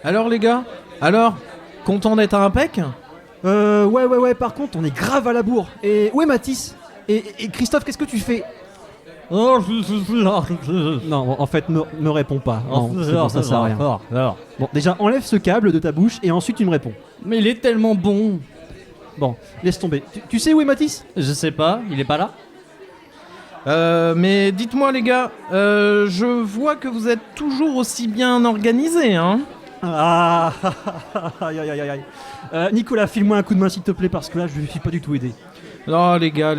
Alors les gars, alors, content d'être à Impec? Ouais, par contre, on est grave à la bourre. Et où est Mathis et Christophe, qu'est-ce que tu fais? Oh, Non, en fait, me réponds pas. Non, c'est bon, ça sert à rien. Bon, déjà, enlève ce câble de ta bouche et ensuite tu me réponds. Mais il est tellement bon. Bon, laisse tomber. Tu sais où est Mathis? Je sais pas, il est pas là? Mais dites-moi les gars, je vois que vous êtes toujours aussi bien organisés, hein? Ah, aïe. Nicolas, file-moi un coup de main s'il te plaît parce que là, je ne suis pas du tout aidé. Non les gars,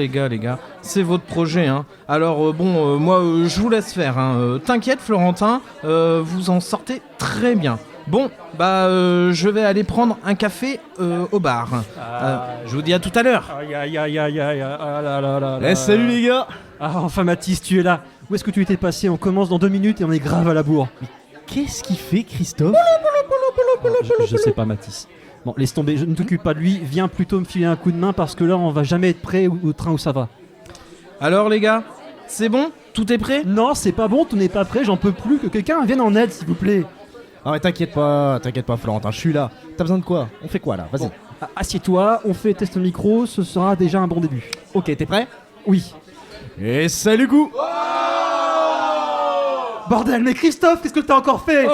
c'est votre projet, hein. Alors moi je vous laisse faire, hein. T'inquiète Florentin, vous en sortez très bien. Bon, je vais aller prendre un café au bar. Je vous dis à tout à l'heure. Aïe, ah là. Salut les gars. Ah, enfin Mathis, tu es là. Où est-ce que tu étais passé? On commence dans 2 minutes et on est grave à la bourre. Qu'est-ce qu'il fait Christophe? Je sais pas Mathis. Bon, laisse tomber, je ne t'occupe pas de lui. Viens plutôt me filer un coup de main parce que là, on va jamais être prêt au train où ça va. Alors les gars, c'est bon? Tout est prêt? Non, c'est pas bon, tout n'est pas prêt. J'en peux plus. Que quelqu'un vienne en aide, s'il vous plaît. Ah mais t'inquiète pas Florentin, je suis là. T'as besoin de quoi? On fait quoi là? Vas-y. Bon, assieds-toi, on fait test micro, ce sera déjà un bon début. Ok, t'es prêt? Oui. Et salut coup. Bordel, mais Christophe, qu'est-ce que t'as encore fait?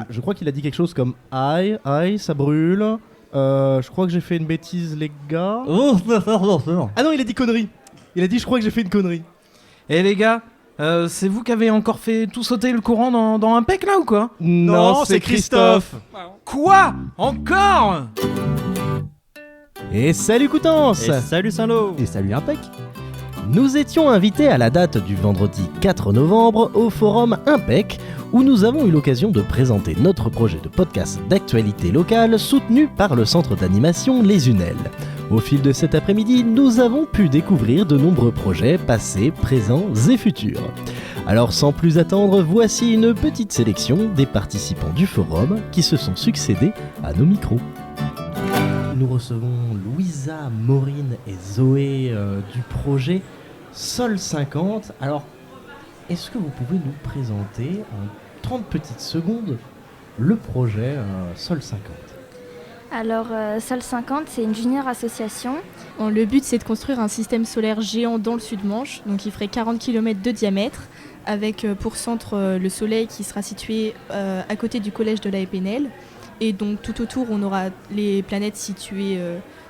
Je crois qu'il a dit quelque chose comme aïe, ça brûle. Je crois que j'ai fait une bêtise les gars. Ah non, il a dit connerie. Il a dit je crois que j'ai fait une connerie. Et les gars, c'est vous qui avez encore fait tout sauter le courant dans Impec là ou quoi? Non, c'est Christophe. Quoi? Encore? Et salut Coutances. Et salut Saint-Lô. Et salut Impec. Nous étions invités à la date du vendredi 4 novembre au forum Impec où nous avons eu l'occasion de présenter notre projet de podcast d'actualité locale soutenu par le centre d'animation Les Unelles. Au fil de cet après-midi, nous avons pu découvrir de nombreux projets passés, présents et futurs. Alors sans plus attendre, voici une petite sélection des participants du forum qui se sont succédés à nos micros. Nous recevons Louisa, Maureen et Zoé du projet Sol 50. Alors, est-ce que vous pouvez nous présenter en 30 petites secondes le projet Sol 50? Alors, Sol 50, c'est une junior association. Le but, c'est de construire un système solaire géant dans le Sud-Manche, donc il ferait 40 km de diamètre, avec pour centre le soleil qui sera situé à côté du collège de la Épinel. Et donc tout autour, on aura les planètes situées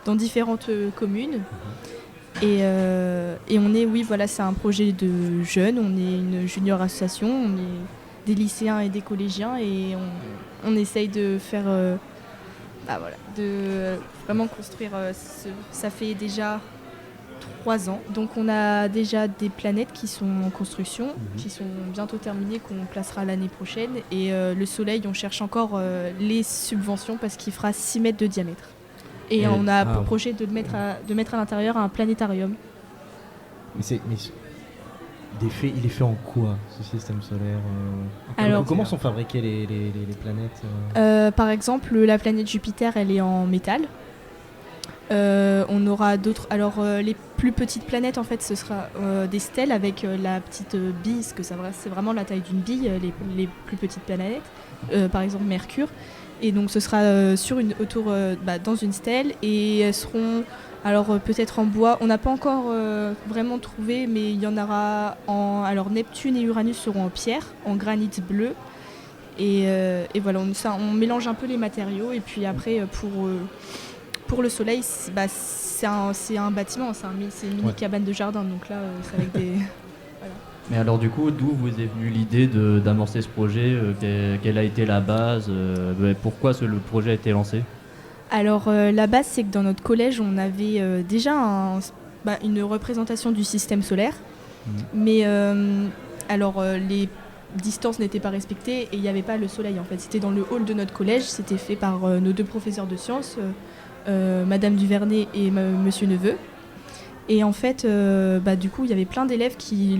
dans différentes communes. Et on est, c'est un projet de jeunes, on est une junior association, on est des lycéens et des collégiens et on essaye de faire, de vraiment construire, ça fait déjà 3 ans. Donc on a déjà des planètes qui sont en construction, qui sont bientôt terminées, qu'on placera l'année prochaine. Et le soleil, on cherche encore les subventions parce qu'il fera 6 mètres de diamètre. Et on a pour projet de mettre à l'intérieur un planétarium. Il est fait en quoi ce système solaire? Alors, comment sont fabriquées les planètes? Par exemple, la planète Jupiter, elle est en métal. On aura d'autres. Alors, les plus petites planètes, en fait, ce sera des stèles avec la petite bille, parce que c'est vraiment la taille d'une bille, les plus petites planètes. Par exemple, Mercure. Et donc, ce sera dans une stèle, et elles seront. Alors peut-être en bois, on n'a pas encore vraiment trouvé, mais il y en aura alors Neptune et Uranus seront en pierre, en granit bleu. Et voilà, on mélange un peu les matériaux. Et puis après, pour le soleil, c'est un bâtiment, c'est une mini cabane de jardin. Donc là, c'est avec des... Voilà. Mais alors du coup, d'où vous est venue l'idée d'amorcer ce projet? Quelle a été la base? Pourquoi le projet a été lancé? Alors la base, c'est que dans notre collège, on avait déjà une représentation du système solaire, mais les distances n'étaient pas respectées et il n'y avait pas le soleil en fait. C'était dans le hall de notre collège, c'était fait par nos 2 professeurs de sciences, Madame Duvernay et Monsieur Neveu. Et en fait, du coup, il y avait plein d'élèves qui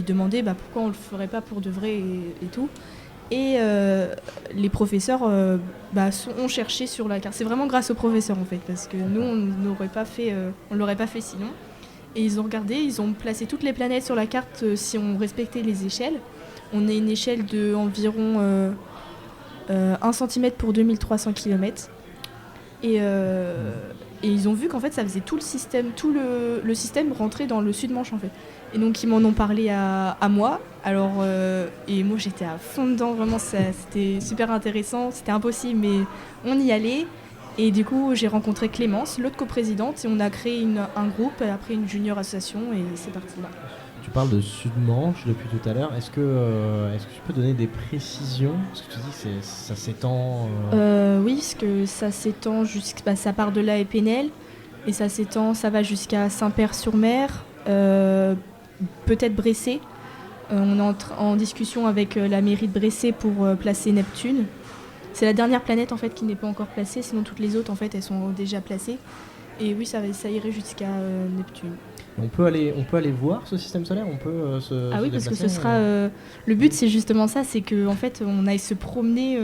demandaient pourquoi on le ferait pas pour de vrai et tout. Et les professeurs ont cherché sur la carte. C'est vraiment grâce aux professeurs en fait, parce que nous on l'aurait pas fait sinon. Et ils ont regardé, ils ont placé toutes les planètes sur la carte si on respectait les échelles. On est une échelle de environ 1 cm pour 2300 km. Et ils ont vu qu'en fait ça faisait tout le système rentrait dans le Sud-Manche en fait. Et donc ils m'en ont parlé à moi. Alors et moi j'étais à fond dedans, vraiment c'était super intéressant, c'était impossible mais on y allait. Et du coup j'ai rencontré Clémence, l'autre coprésidente, et on a créé un groupe, et après une junior association, et c'est parti là. Tu parles de Sud-Manche depuis tout à l'heure. Est-ce que tu peux donner des précisions? Parce que tu dis que ça s'étend... Oui, parce que ça s'étend ça part de là et Pénel, et ça va jusqu'à Saint-Père-sur-Mer, peut-être Bressé. On est en discussion avec la mairie de Bressé pour placer Neptune. C'est la dernière planète en fait qui n'est pas encore placée, sinon toutes les autres en fait elles sont déjà placées. Et oui, ça irait jusqu'à Neptune. On peut aller voir ce système solaire, on peut Ah oui, parce que ce sera le but, c'est justement ça, c'est que en fait on aille se promener,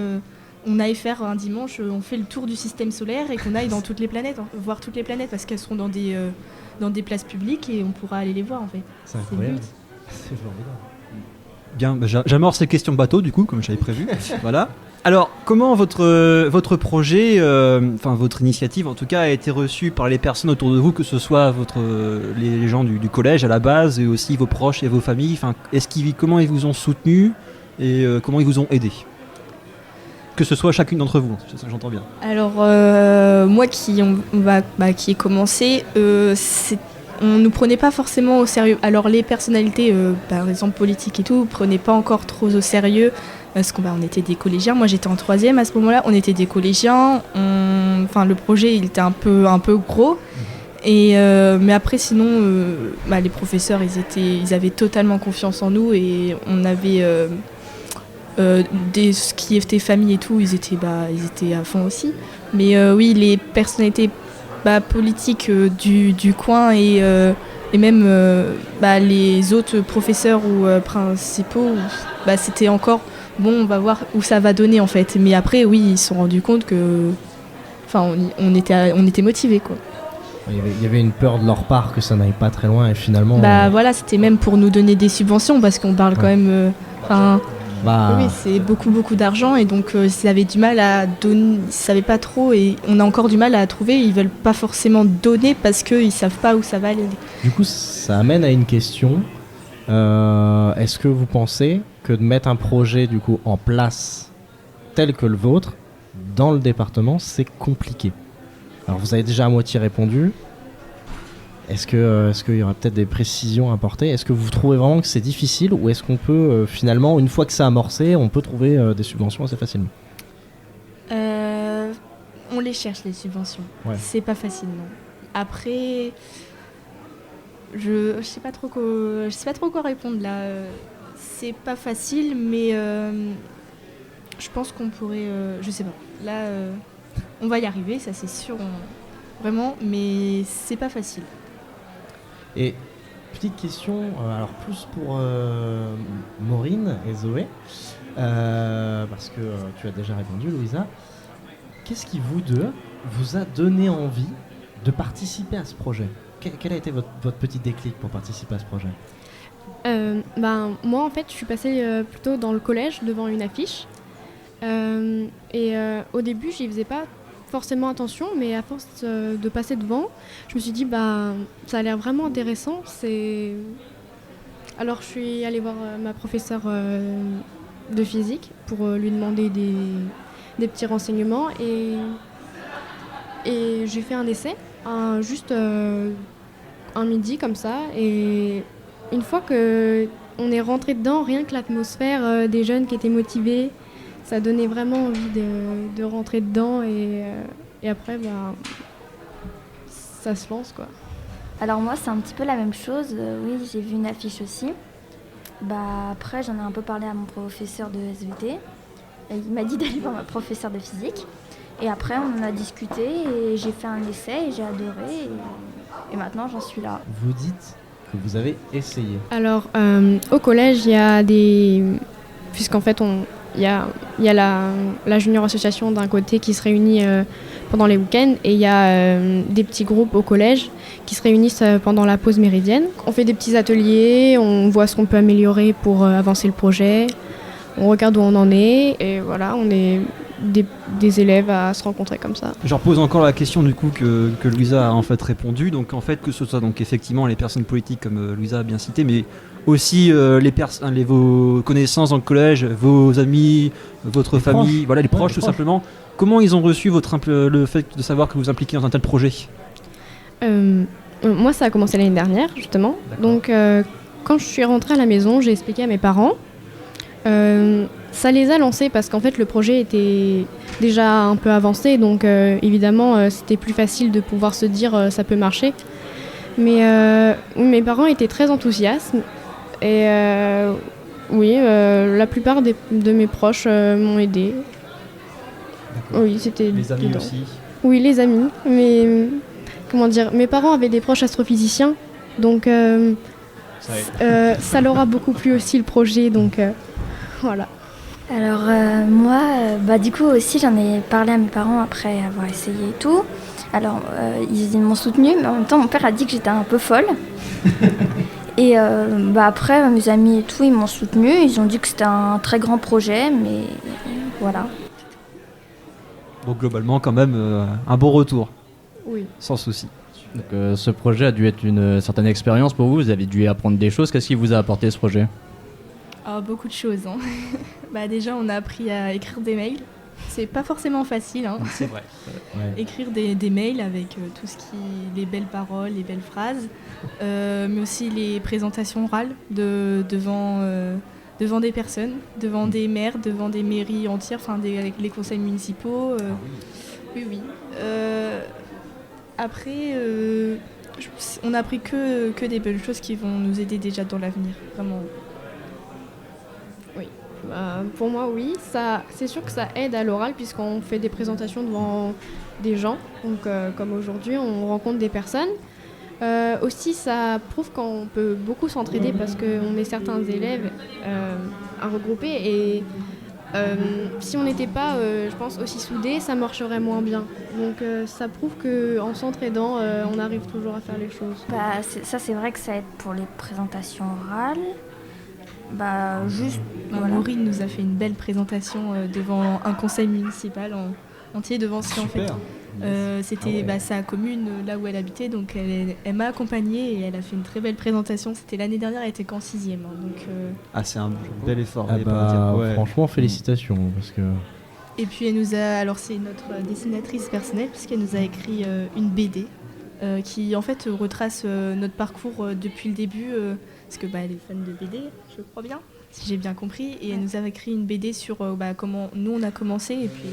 on aille faire un dimanche, on fait le tour du système solaire et qu'on aille dans toutes les planètes, voir toutes les planètes parce qu'elles seront dans des places publiques et on pourra aller les voir en fait. C'est incroyable. C'est formidable. Bien, j'amorce les questions bateau du coup, comme j'avais prévu. Voilà. Alors, comment votre projet, votre initiative en tout cas, a été reçue par les personnes autour de vous, que ce soit les gens du collège à la base et aussi vos proches et vos familles. Comment ils vous ont soutenu et comment ils vous ont aidé? Que ce soit chacune d'entre vous, j'entends bien. Alors, moi qui ai commencé, on nous prenait pas forcément au sérieux. Alors les personnalités, par exemple politiques et tout, prenaient pas encore trop au sérieux. Parce qu'on était des collégiens, moi j'étais en 3e à ce moment-là, on était des collégiens, le projet il était un peu gros, mais après sinon les professeurs ils avaient totalement confiance en nous et on avait ce qui était famille et tout, ils étaient à fond aussi. Mais oui, les personnalités politiques du coin et même les autres professeurs ou principaux, c'était encore... Bon, on va voir où ça va donner en fait. Mais après, oui, ils se sont rendus compte que... on était motivés, quoi. Il y avait une peur de leur part que ça n'aille pas très loin et finalement... Voilà, c'était même pour nous donner des subventions parce qu'on parle quand même... Oui, c'est beaucoup d'argent et donc ils avaient du mal à donner, ils savaient pas trop et on a encore du mal à trouver, ils veulent pas forcément donner parce qu'ils savent pas où ça va aller. Du coup, ça amène à une question. Est-ce que vous pensez que de mettre un projet du coup en place tel que le vôtre dans le département, c'est compliqué? Alors vous avez déjà à moitié répondu. Est-ce qu'il y aura peut-être des précisions à apporter? Est-ce que vous trouvez vraiment que c'est difficile ou est-ce qu'on peut finalement, une fois que c'est amorcé, on peut trouver des subventions assez facilement? On les cherche les subventions. Ouais. C'est pas facile, non. Après, je sais pas trop quoi répondre là. C'est pas facile, mais je pense qu'on pourrait... je sais pas. Là, on va y arriver, ça c'est sûr. Vraiment, mais c'est pas facile. Et petite question, alors plus pour Maureen et Zoé, parce que tu as déjà répondu, Louisa. Qu'est-ce qui, vous deux, vous a donné envie de participer à ce projet? Quel a été votre petit déclic pour participer à ce projet? Moi, en fait, je suis passée plutôt dans le collège, devant une affiche. Au début, j'y faisais pas forcément attention, mais à force de passer devant, je me suis dit ça a l'air vraiment intéressant. Alors je suis allée voir ma professeure de physique pour lui demander des petits renseignements et j'ai fait un essai, juste un midi comme ça, et une fois qu'on est rentré dedans, rien que l'atmosphère des jeunes qui étaient motivés, ça donnait vraiment envie de rentrer dedans et après, ça se lance, quoi. Alors moi, c'est un petit peu la même chose. Oui, j'ai vu une affiche aussi. Après, j'en ai un peu parlé à mon professeur de SVT. Et il m'a dit d'aller voir ma professeure de physique. Et après, on en a discuté et j'ai fait un essai et j'ai adoré. Et maintenant, j'en suis là. Vous dites que vous avez essayé. Alors, au collège, il y a des... Puisqu'en fait, y a la junior association d'un côté qui se réunit pendant les week-ends et il y a des petits groupes au collège qui se réunissent pendant la pause méridienne. On fait des petits ateliers, on voit ce qu'on peut améliorer pour avancer le projet, on regarde où on en est et voilà, on est des élèves à se rencontrer comme ça. Je repose encore la question du coup que Louisa a en fait répondu. Donc en fait que ce soit donc effectivement les personnes politiques comme Louisa a bien cité, mais aussi vos connaissances dans le collège, vos amis, votre famille, proches. voilà les proches les tout proches. simplement. Comment ils ont reçu le fait de savoir que vous vous impliquez dans un tel projet? Moi, ça a commencé l'année dernière, justement. D'accord. Donc, quand je suis rentrée à la maison, j'ai expliqué à mes parents. Ça les a lancés parce qu'en fait, le projet était déjà un peu avancé. Donc, évidemment, c'était plus facile de pouvoir se dire ça peut marcher. Mais mes parents étaient très enthousiastes. Et oui, la plupart de mes proches m'ont aidée. Oui, c'était Les amis dedans. aussi. Oui, les amis. Mais comment dire, mes parents avaient des proches astrophysiciens, donc ça leur a beaucoup plu aussi le projet, donc voilà. Alors moi, du coup aussi j'en ai parlé à mes parents après avoir essayé et tout. Alors ils m'ont soutenue, mais en même temps mon père a dit que j'étais un peu folle. Et après mes amis et tout ils m'ont soutenue, ils ont dit que c'était un très grand projet, mais voilà. Donc globalement quand même un bon retour, Oui. sans souci. Donc, ce projet a dû être une certaine expérience pour vous. Vous avez dû apprendre des choses. Qu'est-ce qui vous a apporté ce projet? Beaucoup de choses. Hein. Déjà, on a appris à écrire des mails. C'est pas forcément facile. Hein. C'est vrai. Écrire des mails avec tout ce qui les belles paroles, les belles phrases, mais aussi les présentations orales devant des personnes, devant des maires, devant des mairies entières, avec les conseils municipaux. Oui. Après, on n'a appris que des belles choses qui vont nous aider déjà dans l'avenir, vraiment. Oui. Pour moi, oui. C'est sûr que ça aide à l'oral puisqu'on fait des présentations devant des gens. Donc, comme aujourd'hui, on rencontre des personnes. Aussi, ça prouve qu'on peut beaucoup s'entraider parce qu'on est certains élèves à regrouper et si on n'était pas, je pense, aussi soudés, ça marcherait moins bien. Donc ça prouve qu'en s'entraidant, on arrive toujours à faire les choses. C'est vrai que ça aide pour les présentations orales. Voilà. Maureen nous a fait une belle présentation devant un conseil municipal entier devant ce qu'en fait. C'était sa commune là où elle habitait, donc elle m'a accompagnée et elle a fait une très belle présentation. C'était l'année dernière, elle était qu'en 6e. C'est un bel effort. Franchement, félicitations. Parce que... Et puis elle nous a, alors c'est notre dessinatrice personnelle puisqu'elle nous a écrit une BD qui en fait retrace notre parcours depuis le début parce que elle est fan de BD, je crois bien. Si j'ai bien compris, et elle nous avait écrit une BD sur comment nous on a commencé, et puis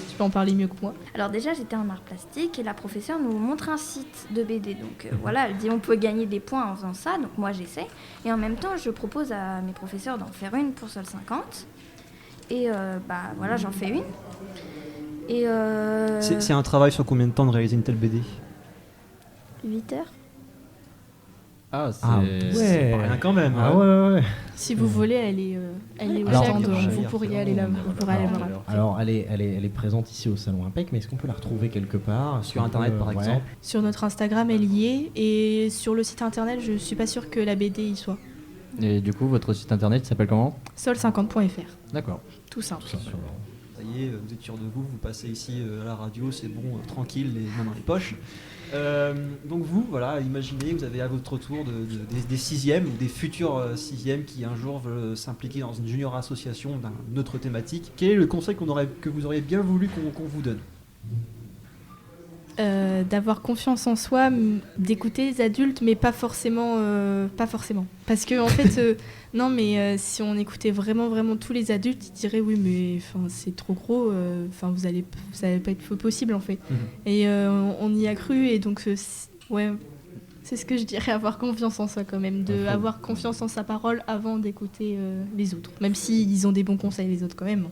tu peux en parler mieux que moi. Alors déjà j'étais en art plastique et la professeure nous montre un site de BD, donc voilà, elle dit on peut gagner des points en faisant ça, donc moi j'essaie, et en même temps je propose à mes professeurs d'en faire une pour Sol 50, et voilà j'en fais une. Et C'est un travail sur combien de temps de réaliser une telle BD? 8 heures. C'est pas rien quand même. ouais. Si vous voulez, elle est au Alors, stand, vous pourriez aller là, vous pourrez aller voir. Alors, elle est présente ici au Salon Impec, mais est-ce qu'on peut la retrouver quelque part? Sur Internet, par exemple? Sur notre Instagram, elle y est, et sur le site internet, je suis pas sûre que la BD y soit. Et du coup, votre site internet s'appelle comment? Sol50.fr. D'accord. Tout simple. Ça y est, vous êtes sûr de vous passez ici à la radio, c'est bon, tranquille, les mains dans les poches. Donc vous, voilà, imaginez, vous avez à votre tour des sixièmes ou des futurs sixièmes qui un jour veulent s'impliquer dans une junior association d'une autre thématique. Quel est le conseil que vous auriez bien voulu qu'on vous donne? D'avoir confiance en soi, d'écouter les adultes, mais pas forcément. Parce que en fait, si on écoutait vraiment tous les adultes, ils diraient oui, mais c'est trop gros, vous allez pas être possible en fait. Et on y a cru, et donc c'est ce que je dirais, avoir confiance en soi quand même, avoir confiance en sa parole avant d'écouter les autres, même s'ils ont des bons conseils les autres quand même.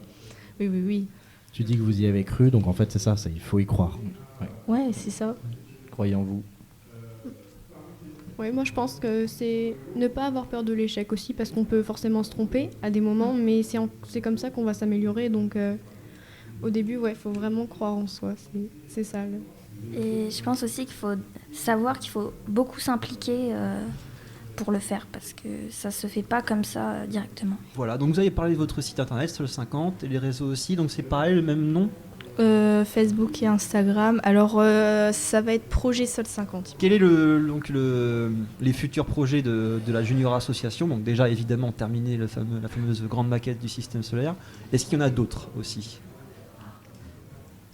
Oui. Tu dis que vous y avez cru, donc en fait c'est ça, il faut y croire. Ouais, c'est ça. Croyez en vous. Ouais, moi je pense que c'est ne pas avoir peur de l'échec aussi, parce qu'on peut forcément se tromper à des moments, mais c'est comme ça qu'on va s'améliorer. Donc au début, il faut vraiment croire en soi, c'est ça. Et je pense aussi qu'il faut savoir qu'il faut beaucoup s'impliquer pour le faire, parce que ça se fait pas comme ça directement. Voilà, donc vous avez parlé de votre site internet, Sol50, et les réseaux aussi, donc c'est pareil, le même nom. Facebook et Instagram. Alors, ça va être Projet Sol50. Quel est les futurs projets de la Junior Association? Donc déjà, évidemment, terminer la fameuse grande maquette du système solaire. Est-ce qu'il y en a d'autres aussi?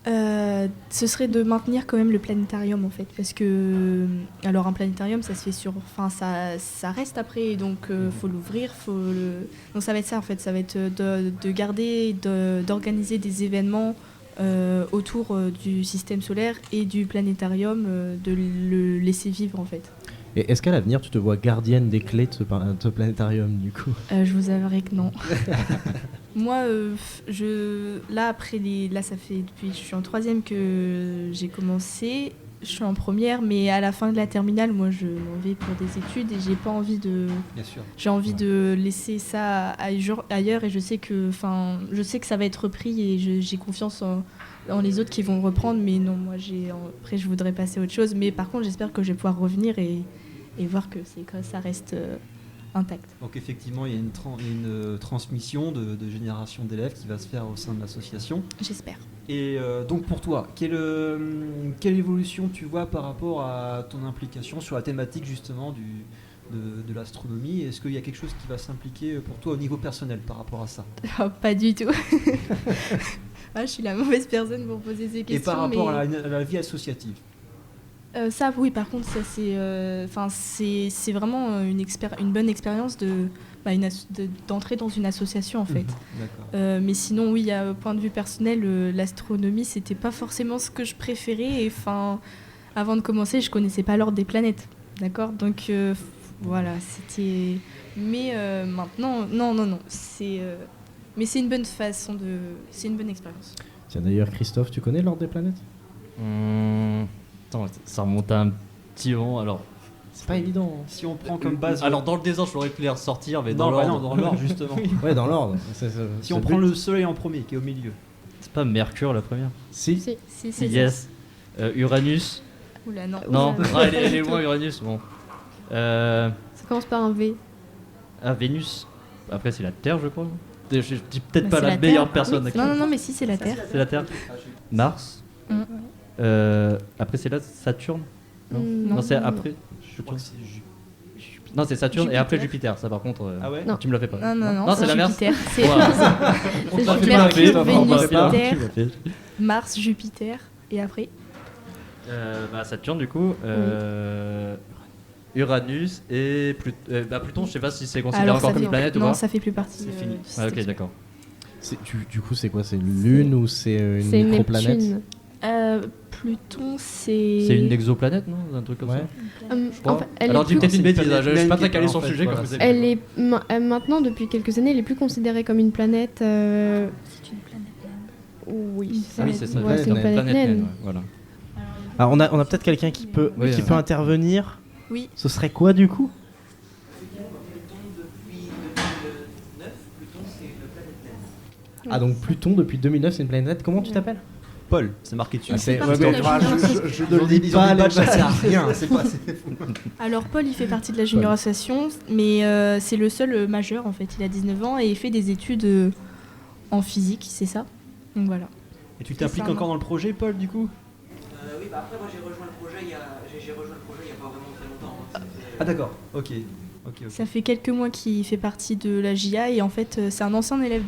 Ce serait de maintenir quand même le planétarium en fait, parce que alors un planétarium ça se fait ça reste après, donc faut l'ouvrir, donc ça va être ça en fait, ça va être de garder, d'organiser des événements autour du système solaire et du planétarium, de le laisser vivre en fait. Et est-ce qu'à l'avenir tu te vois gardienne des clés de ce planétarium du coup? Je vous avouerai que non. Moi, ça fait depuis que je suis en 3e que j'ai commencé. Je suis en première, mais à la fin de la terminale, moi, je m'en vais pour des études et j'ai pas envie de. Bien sûr. J'ai envie de laisser ça ailleurs, et je sais que ça va être repris et j'ai confiance en les autres qui vont reprendre. Mais non, moi, après, je voudrais passer à autre chose. Mais par contre, j'espère que je vais pouvoir revenir et voir que ça reste intact. Donc effectivement, il y a une transmission de génération d'élèves qui va se faire au sein de l'association. J'espère. Et donc pour toi, quelle évolution tu vois par rapport à ton implication sur la thématique justement de l'astronomie? Est-ce qu'il y a quelque chose qui va s'impliquer pour toi au niveau personnel par rapport à ça? Pas du tout. Je suis la mauvaise personne pour poser ces questions. Et par rapport à la vie associative? Ça, oui, par contre, ça c'est vraiment une bonne expérience d'entrer dans une association en fait. D'accord. Mais sinon, oui, à point de vue personnel, l'astronomie, c'était pas forcément ce que je préférais. Et avant de commencer, je connaissais pas l'ordre des planètes, d'accord. Donc voilà, c'était. Mais maintenant, non. Mais c'est une bonne c'est une bonne expérience. Tiens, d'ailleurs, Christophe, tu connais l'ordre des planètes? Attends, ça remonte à un petit moment, alors. C'est pas évident. Hein. Si on prend comme base. Alors dans le désordre, j'aurais pu les ressortir, mais dans l'ordre. l'ordre. Non, dans l'ordre justement. Ouais, dans l'ordre. Si on prend le Soleil en premier, qui est au milieu. C'est pas Mercure la première? Si. Si, Yes. Uranus. Oula, non. Non, Oula. elle est loin Uranus. Bon. Ça commence par un V. Vénus. Après c'est la Terre, je crois. Je dis peut-être Bah, pas c'est la la meilleure Terre. personne. Oui, non, mais si, c'est la Terre. C'est la Terre. Mars. Après c'est là Saturne. Non, c'est après. Je crois que c'est Non, c'est Saturne Jupiter. et après Jupiter. Ça par contre. Ah ouais? Non. Tu me l'as fait pas. Non, c'est l'inverse. Jupiter. C'est On t'a fait Mercure, pas, Vénus, on t'a fait pas. Terre, Mars, Jupiter, et après Saturne du coup. Uranus et Pluton, je sais pas si c'est considéré Alors, encore ça comme fait- une planète ou Non, pas. ça fait plus partie. C'est fini. du Ah, ok, système. d'accord. Du coup, c'est quoi? C'est une lune ou c'est une C'est microplanète? Neptune. Pluton, c'est. C'est une exoplanète, non? Un truc comme Ouais. ça. Je crois. En fait, elle Alors est dis plus- peut-être une bêtise, planète je suis pas naine très qui calé est sur le en fait, sujet voilà. comme vous Elle est maintenant depuis quelques années, elle est plus considérée comme une planète. C'est une planète naine. Oui. Ah oui, c'est ça. Ouais, c'est une planète naine. ouais, voilà. Alors, on a peut-être quelqu'un qui peut intervenir. Oui. Ce serait quoi du coup? Ah, donc Pluton depuis 2009 c'est une planète. Comment tu t'appelles? Paul, c'est marqué dessus. Ah, c'est- partie ouais, de la bah, génération. je ne le dis pas, les ça sert à rien. C'est pas. Alors Paul, il fait partie de la Junior Association, mais c'est le seul majeur en fait. Il a 19 ans et il fait des études en physique, c'est ça. Donc voilà. Et tu t'impliques ça, encore dans le projet, Paul, du coup? Oui, bah après moi j'ai rejoint le projet il y a pas vraiment très longtemps. Hein. Ah d'accord. Ok. Ça fait quelques mois qu'il fait partie de la JA et en fait c'est un ancien élève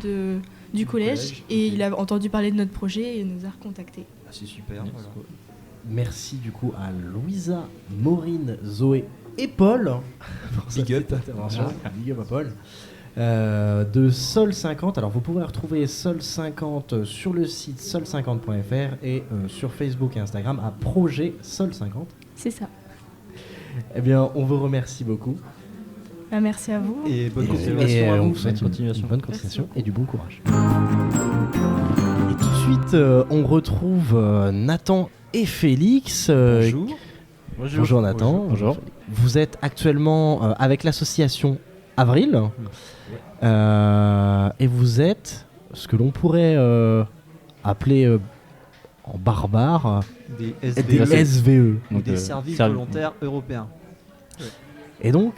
du collège et ok. il a entendu parler de notre projet et nous a recontactés. Ah, c'est super. Yes. Voilà. Merci du coup à Louisa, Maureen, Zoé et Paul pour cette Big up. petite intervention. Big up à Paul. De Sol 50. Alors vous pouvez retrouver Sol 50 sur le site sol50.fr et sur Facebook et Instagram à projet Sol 50. C'est ça. Eh bien, on vous remercie beaucoup. Bah, merci à vous. Et bonne Et continuation à on vous. vous souhaite Bonne continuation. une bonne continuation et du bon courage. Et tout de suite, on retrouve Nathan et Félix. Bonjour. Bonjour Nathan. Bonjour. Vous êtes actuellement avec l'association Avril et vous êtes ce que l'on pourrait appeler en barbare Des des SVE. ou des services volontaires européens. Et donc,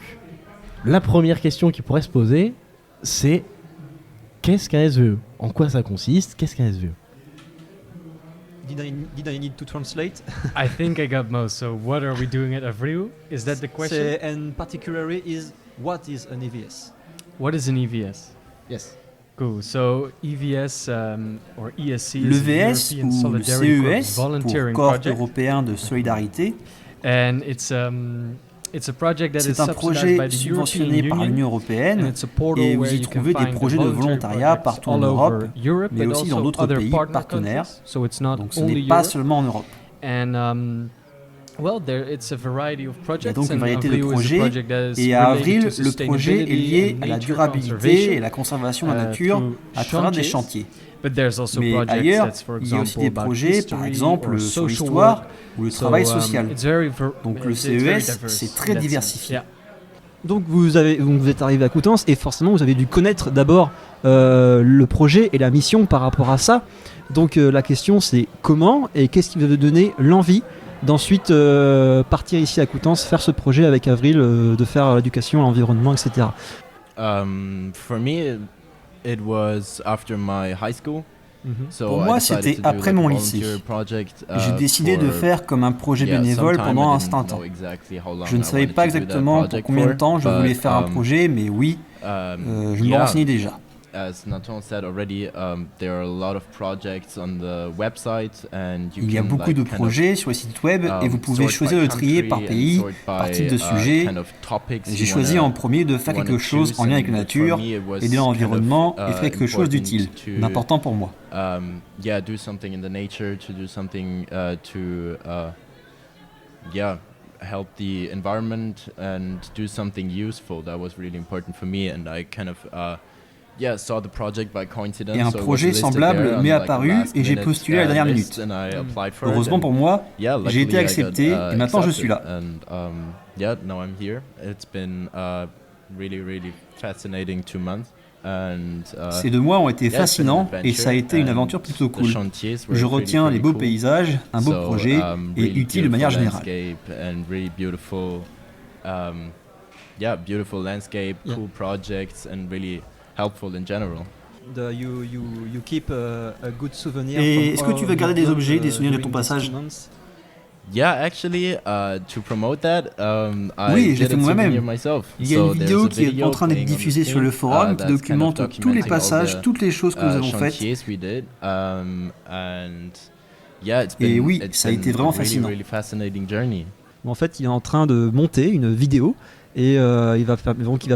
la première question qui pourrait se poser, c'est qu'est-ce qu'un SVE? En quoi ça consiste? Qu'est-ce qu'un SVE? Did I need to translate? I think I got most. So, what are we doing at Avril? Is that the question? And particularly is what is an EVS? What is an EVS? Yes. Cool. So, EVS or ESC Le is the VS European ou le Solidarity Corps CES volunteering pour Corps project, européen de solidarité, and it's a project that is c'est un subsidized by projet the subventionné European par Union. l'Union And européenne it's a portal et vous where y you can trouvez des find projets de voluntary volontariat projects partout en all Europe, over Europe, mais but aussi dans also d'autres other pays partner partenaires. countries. So it's not Donc ce only n'est pas Europe. seulement en Europe. And well, it's a variety of Il y a projects. donc une and variété de Avril is a projets project that is et à related Avril, to le projet est lié sustainability à and la nature durabilité conservation, et la conservation de la nature through à travers des chantiers. chantiers. But there's also Mais projects ailleurs, that's, for il y a aussi example, des about projets, history par exemple, or sur social l'histoire work. ou le travail So, social. it's very Donc le it's very CES, diverse c'est in très that diversifié. sense. Yeah. Donc vous êtes arrivé à Coutances et forcément vous avez dû connaître d'abord le projet et la mission par rapport à ça. Donc la question c'est comment et qu'est-ce qui vous a donné l'envie d'ensuite partir ici à Coutances, faire ce projet avec Avril, de faire l'éducation, l'environnement, etc. For me, it was after my high school. So Pour I moi, decided c'était to do après like mon a lycée. volunteer project, J'ai décidé de for, faire comme un projet yeah, bénévole sometime pendant I un didn't certain temps. know exactly how long Je ne I savais wanted pas to do that exactement pour project combien de for, temps je voulais but, faire un projet, mais oui, je me yeah, renseignais déjà. As Nathan said already, there are a lot of projects on the website, and you Il y a can, beaucoup like, de kind of, projets sur le site web et vous pouvez sort choisir by de trier par country and pays, sort par by, type de sujet. kind of topics J'ai you choisi wanna- en premier de faire you quelque wanna chose en lien avec la choose, and nature, for me it was aider l'environnement kind of, et faire quelque chose d'utile, important d'important pour moi. yeah, do something in the nature, to do something help the environment and do something useful. That was really important for me, and I kind of saw the project by coincidence. Et un so it was projet listed semblable there on, m'est like, apparu last et j'ai minute, postulé à la dernière list, minute. and I applied for it, Heureusement and pour moi, yeah, j'ai été luckily I accepté got, et maintenant je suis là. accepted, and now I'm here. It's been really, really fascinating 2 months. And, Ces 2 mois ont été yeah, it's been an fascinants et ça a été une adventure, aventure plutôt and cool. the chantiers were Je really, retiens really les beaux cool. paysages, un beau So, projet et really utile de manière beautiful générale. landscape and really beautiful, beautiful landscape, Yeah. cool projects, and really helpful in general. You keep a good souvenir. Et from est-ce que tu vas all garder your des work, objets, des souvenirs de ton during these passage? 2 months? Yeah, actually, to promote that, Oui, I je l'ai did fait a moi-même. souvenir myself. Il y a So une there's vidéo a qui est en train d'être playing on the diffusée sur screen, le forum qui that's kind of documente tous les documenting all passages, the, toutes les choses que nous avons faites. chantiers we did, and yeah, it's Et been, oui, it's ça a been été vraiment a really, fascinant. really fascinating journey. En fait, il est en train de monter une vidéo et il va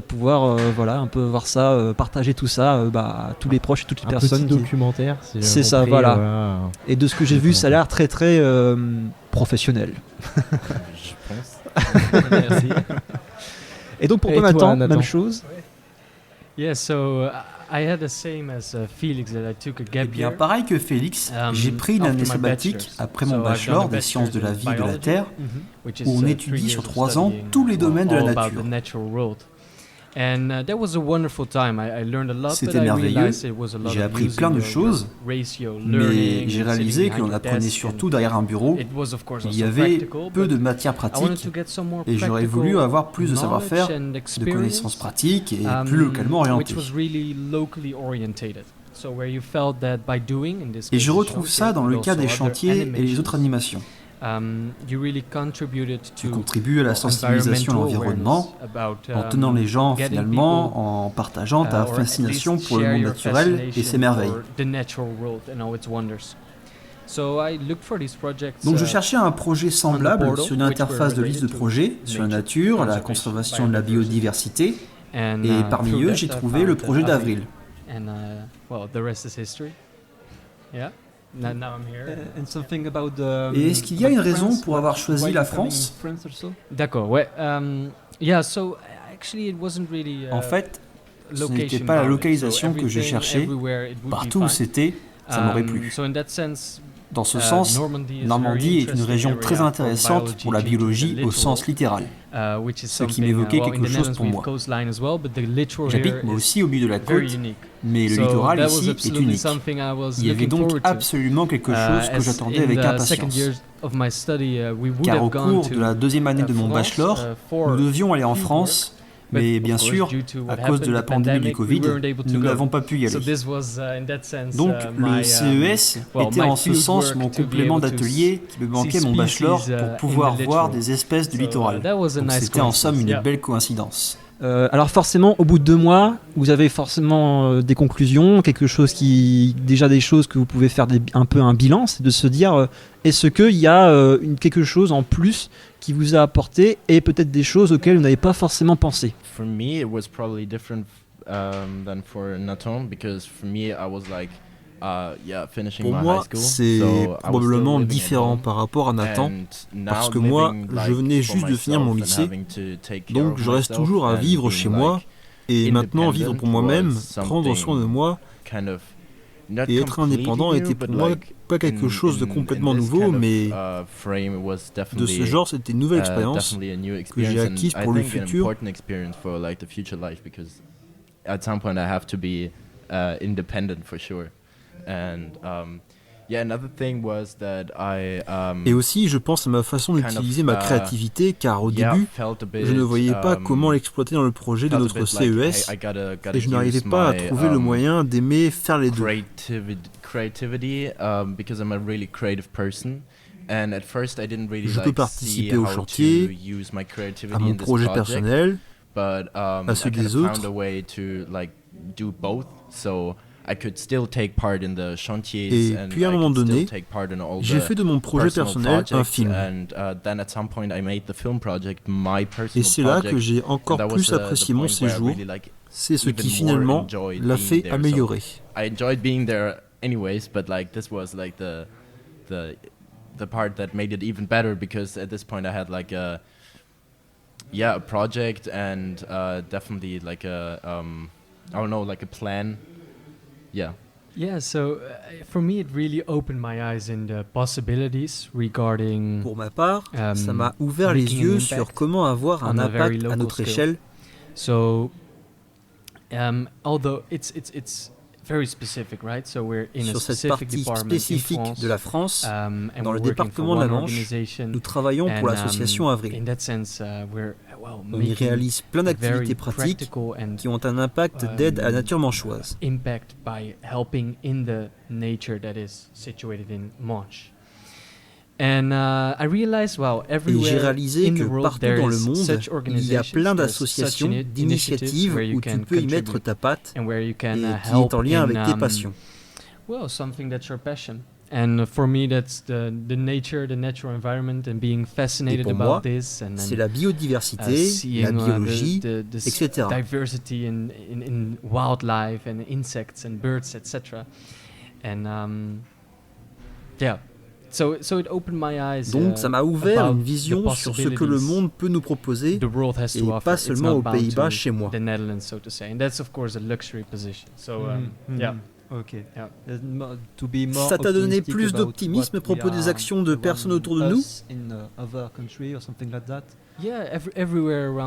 pouvoir un peu voir ça, partager tout ça à tous les proches et toutes les Un personnes. petit documentaire. si j'ai C'est ça, compris, voilà. Et de ce que j'ai vu, ça a l'air très très professionnel. Je pense. Merci. Et donc pour Et toi, toi, Nathan, Nathan même chose. Yeah, so I had the same as Felix that I took a Eh gap bien, year. pareil que Félix, j'ai pris une after année my sabbatique bachelor's. après So mon I've done a bachelor des sciences de la bachelor's vie in et de la biology, Terre, which is, où on 3 étudie years sur of 3 ans studying, tous les domaines de la all about nature. the natural world. And that was a wonderful time. I learned a lot, but C'était I merveilleux. realized it was a lot J'ai of appris using plein de your choses, ratio, mais learning, j'ai and réalisé sitting que l'on behind your apprenait desk, surtout and derrière un bureau. it was of course Il y also avait practical, peu de but matières I wanted pratiques to get some more et j'aurais practical voulu avoir plus de savoir-faire, knowledge and de experience, connaissances pratiques et plus localement which orientées. was really locally orientated. So where you felt that by doing, in this Et case, je the retrouve chantier, ça dans le but cas also des other chantiers et les animations, autres animations. you really contributed Tu to contribues à la sensibilisation à l'environnement en tenant les gens finalement, en partageant ta fascination pour le monde naturel et ses merveilles. Donc je cherchais un projet semblable sur une interface de liste de projets sur la nature, la conservation de la biodiversité, et parmi eux j'ai trouvé le projet d'Avril. Et est-ce qu'il y a une raison pour avoir choisi la France? D'accord, ouais. En fait, ce n'était pas la localisation que je cherchais. Partout où c'était, ça m'aurait plu. Dans ce sens, Normandie est une région très intéressante pour la biologie au sens littéral, ce qui m'évoquait quelque chose pour moi. J'habite moi aussi au milieu de la côte, mais le littoral ici est unique. Il y avait donc absolument quelque chose que j'attendais avec impatience. Car au cours de la deuxième année de mon bachelor, nous devions aller en France, mais bien sûr, à cause de la pandémie du Covid, nous n'avons pas pu y aller. Donc le CES était en ce sens mon complément d'atelier qui me manquait mon bachelor pour pouvoir voir des espèces du littoral. Donc c'était en somme une belle coïncidence. Alors forcément, au bout de 2 mois, vous avez forcément des conclusions, déjà des choses que vous pouvez faire un peu un bilan, c'est de se dire est-ce qu'il y a quelque chose en plus qui vous a apporté et peut-être des choses auxquelles vous n'avez pas forcément pensé. For me, it was probably different than for Nathan because for me, I was like, finishing Pour my moi, high school. c'est So probablement différent par rapport à Nathan, parce que moi, je venais juste de finir mon lycée, donc je reste toujours à vivre chez moi, et maintenant vivre pour moi-même, prendre soin de moi, et être indépendant était pour moi pas quelque chose de complètement nouveau, mais de ce genre, c'était une nouvelle expérience que j'ai acquise pour le futur. Et aussi, je pense à ma façon d'utiliser ma créativité, car au début, je ne voyais pas comment l'exploiter dans le projet de notre CES, et je n'arrivais pas à trouver le moyen d'aimer faire les deux. Je peux participer au chantier, à mon projet personnel, à ceux des autres. Et puis à un moment donné, j'ai fait de mon projet personnel un film. Et c'est là que j'ai encore plus apprécié mon séjour. C'est ce qui finalement l'a fait améliorer. The part that made it even better because at this point I had like a project and definitely like a I don't know, like a plan. Yeah, so for me it really opened my eyes in the possibilities regarding. Pour ma part, ça m'a ouvert les yeux sur comment avoir un impact à notre échelle. So, although it's very specific, right? So we're in sur a cette specific partie department spécifique in France, de la France, and dans le we're working département for de la one Manche, organization, nous travaillons pour l'association Avril. In that sense, On y réalise plein d'activités pratiques qui ont un impact d'aide à la nature manchoise. Impact by helping in the nature that is situated in Manche. And I realized, Et j'ai réalisé que partout dans le monde, il y a plein d'associations, d'initiatives où tu peux y mettre ta patte et qui est en lien avec tes passions. Well, something that's your passion. And for me, that's the nature, the natural environment, and being fascinated about this. And c'est la biodiversité, la biologie, etc. Diversity in wildlife and insects and birds, etc. And So it opened my eyes, donc ça m'a ouvert une vision sur ce que le monde peut nous proposer, et pas seulement aux Pays-Bas, chez moi. The Netherlands, so to say. And that's of course a luxury position. So yeah. Okay. Yeah. Ça t'a donné plus d'optimisme à propos des actions de personnes autour de nous?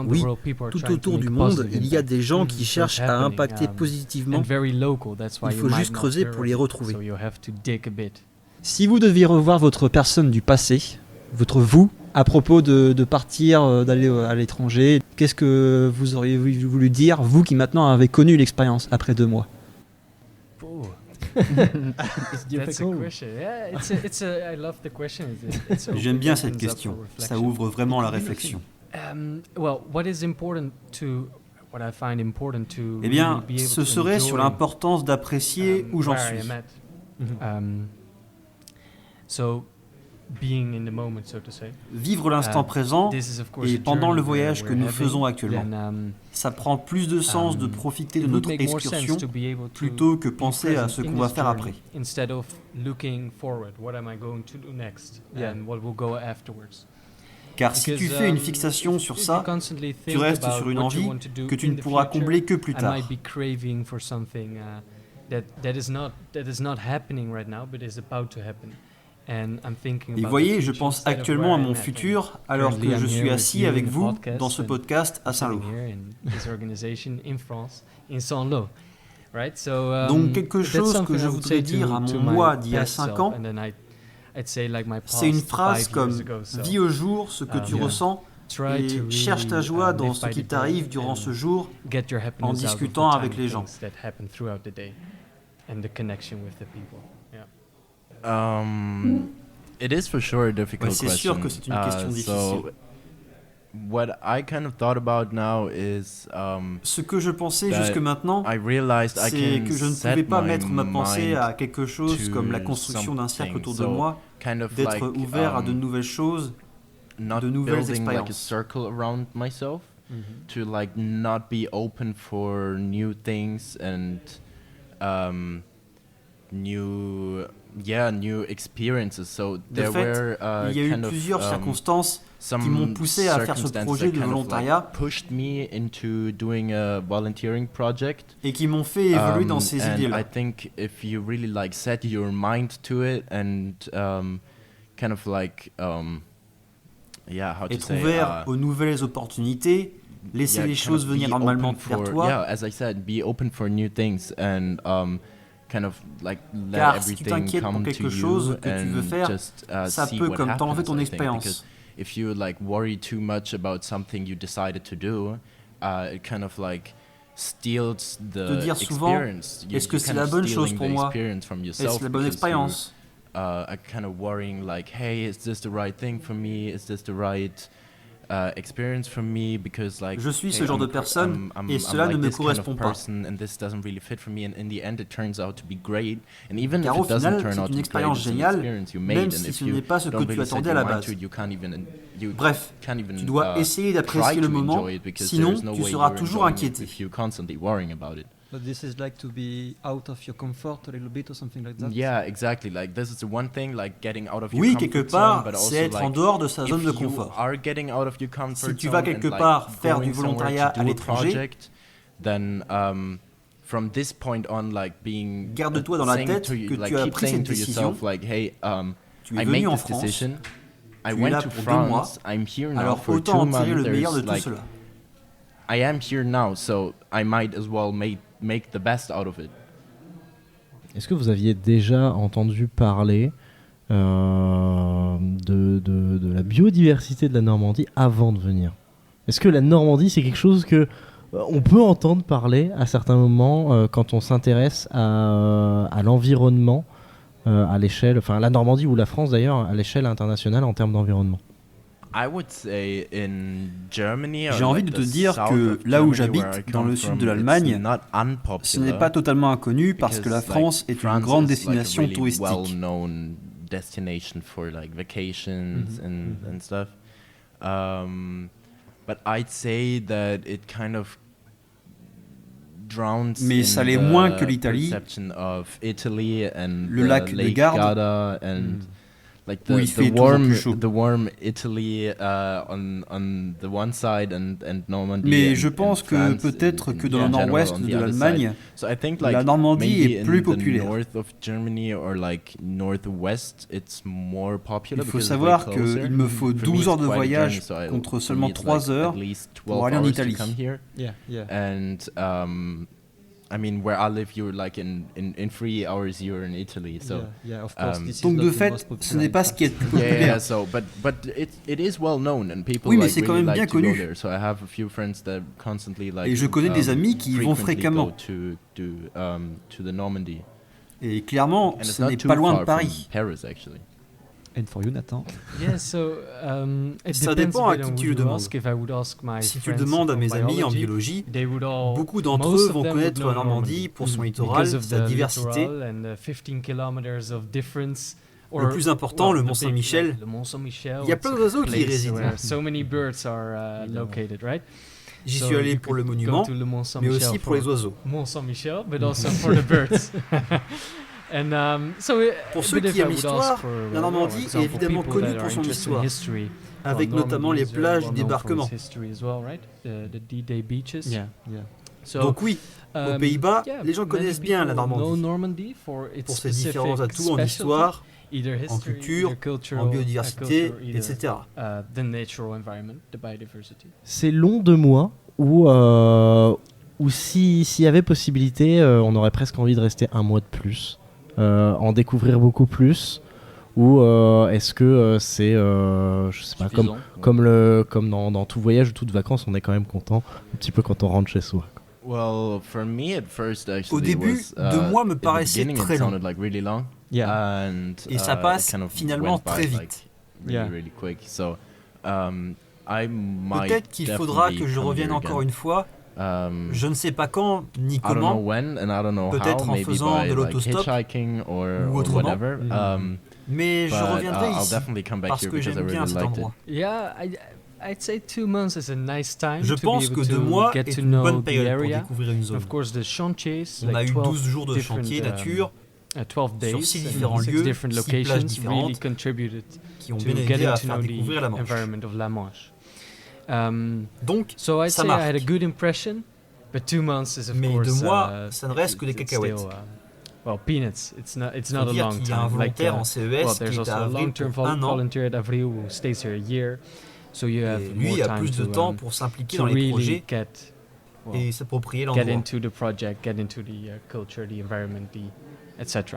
Oui, tout autour du monde, il y a des gens qui cherchent à impacter positivement. Il faut juste creuser pour les retrouver. Si vous deviez revoir votre personne du passé, votre vous, à propos de partir, d'aller à l'étranger, qu'est-ce que vous auriez voulu dire, vous qui maintenant avez connu l'expérience après 2 mois? J'aime bien cette question. Ça ouvre vraiment la réflexion. Eh bien, ce serait sur l'importance d'apprécier où j'en suis. Vivre l'instant présent et pendant le voyage que nous faisons actuellement. Ça prend plus de sens de profiter de notre excursion plutôt que penser à ce qu'on va faire après. Car si tu fais une fixation sur ça, tu restes sur une envie que tu ne pourras combler que plus tard. Et voyez, je pense actuellement à mon futur alors que je suis assis avec vous dans ce podcast à Saint-Lô. Donc quelque chose que je voudrais dire à mon moi d'il y a 5 ans, c'est une phrase comme « Vis au jour ce que tu ressens et cherche ta joie dans ce qui t'arrive durant ce jour en discutant avec les gens. » It is for sure a difficult question. C'est sûr que c'est une question difficile. What I kind of thought about now is, ce que je pensais jusque maintenant, c'est que je ne pouvais pas mettre ma pensée à quelque chose comme la construction d'un cercle autour de moi, d'être ouvert à de nouvelles choses, de nouvelles expériences. To like not be open for new things and new experiences. So there were il y a eu plusieurs circonstances qui m'ont poussé à faire ce projet de volontariat et qui m'ont fait évoluer dans ces idées-là. I think if you really like set your mind to it and kind of like être ouvert aux nouvelles opportunités, laisser les choses venir normalement vers toi. Yeah, as I said, be open for new things and kind of like let car si tu everything t'inquiètes pour come quelque to chose you que tu veux and faire, just ça see peut what comme t'enlever happens, ton I think, expérience. because if you like worry too much about something you decided to do, it kind of like steals the De dire souvent, experience. est-ce que c'est la bonne chose pour moi? Est-ce la bonne expérience? Kind of worrying like, hey, is this the right thing for me? Is this the right experience for me? Because like, je suis ce genre de personne et cela ne me correspond pas. And this doesn't really fit for me, and in the end it turns out to be great. And even car if au it doesn't final, turn out c'est une to be great, expérience it's an géniale, experience you made, même and si if ce you n'est pas ce que don't tu really set attendais à your la mind base. to it, you Bref, can't even tu dois essayer d'apprécier le moment, sinon tu seras toujours inquiété. if you're constantly worrying about it. But this is like to be out of your comfort a little bit or something like that. Yeah, exactly. Like this is the one thing, like getting out of your Oui, comfort quelque zone, part, but also c'est être en like, dehors de sa zone de if you confort. are getting out of your comfort Si tu vas zone quelque and, like, part faire going du volontariat somewhere to à do a l'étranger, project, then from this point on, like being garde-toi dans la saying tête to you, que like, tu as keep pris saying cette to décision. yourself, like, hey, Tu es I venu made en this France, decision. I tu es went là to pour 2 mois, France. I'm here now alors for 2 autant en tirer months. le meilleur de There's tout like, cela. I am here now, so I might as well make the best out of it. Est-ce que vous aviez déjà entendu parler de la biodiversité de la Normandie avant de venir? Est-ce que la Normandie, c'est quelque chose que on peut entendre parler à certains moments quand on s'intéresse à l'environnement à l'échelle, enfin la Normandie ou la France d'ailleurs, à l'échelle internationale en termes d'environnement? J'ai envie de te dire que là où j'habite, dans le sud de l'Allemagne, ce n'est pas totalement inconnu parce que la France est une grande destination touristique. Destination for like vacations and stuff. But I'd say that it kind of drowns mais ça l'est moins que l'Italie, le lac de Garde, like où il fait toujours plus chaud. The warm Italy on the one side and Normandy. Mais je pense que peut-être que dans le nord-ouest de l'Allemagne, so I think, la Normandie est plus populaire. North of Germany or like northwest, it's more popular. Il faut savoir qu'il me faut 12 heures de voyage contre seulement 3 heures pour aller en Italie. And I mean, where I live, you're like in 3 hours, you're in Italy. So, of course, donc de fait, ce n'est pas ce qui est plus populaire. Yeah, so, but it is well known and people oui, mais like c'est quand really même bien like to go connu. there. So I have a few friends that constantly like. Et je connais des amis qui y vont fréquemment. To the Normandy. Et clairement, ce n'est pas loin de Paris. Paris, actually. And for you, Nathan? Yeah, so, ça dépend à qui tu le demandes. Si tu le demandes à mes amis en biologie, beaucoup d'entre eux vont connaître la Normandie pour son littoral, sa diversité. Le plus important, le Mont Saint-Michel. Il y a plein d'oiseaux qui y résident. J'y suis allé pour le monument, mais aussi pour les oiseaux. Mont Saint-Michel, but also for the birds. Pour ceux qui aiment l'histoire, la Normandie est évidemment connue pour son histoire, avec notamment les plages du débarquement. Donc oui, aux Pays-Bas, les gens connaissent bien la Normandie pour ses différents atouts en histoire en culture, en biodiversité, etc. C'est long 2 mois où s'il y avait possibilité, on aurait presque envie de rester 1 mois de plus, en découvrir beaucoup plus, ou est-ce que c'est, je sais pas, comme dans tout voyage ou toute vacances, on est quand même content un petit peu quand on rentre chez soi. Well, for me at first, actually, au début, 2 mois me paraissaient très longs. Yeah. Et ça passe finalement très vite. Really quick. So, peut-être qu'il faudra que je revienne encore une fois. Je ne sais pas quand ni comment. Peut-être en faisant de l'autostop ou autrement. Mais je reviendrai ici parce que j'aime bien cet endroit. I'd say 2 months is a nice time. Je pense que 2 mois est une bonne période pour découvrir une zone. Of course, the chantiers, on a eu 12 jours de chantier nature 12 days sur 6 différents lieux, 6 places différentes qui ont bien aidé à faire découvrir la Manche. Donc, so I'd ça say marche. I had a good impression, but 2 months is of Mais course 2 mois, ça ne reste que des cacahuètes. Still, well, peanuts. It's not a dire long qu'il y a un time. volontaire en CES There's qui est à also a Avril long-term pour 1 an. volunteer at Avril who stays here a year. So you have Et lui more a time plus de temps pour s'impliquer dans les really projets get et s'approprier get l'endroit. into the project, get into the culture, the environment, etc.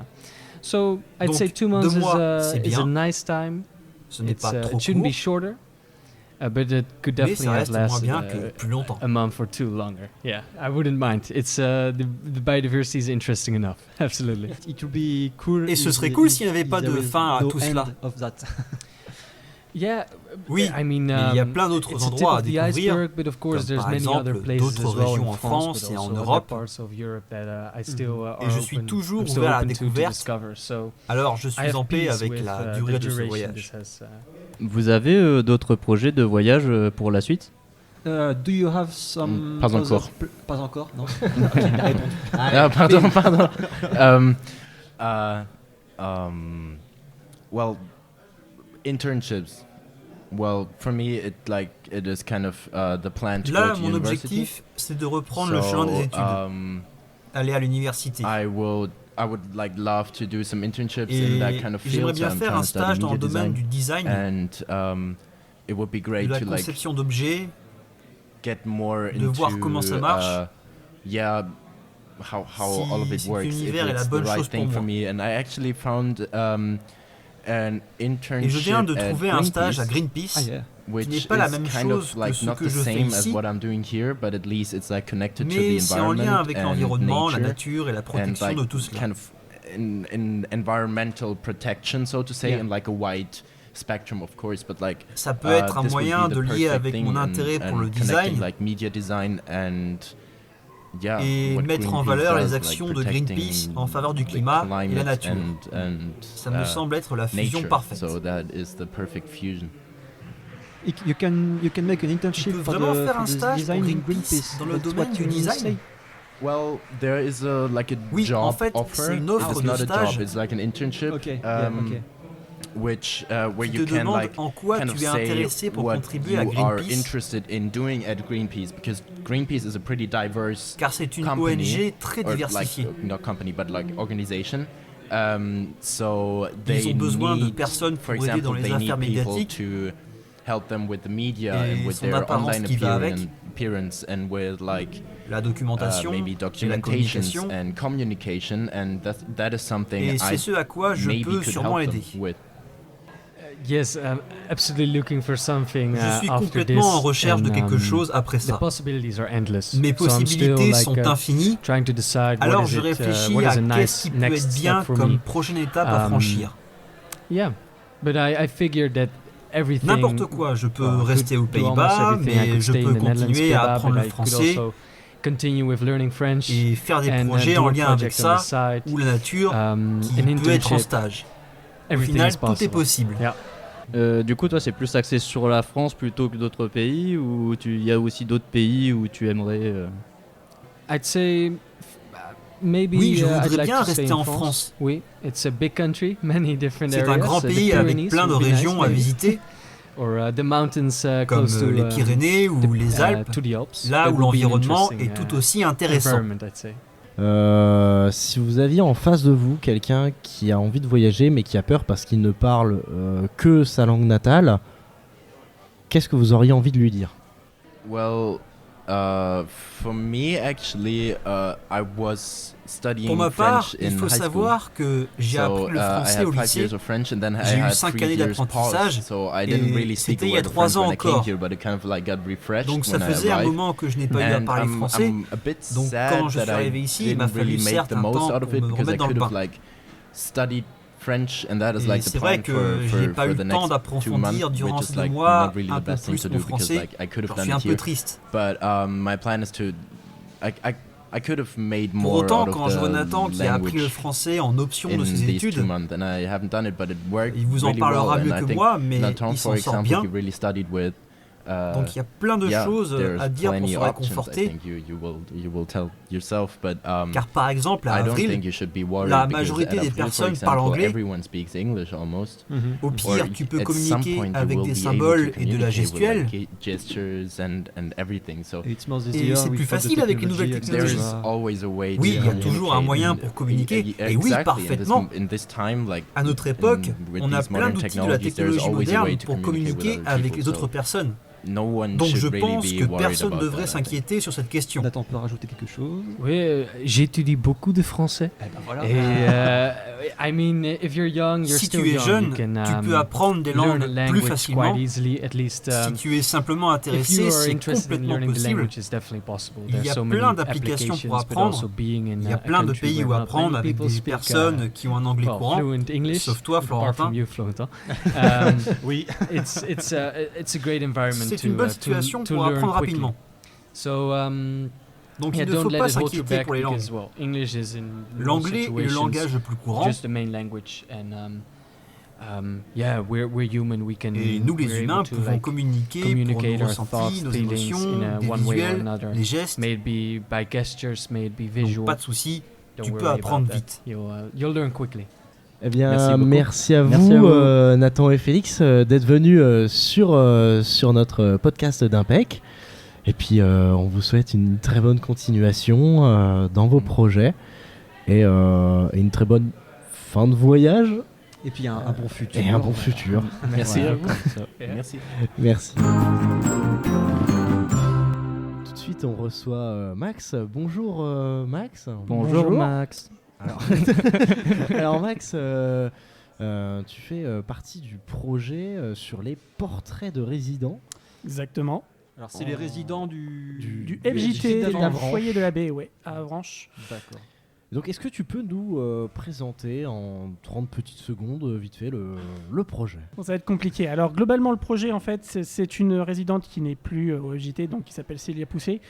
So I'd Donc, say 2 months 2 mois, c'est is a bien. nice time. Ce n'est pas trop It shouldn't be court, shorter, but it could mais definitely ça have reste moins lasted bien que plus longtemps. a month or 2 longer. Yeah, I wouldn't mind. It's the biodiversity is interesting enough. Absolutely. It would be cool. Et ce serait cool s'il n'y avait pas de fin à tout cela. Yeah, Oui, I mean, mais il y a plein d'autres it's a tip endroits à of the découvrir, iceberg, but of course comme there's par many other exemple places d'autres as well régions in en France, France but et en also other Europe. parts of Europe that I still are Et je suis open- toujours I'm still ouvert à la open to découverte. discover. So Alors je I suis have en paix peace avec with, la the durée de ce duration voyage. this has, Vous avez d'autres projets de voyage pour la suite? Do you have some Pas other encore. Pas encore, non. Pardon. Well, internships. Well, for me, it is kind of the plan to Là, go to mon university. objectif, c'est de reprendre le chemin des études, aller à l'université. I would love to do some internships in that kind of Et j'aimerais field. bien So I'm faire trying un to study stage dans le media domaine design, du design, and it would be great de la to conception d'objets, get more de voir into comment ça marche. How Si all of it cet works. If univers est la it's the bonne right chose thing pour for moi. me, and I actually found an internship Et je viens de at trouver un stage à Greenpeace, Greenpeace, which qui n'est pas la is même kind of chose que like ce not que the je fais same as ici, what I'm doing here, but at least it's like connected to the mais c'est en lien environment avec and l'environnement, la nature, nature et la and protection like de tout cela. kind of in environmental protection, so to say, Yeah. in like a wide spectrum, of course, but like Ça peut être un this would moyen be the de lier perfect avec thing mon and- intérêt pour and le connecting, design like media design and yeah, et what mettre en Greenpeace valeur does, les like actions de protecting Greenpeace en faveur du the climat et la climate nature. and Ça me semble être la fusion nature. parfaite. So that is the perfect fusion. You can make an internship Tu peux for vraiment the, faire for un the stage design pour in Greenpeace dans le That's domaine what du you design. say. Well, there is a Oui, job en fait, offer. c'est une offre It's de not a stage. job. It's like an internship. Okay, yeah, okay. Which where Qui you te can demande like en quoi kind tu of es say intéressé pour what contribuer à you are Greenpeace, interested in doing at Greenpeace, because Greenpeace is a pretty diverse car c'est une company, ONG très or diversifiée. like not company but like organization. So Ils they ont besoin de need, personnes for pour aider dans example, les they affaires need people médiatiques to help them with the media et and with son their apparence online qui va avec. appearance and with like La documentation maybe et la documentations communication. and communication, and that is something Et c'est I ce à quoi je maybe peux could sûrement help them aider. with. Yes, I'm absolutely looking for something Je suis after complètement this, en recherche de and, quelque chose après The ça. possibilities are endless. Mes So I'm still, possibilités like, sont infinies, trying to decide alors what is je it, réfléchis what à is a qu'est-ce nice qui peut next être step bien for comme me. prochaine étape à franchir. Yeah, but I figured that everything. N'importe quoi, je peux rester aux do almost Pays-Bas, everything. I mais could je stay in peux the Netherlands, continuer à Pays-Bas, apprendre but le I could français also continue with learning French et faire des and projets do en a lien avec project on the ça, side. ou la nature, An qui peut être en internship. stage. Au Everything final, is tout est possible. possible. Yeah. Du coup, toi, c'est plus axé sur la France plutôt que d'autres pays, ou il y a aussi d'autres pays où tu aimerais I'd say maybe Oui, je I'd voudrais like bien to stay rester in en France. France. Oui, it's a big country, many different C'est areas. un grand The pays avec Pyrenees plein de would be nice, régions à maybe. visiter, Or the mountains comme close to les Pyrénées ou les Alpes, to the Alps. là That où would be an l'environnement interesting, est tout aussi intéressant. environment, I'd say. Si vous aviez en face de vous quelqu'un qui a envie de voyager mais qui a peur parce qu'il ne parle que sa langue natale, qu'est-ce que vous auriez envie de lui dire? Well, for me, actually, I was studying Pour ma part, French il in faut high school. savoir que j'ai appris le français au lycée. J'ai eu 5 années d'apprentissage et c'était il y a 3 ans encore. Donc ça faisait un moment que je n'ai pas eu à parler français. Donc quand je suis arrivé ici, il m'a fallu certes un temps pour me remettre dans le bain. Et c'est vrai que je n'ai pas eu le temps d'approfondir durant ces 2 mois un peu plus mon français. Je suis un peu triste. Pour autant, quand je vois Nathan qui a appris le français en option de ses études, il vous en parlera mieux que moi, mais il s'en sort bien. Donc il y a plein de choses à dire pour se réconforter. Car par exemple, à avril, la majorité des personnes parlent anglais. Au pire, tu peux communiquer avec des symboles et de la gestuelle. Et c'est plus facile avec les nouvelles technologies. Oui, il y a toujours un moyen pour communiquer. Et oui, parfaitement. À notre époque, on a plein d'outils de la technologie moderne pour communiquer avec les autres personnes. Donc je pense que personne ne devrait s'inquiéter sur cette question. Nathan peut rajouter quelque chose? Oui, j'étudie beaucoup de français. Eh ben voilà. Et I mean, if you're young, you're si still tu es young, jeune, you can, tu peux apprendre des langues plus facilement. Easily, at least, si tu es simplement intéressé, c'est complètement possible. Il y a plein d'applications pour apprendre. Il y a plein de pays où apprendre avec des personnes qui ont un anglais courant. Sauf toi, Florentin. Oui. It's a great environment. C'est une bonne situation pour apprendre rapidement. Donc il ne faut pas s'inquiéter pour les langues. L'anglais est le langage le plus courant. Et nous les humains pouvons communiquer pour nos ressentis, nos émotions, des visuels, les gestes. Donc pas de soucis, tu peux apprendre vite. Eh bien, merci à vous, Nathan et Félix, d'être venus sur notre podcast d'Impec. Et puis, on vous souhaite une très bonne continuation dans vos projets et une très bonne fin de voyage. Et puis un bon futur. Et un bon futur. Merci à vous. Merci. Tout de suite, on reçoit Max. Bonjour Max. Bonjour Max. Alors Max, tu fais partie du projet sur les portraits de résidents. Exactement. Alors c'est les résidents du FJT, le foyer de la baie, ouais, à Avranches. D'accord. Donc est-ce que tu peux nous présenter en 30 petites secondes, vite fait, le projet? Bon, ça va être compliqué. Alors globalement, le projet, en fait, c'est une résidente qui n'est plus au FJT, donc qui s'appelle Célia Poussé,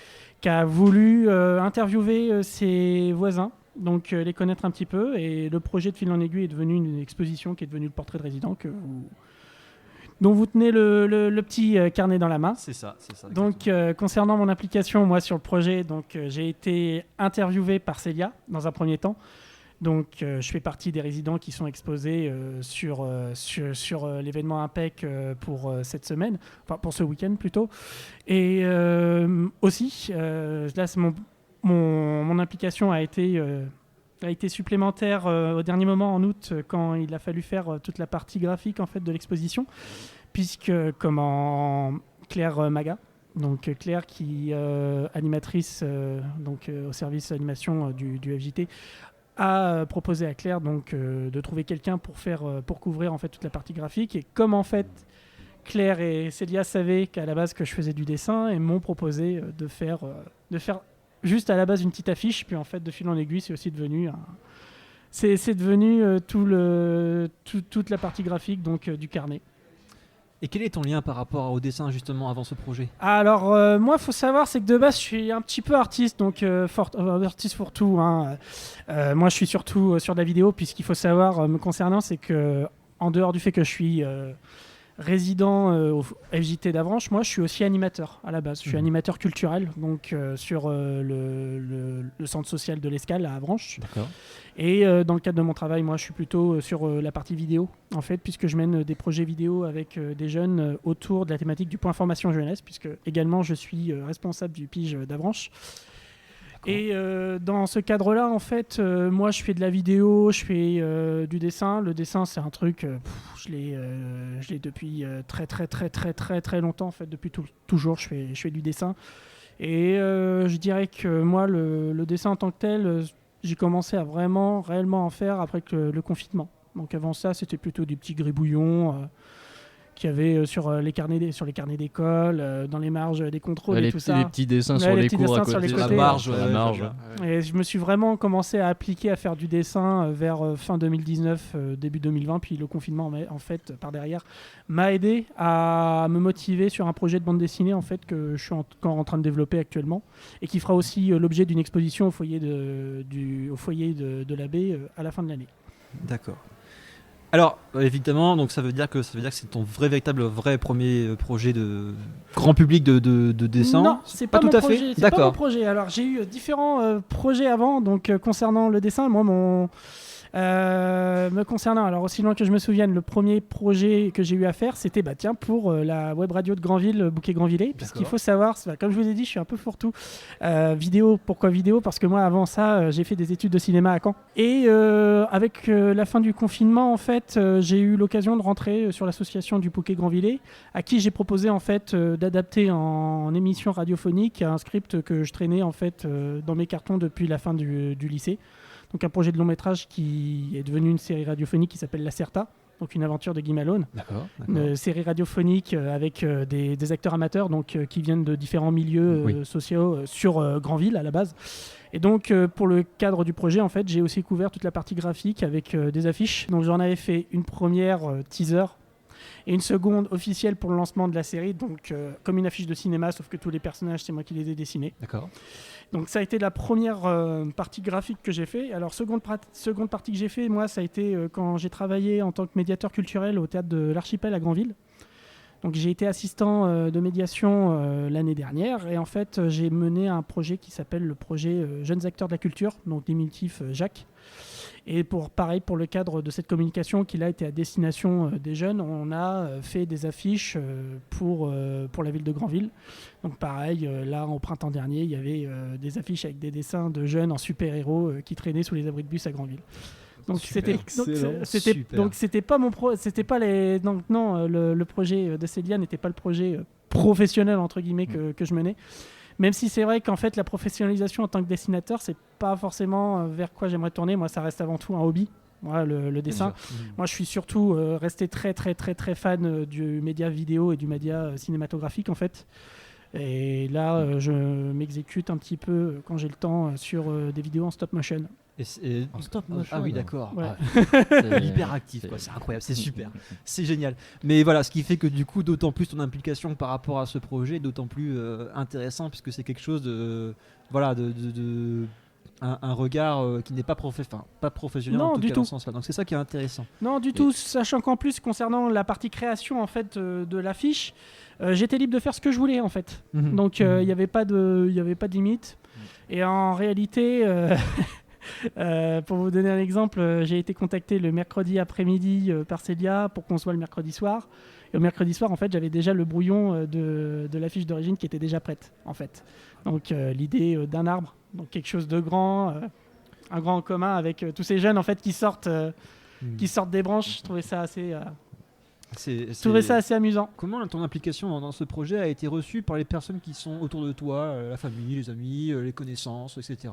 qui a voulu interviewer ses voisins, donc les connaître un petit peu, et le projet de fil en aiguille est devenu une exposition qui est devenue le portrait de résident dont vous tenez le petit carnet dans la main. C'est ça. Donc concernant mon implication moi sur le projet, donc j'ai été interviewé par Célia dans un premier temps. Donc je fais partie des résidents qui sont exposés sur l'événement Impec pour cette semaine, enfin pour ce week-end plutôt. Et aussi là c'est mon implication a été supplémentaire au dernier moment en août quand il a fallu faire toute la partie graphique en fait de l'exposition, puisque Claire Maga, donc Claire qui animatrice au service animation du FJT, a proposé à Claire donc de trouver quelqu'un pour couvrir en fait toute la partie graphique. Et comme en fait Claire et Célia savaient qu'à la base que je faisais du dessin et m'ont proposé de faire juste à la base une petite affiche, puis en fait de fil en aiguille c'est aussi devenu c'est devenu toute la partie graphique donc du carnet. Et quel est ton lien par rapport au dessin justement avant ce projet? Alors moi il faut savoir c'est que de base je suis un petit peu artiste, donc artiste pour tout hein. Moi je suis surtout sur de la vidéo, puisqu'il faut savoir me concernant c'est que en dehors du fait que je suis résident au FJT d'Avranches, moi je suis aussi animateur à la base. Je suis animateur culturel donc sur le centre social de l'Escale à Avranches. D'accord. Et dans le cadre de mon travail, moi je suis plutôt sur la partie vidéo en fait, puisque je mène des projets vidéo avec des jeunes autour de la thématique du point formation jeunesse, puisque également je suis responsable du PIGE d'Avranches. Et dans ce cadre-là, en fait, moi, je fais de la vidéo, je fais du dessin. Le dessin, c'est un truc, je l'ai depuis très longtemps, en fait, depuis toujours, je fais du dessin. Et je dirais que moi, le dessin en tant que tel, j'ai commencé à réellement en faire après le confinement. Donc avant ça, c'était plutôt des petits gribouillons qu'il y avait sur les carnets d'école, dans les marges des contrôles et tout ça. Les petits dessins sur les cours à côté. La marge. Et je me suis vraiment commencé à appliquer à faire du dessin vers fin 2019, début 2020. Puis le confinement, en fait, par derrière, m'a aidé à me motiver sur un projet de bande dessinée en fait, que je suis encore en train de développer actuellement et qui fera aussi l'objet d'une exposition au foyer de l'abbé à la fin de l'année. D'accord. Alors, évidemment, donc ça veut dire que c'est ton vrai premier projet de grand public de dessin. Non, c'est pas tout à fait. C'est pas mon projet. Alors, j'ai eu différents projets avant, donc concernant le dessin. Moi, me concernant, alors aussi loin que je me souvienne, le premier projet que j'ai eu à faire, c'était pour la web radio de Granville, Bouquet Granvillais. Puisqu'il faut savoir, comme je vous ai dit, je suis un peu fourre-tout. Vidéo, pourquoi vidéo ? Parce que moi, avant ça, j'ai fait des études de cinéma à Caen. Et avec la fin du confinement, en fait, j'ai eu l'occasion de rentrer sur l'association du Bouquet Granvillais, à qui j'ai proposé en fait d'adapter en émission radiophonique un script que je traînais en fait dans mes cartons depuis la fin du lycée. Donc un projet de long métrage qui est devenu une série radiophonique qui s'appelle La Certa, donc une aventure de Guy Malone. D'accord. Une série radiophonique avec des acteurs amateurs qui viennent de différents milieux sociaux sur Granville à la base. Et donc pour le cadre du projet, en fait, j'ai aussi couvert toute la partie graphique avec des affiches. Donc j'en avais fait une première teaser et une seconde officielle pour le lancement de la série, donc comme une affiche de cinéma, sauf que tous les personnages, c'est moi qui les ai dessinés. D'accord. Donc ça a été la première partie graphique que j'ai fait. Alors seconde partie que j'ai fait, moi, ça a été quand j'ai travaillé en tant que médiateur culturel au théâtre de l'Archipel à Granville. Donc j'ai été assistant de médiation l'année dernière et en fait j'ai mené un projet qui s'appelle le projet Jeunes acteurs de la culture, donc diminutif Jacques. Et pareil pour le cadre de cette communication qui a été à destination des jeunes, on a fait des affiches pour la ville de Granville. Donc pareil, là au printemps dernier, il y avait des affiches avec des dessins de jeunes en super-héros qui traînaient sous les abris de bus à Granville. Donc c'était pas mon le projet de Célia n'était pas le projet professionnel entre guillemets que je menais. Même si c'est vrai qu'en fait la professionnalisation en tant que dessinateur, c'est pas forcément vers quoi j'aimerais tourner. Moi, ça reste avant tout un hobby. Moi, le dessin. Moi, je suis surtout resté très fan du média vidéo et du média cinématographique en fait. Et là, je m'exécute un petit peu quand j'ai le temps sur des vidéos en stop motion. En stop motion. Ah oui, d'accord. Ouais. C'est hyper actif, quoi. C'est incroyable, c'est super, c'est génial. Mais voilà, ce qui fait que du coup, d'autant plus ton implication par rapport à ce projet est d'autant plus intéressant puisque c'est quelque chose de un regard qui n'est pas professionnel en tout cas dans ce sens-là. Donc c'est ça qui est intéressant. Non, du tout. Sachant qu'en plus concernant la partie création en fait de l'affiche, j'étais libre de faire ce que je voulais en fait. Donc il n'y avait pas de limite. Et en réalité. Pour vous donner un exemple, j'ai été contacté le mercredi après-midi par Célia pour qu'on se voit le mercredi soir. Et au mercredi soir, en fait, j'avais déjà le brouillon de l'affiche d'origine qui était déjà prête, en fait. Donc l'idée d'un arbre, donc quelque chose de grand, un grand en commun avec tous ces jeunes en fait qui sortent des branches. Je trouvais ça assez. Je trouvais ça assez amusant. Comment ton implication dans ce projet a été reçue par les personnes qui sont autour de toi, la famille, les amis, les connaissances, etc.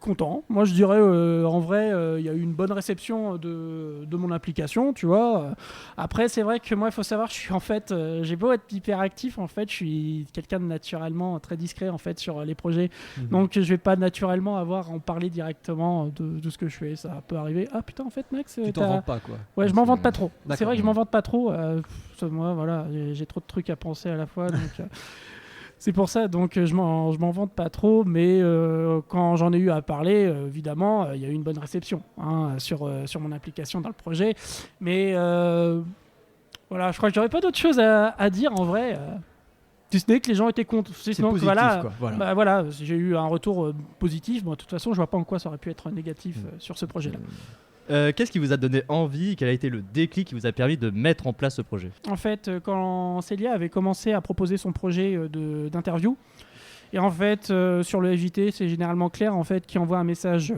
Content. Moi, je dirais, en vrai, il y a eu une bonne réception de mon implication, tu vois. Après, c'est vrai que moi, il faut savoir, je suis en fait, j'ai beau être hyperactif, en fait, je suis quelqu'un de naturellement très discret, en fait, sur les projets. Donc, je vais pas naturellement en parler directement de ce que je fais. Ça peut arriver. Ah putain, en fait, Max, tu t'en vantes pas, quoi. Ouais, je m'en vante pas trop. C'est vrai que je m'en vante pas trop. Moi, voilà, j'ai trop de trucs à penser à la fois, donc. C'est pour ça, donc je m'en vante pas trop, mais quand j'en ai eu à parler, évidemment, il y a eu une bonne réception sur mon implication dans le projet. Mais voilà, je crois que j'aurais pas d'autre chose à dire en vrai. Si ce n'est que les gens étaient contents. C'est positif, quoi. Voilà, j'ai eu un retour positif. Bon, de toute façon, je vois pas en quoi ça aurait pu être négatif sur ce projet-là. Qu'est-ce qui vous a donné envie? Quel a été le déclic qui vous a permis de mettre en place ce projet? En fait, quand Célia avait commencé à proposer son projet d'interview, Et en fait, sur le FJT, c'est généralement Claire en fait, qui envoie un message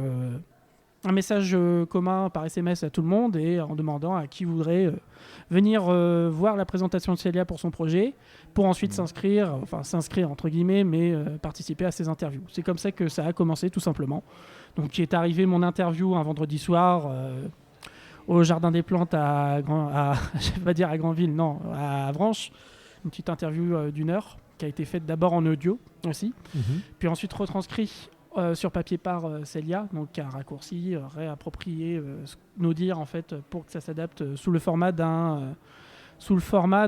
commun par SMS à tout le monde et en demandant à qui voudrait venir voir la présentation de Célia pour son projet, pour ensuite s'inscrire entre guillemets, mais participer à ses interviews. C'est comme ça que ça a commencé tout simplement. Donc il est arrivé mon interview un vendredi soir au Jardin des Plantes je vais pas dire à Granville, non, à Avranches, une petite interview d'1 heure qui a été faite d'abord en audio aussi, puis ensuite retranscrit sur papier par Célia, donc un raccourci, réapproprié nos dires en fait pour que ça s'adapte sous le format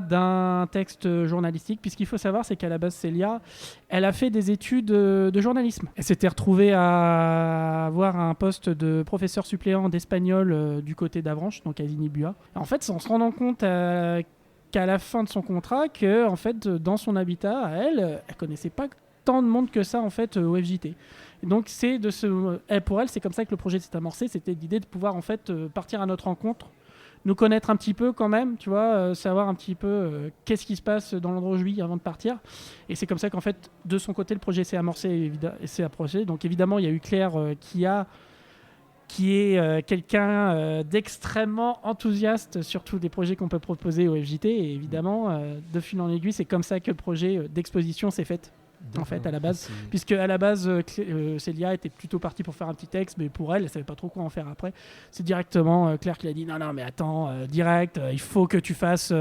d'un texte journalistique, puisqu'il faut savoir c'est qu'à la base Célia, elle a fait des études de journalisme. Elle s'était retrouvée à avoir un poste de professeur suppléant d'espagnol du côté d'Avranches, donc à Zinibua. En fait, c'est en se rendant compte qu'à la fin de son contrat, que en fait dans son habitat, elle connaissait pas tant de monde que ça en fait au FJT. Et donc pour elle, c'est comme ça que le projet s'est amorcé. C'était l'idée de pouvoir en fait partir à notre rencontre, nous connaître un petit peu quand même, tu vois, savoir un petit peu qu'est-ce qui se passe dans l'endroit où je vis avant de partir. Et c'est comme ça qu'en fait, de son côté, le projet s'est amorcé et s'est approché. Donc évidemment, il y a eu Claire qui est quelqu'un d'extrêmement enthousiaste sur tous les projets qu'on peut proposer au FJT. Et évidemment, de fil en aiguille, c'est comme ça que le projet d'exposition s'est fait. En fait, à la base, puisque à la base, Célia était plutôt partie pour faire un petit texte, mais pour elle savait pas trop quoi en faire après. C'est directement Claire qui l'a dit non, mais attends, direct, il faut que tu fasses,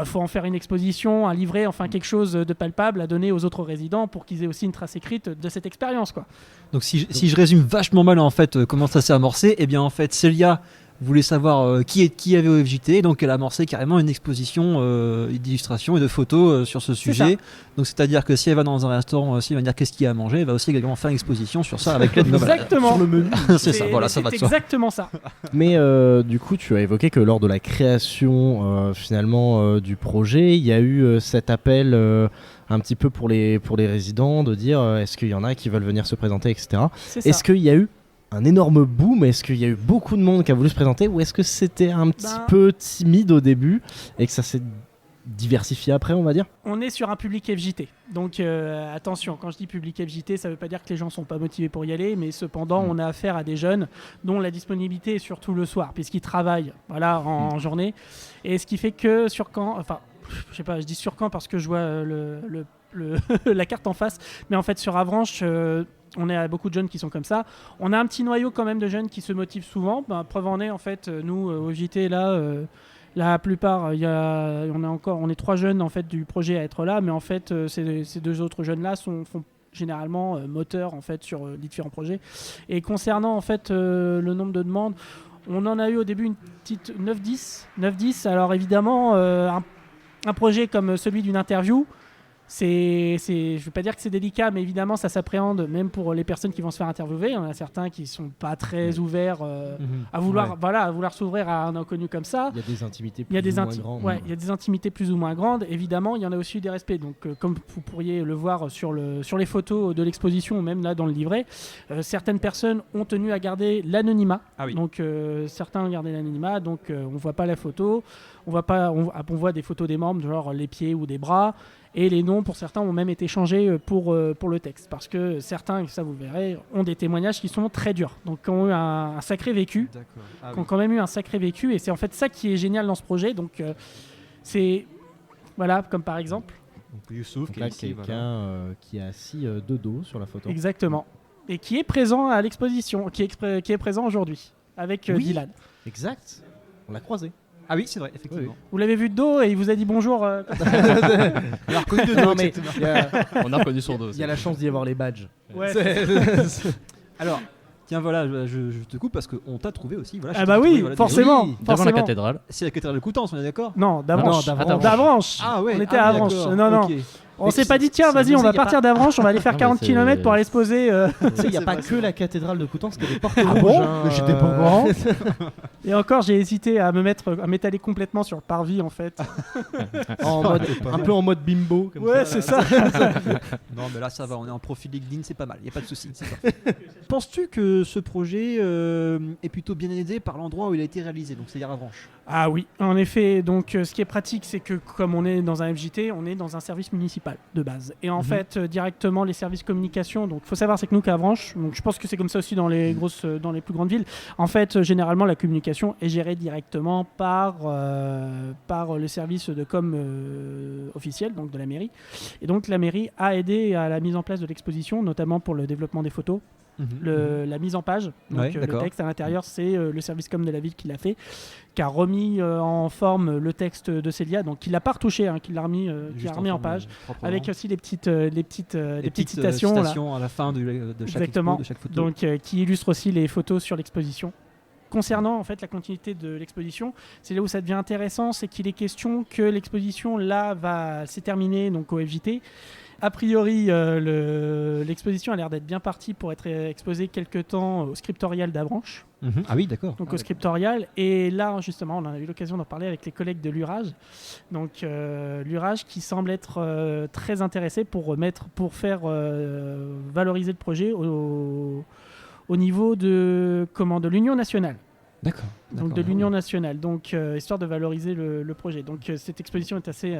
faut en faire une exposition, un livret, enfin quelque chose de palpable à donner aux autres résidents pour qu'ils aient aussi une trace écrite de cette expérience, quoi. Donc si je résume vachement mal en fait comment ça s'est amorcé, eh bien en fait Célia voulait savoir qui avait au FJT, donc elle a amorcé carrément une exposition d'illustrations et de photos sur ce sujet. Donc c'est-à-dire que si elle va dans un restaurant, si elle va dire qu'est-ce qu'il y a à manger, elle va aussi également faire une exposition sur ça avec l'aide de exactement sur le menu. C'est ça, voilà, ça va de soi. Exactement ça. Mais du coup, tu as évoqué que lors de la création finalement du projet, il y a eu cet appel un petit peu pour les résidents de dire est-ce qu'il y en a qui veulent venir se présenter, etc. Est-ce qu'il y a eu un énorme boom? Est-ce qu'il y a eu beaucoup de monde qui a voulu se présenter, ou est-ce que c'était un petit peu timide au début et que ça s'est diversifié après, on va dire? On est sur un public FJT, donc attention, quand je dis public FJT, ça veut pas dire que les gens sont pas motivés pour y aller, mais cependant on a affaire à des jeunes dont la disponibilité est surtout le soir, puisqu'ils travaillent en journée, et ce qui fait que sur Caen, enfin je sais pas, je dis sur Caen parce que je vois la carte en face, mais en fait sur Avranches, on est à beaucoup de jeunes qui sont comme ça. On a un petit noyau quand même de jeunes qui se motivent souvent. Preuve en est, en fait, nous, au JT, là, la plupart, on est 3 jeunes en fait, du projet à être là, mais en fait, ces 2 autres jeunes-là font généralement moteur en fait, sur différents projets. Et concernant en fait, le nombre de demandes, on en a eu au début une petite 9-10. Alors évidemment, un projet comme celui d'une interview, je ne veux pas dire que c'est délicat, mais évidemment, ça s'appréhende même pour les personnes qui vont se faire interviewer. Il y en a certains qui ne sont pas très ouverts à vouloir s'ouvrir à un inconnu comme ça. Il y a des intimités plus ou moins grandes. Ouais, il y a des intimités plus ou moins grandes. Évidemment, il y en a aussi des respects. Donc, comme vous pourriez le voir sur les photos de l'exposition, ou même là dans le livret, certaines personnes ont tenu à garder l'anonymat. Ah oui. Donc, certains ont gardé l'anonymat. Donc, on ne voit pas la photo. On voit des photos des membres, genre les pieds ou des bras. Et les noms, pour certains, ont même été changés pour le texte. Parce que certains, ça vous verrez, ont des témoignages qui sont très durs. Donc, qui ont eu un sacré vécu. Qui ont quand même eu un sacré vécu. Et c'est en fait ça qui est génial dans ce projet. Donc, c'est... Voilà, comme par exemple... Donc, Youssouf, qui est quelqu'un qui est assis de dos sur la photo. Exactement. Et qui est présent à l'exposition, qui est présent aujourd'hui, avec Dylan. Exact. On l'a croisé. Ah oui, c'est vrai, effectivement. Vous l'avez vu de dos et il vous a dit bonjour. On l'a reconnu de dos, mais on a reconnu son dos. Il y a la chance d'y avoir les badges. Ouais. Alors, tiens, voilà, je te coupe parce qu'on t'a trouvé aussi. Voilà, ah bah oui, forcément. Devant la cathédrale. C'est la cathédrale de Coutances, on est d'accord? Non, d'Avranches. Ah ouais. On était à Avranches. Non. Okay. On s'est pas dit tiens vas-y on va partir d'Avranches, on va aller faire 40 km pour aller se poser. Il n'y a pas que la cathédrale de Coutances qui a des portes rouges. Ah bon J'étais pas au courant. Et encore j'ai hésité à m'étaler complètement sur le parvis en fait. Un peu en mode bimbo. Comme ouais c'est ça. Non mais là ça va, on est en profil LinkedIn, c'est pas mal, il n'y a pas de souci. Penses-tu que ce projet est plutôt bien aidé par l'endroit où il a été réalisé, donc c'est-à-dire Avranches? Ah oui, en effet, donc ce qui est pratique c'est que comme on est dans un FJT, on est dans un service municipal. principal de base. Et en fait, directement, les services communication, donc il faut savoir, c'est que nous, qu'à Avranches, donc je pense que c'est comme ça aussi dans les plus grandes villes, en fait, généralement, la communication est gérée directement par le service de com officiel, donc de la mairie. Et donc, la mairie a aidé à la mise en place de l'exposition, notamment pour le développement des photos. La mise en page, donc le texte à l'intérieur, c'est le service com de la ville qui l'a fait, qui a remis en forme le texte de Célia, donc qui l'a pas retouché, qui l'a remis en page, avec aussi les petites citations là. À la fin de chaque Exactement. Expo, de chaque photo. Donc qui illustrent aussi les photos sur l'exposition. Concernant en fait la continuité de l'exposition, c'est là où ça devient intéressant, c'est qu'il est question que l'exposition là s'est terminée donc au FJT. A priori, l'exposition a l'air d'être bien partie pour être exposée quelque temps au Scriptorial d'Avranches. Ah oui, d'accord. Donc au Scriptorial. Et là, justement, on a eu l'occasion d'en parler avec les collègues de l'Urage. Donc l'Urage qui semble être très intéressé pour faire valoriser le projet au niveau de l'Union nationale. D'accord. Donc de l'Union nationale. Donc histoire de valoriser le projet. Donc cette exposition est assez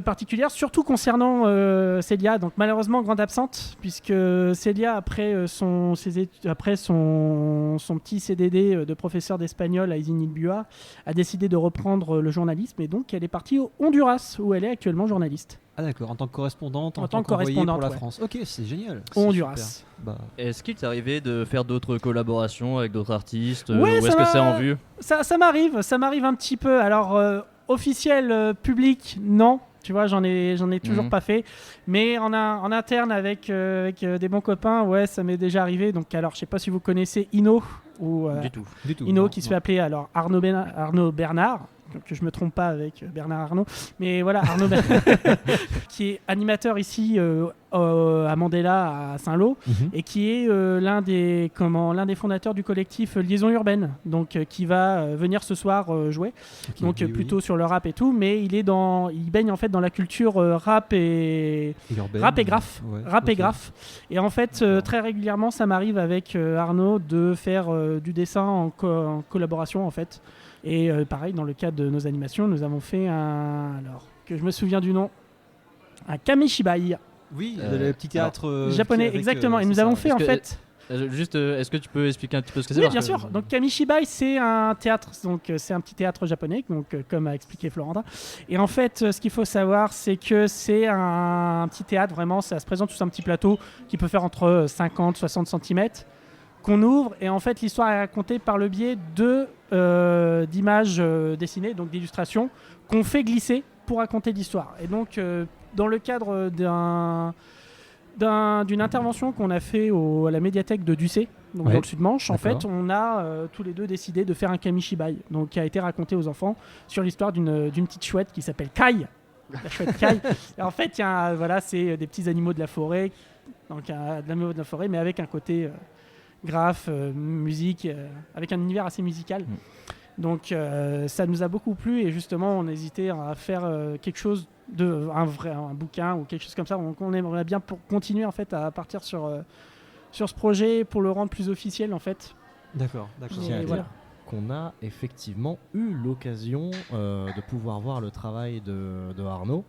particulière, surtout concernant Célia, donc malheureusement grande absente, puisque Célia, après son petit CDD de professeur d'espagnol à Isigny-le-Buat, a décidé de reprendre le journalisme, et donc elle est partie au Honduras, où elle est actuellement journaliste. Ah d'accord, en tant que correspondante, en tant que correspondante pour la France. Ok, c'est génial. Au Honduras. Est-ce qu'il t'est arrivé de faire d'autres collaborations avec d'autres artistes, ouais, ou est-ce que c'est en vue? Ça m'arrive un petit peu. Alors officiel, public, non. Tu vois, j'en ai toujours pas fait. Mais en interne avec des bons copains, ouais, ça m'est déjà arrivé. Donc, alors, je sais pas si vous connaissez Ino ou du tout. Ino non, qui se fait appeler alors Arnaud Bernard. Que je me trompe pas avec Bernard Arnault, mais voilà, Arnaud Bernard, qui est animateur ici à Mandela à Saint-Lô, et qui est l'un des fondateurs du collectif Liaison Urbaine, donc qui va venir ce soir jouer, donc plutôt sur le rap et tout, mais il baigne en fait dans la culture rap et graphe, et et en fait très régulièrement ça m'arrive avec Arnaud de faire du dessin en collaboration en fait. Et pareil, dans le cadre de nos animations, nous avons fait que je me souviens du nom, un Kamishibai. Oui, le petit théâtre japonais, exactement. Et nous avons fait en fait... Juste, est-ce que tu peux expliquer un petit peu ce que c'est? Oui, bien sûr. Donc Kamishibai, c'est un théâtre, donc c'est un petit théâtre japonais, donc comme a expliqué Florentin. Et en fait, ce qu'il faut savoir, c'est que c'est un petit théâtre, vraiment, ça se présente sur un petit plateau qui peut faire entre 50 et 60 cm. Qu'on ouvre, et en fait l'histoire est racontée par le biais d'images dessinées, donc d'illustrations qu'on fait glisser pour raconter l'histoire. Et donc dans le cadre d'une intervention qu'on a fait à la médiathèque de Ducé, donc dans le Sud-Manche, en fait on a tous les deux décidé de faire un Kamishibai, donc qui a été raconté aux enfants sur l'histoire d'une petite chouette qui s'appelle Kai, la chouette Kai. Et en fait c'est des petits animaux de la forêt, donc de l'animal de la forêt, mais avec un côté graphe, musique, avec un univers assez musical. Donc ça nous a beaucoup plu, et justement on hésitait à faire quelque chose un bouquin ou quelque chose comme ça. Donc on aimerait bien pour continuer en fait à partir sur ce projet pour le rendre plus officiel en fait. D'accord. Voilà. Qu'on a effectivement eu l'occasion de pouvoir voir le travail de Arnaud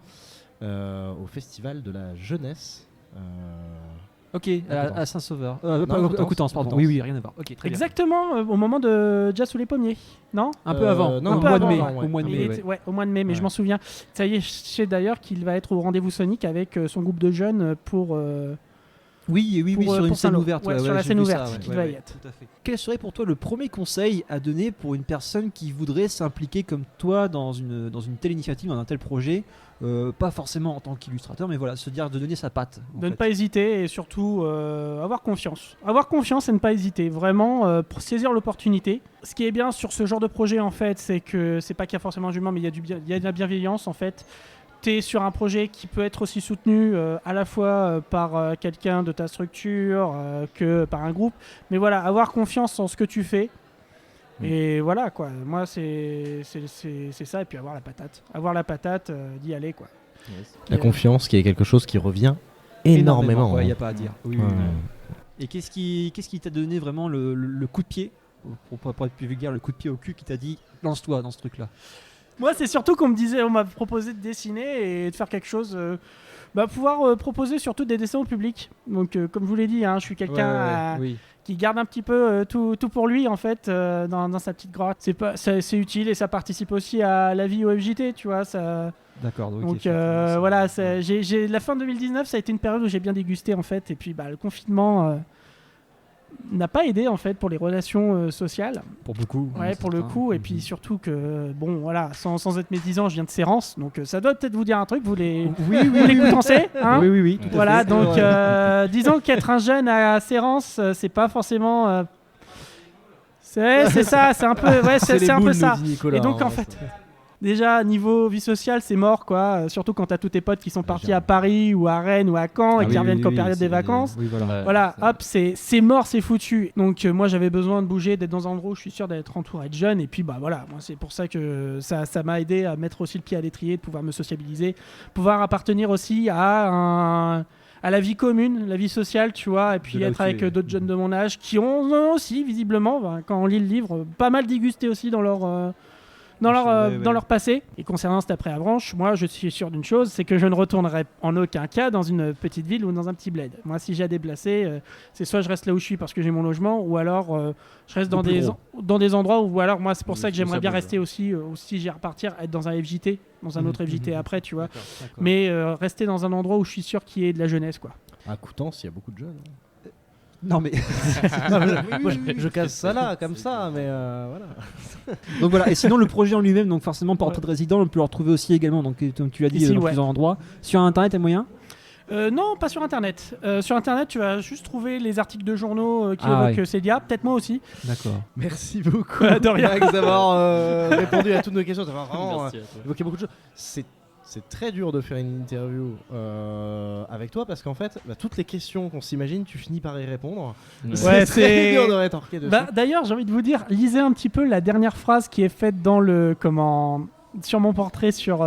au Festival de la Jeunesse. Ok, à Saint-Sauveur. À Coutances, pardon. Oui, rien à voir. Okay, exactement, au moment de Jazz sous les pommiers, non? Un peu avant. Non, au mois de mai. Au mois de mai, au mois de mai, mais je m'en souviens. Ça y est, je sais d'ailleurs qu'il va être au rendez-vous Sonic avec son groupe de jeunes pour... Oui, sur une scène ouverte. Sur la scène ouverte, qu'il va y être. Tout à fait. Quel serait pour toi le premier conseil à donner pour une personne qui voudrait s'impliquer comme toi dans une telle initiative, dans un tel projet, pas forcément en tant qu'illustrateur, mais voilà, se dire de donner sa patte. Ne pas hésiter, et surtout avoir confiance. Avoir confiance et ne pas hésiter, vraiment pour saisir l'opportunité. Ce qui est bien sur ce genre de projet en fait, c'est que c'est pas qu'il y a forcément un jugement, mais il y a de la bienveillance en fait. Tu es sur un projet qui peut être aussi soutenu à la fois par quelqu'un de ta structure que par un groupe. Mais voilà, avoir confiance en ce que tu fais. Et voilà, quoi. Moi, c'est ça. Et puis avoir la patate, d'y aller, quoi. Yes. La confiance qui est quelque chose qui revient énormément. Il n'y a pas à dire. Oui. Et qu'est-ce qui t'a donné vraiment le coup de pied, pour être plus vulgaire, le coup de pied au cul qui t'a dit lance-toi dans ce truc-là? Moi, c'est surtout qu'on m'a proposé de dessiner et de faire quelque chose. Pouvoir proposer surtout des dessins au public. Donc, comme je vous l'ai dit, je suis quelqu'un qui garde un petit peu tout pour lui en fait dans sa petite grotte. C'est utile et ça participe aussi à la vie au FJT, tu vois. Ça... D'accord. Donc voilà, la fin 2019, ça a été une période où j'ai bien dégusté en fait. Et puis le confinement n'a pas aidé en fait pour les relations sociales. Pour beaucoup. Ouais, pour le coup. Et puis surtout que, sans être médisant, je viens de Sérance, donc ça doit peut-être vous dire un truc, vous les Coutançais, hein. Oui, tout à fait. Donc disons qu'être un jeune à Sérance, c'est pas forcément... c'est ça, c'est un peu, c'est un peu ça. Et donc en fait... Déjà, niveau vie sociale, c'est mort, quoi. Surtout quand t'as tous tes potes qui sont partis à Paris ou à Rennes ou à Caen et qui reviennent qu'en période des vacances. Hop, c'est mort, c'est foutu. Donc moi, j'avais besoin de bouger, d'être dans un endroit où je suis sûr d'être entouré de jeunes. Et puis moi, c'est pour ça que ça m'a aidé à mettre aussi le pied à l'étrier, de pouvoir me sociabiliser, pouvoir appartenir aussi à la vie commune, la vie sociale, tu vois, et puis être avec d'autres jeunes de mon âge qui ont aussi, visiblement, quand on lit le livre, pas mal dégusté aussi dans leur passé. Et concernant cet après-Avranches, moi je suis sûr d'une chose, c'est que je ne retournerai en aucun cas dans une petite ville ou dans un petit bled. Moi, si j'ai à déplacer, c'est soit je reste là où je suis parce que j'ai mon logement, ou alors je reste dans des endroits où, ou alors moi c'est pour ça que j'aimerais bien rester aussi si j'ai à repartir, être dans un FJT, dans un autre FJT après, tu vois. D'accord. Mais rester dans un endroit où je suis sûr qu'il y ait de la jeunesse, quoi. À Coutances, il y a beaucoup de jeunes. Non mais je casse ça là comme ça, mais voilà. Donc voilà, et sinon le projet en lui-même, donc forcément portrait de résident, on peut le retrouver aussi également, donc comme tu l'as dit, dans plusieurs endroits. Sur internet, et moyen non, pas sur internet. Sur internet, tu vas juste trouver les articles de journaux qui évoquent Célia, peut-être moi aussi. D'accord. Merci beaucoup de rien. Max d'avoir répondu à toutes nos questions, d'avoir vraiment évoqué beaucoup de choses. C'est très dur de faire une interview avec toi parce qu'en fait, toutes les questions qu'on s'imagine, tu finis par y répondre. Ouais, c'est dur de rétorquer dessus. D'ailleurs, j'ai envie de vous dire, lisez un petit peu la dernière phrase qui est faite dans sur mon portrait sur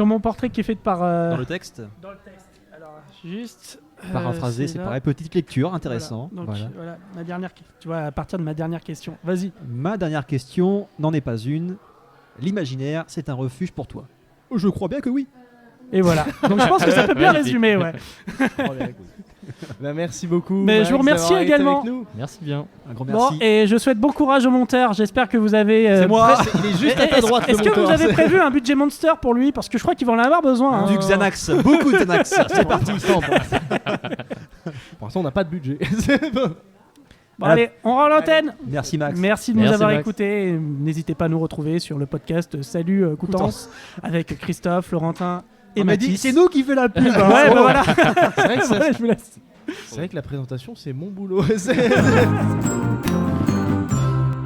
mon portrait qui est fait par... Dans le texte. Dans le texte. Alors, juste... Paraphraser, c'est pareil, petite lecture, intéressant. Voilà, ma dernière, tu vois, à partir de ma dernière question. Vas-y. Ma dernière question n'en est pas une. L'imaginaire, c'est un refuge pour toi. Je crois bien que oui. Et voilà. Donc je pense que ça peut bien résumer, ouais. Merci beaucoup. Mais Max, je vous remercie également. Merci bien. Un grand merci. Bon, et je souhaite bon courage au monteur. J'espère que vous avez. C'est moi. Il est juste à ta droite. Est-ce que vous avez prévu un budget Monster pour lui? Parce que je crois qu'il va en avoir besoin. Du Xanax, beaucoup de Xanax. C'est parti. Pour l'instant, on n'a pas de budget. Bon, allez, on rend l'antenne. Merci Max. Merci de nous avoir écoutés. N'hésitez pas à nous retrouver sur le podcast Salut Coutances avec Christophe, Florentin et Mathis. C'est nous qui fait la pub. Ouais, voilà. C'est vrai que la présentation, c'est mon boulot.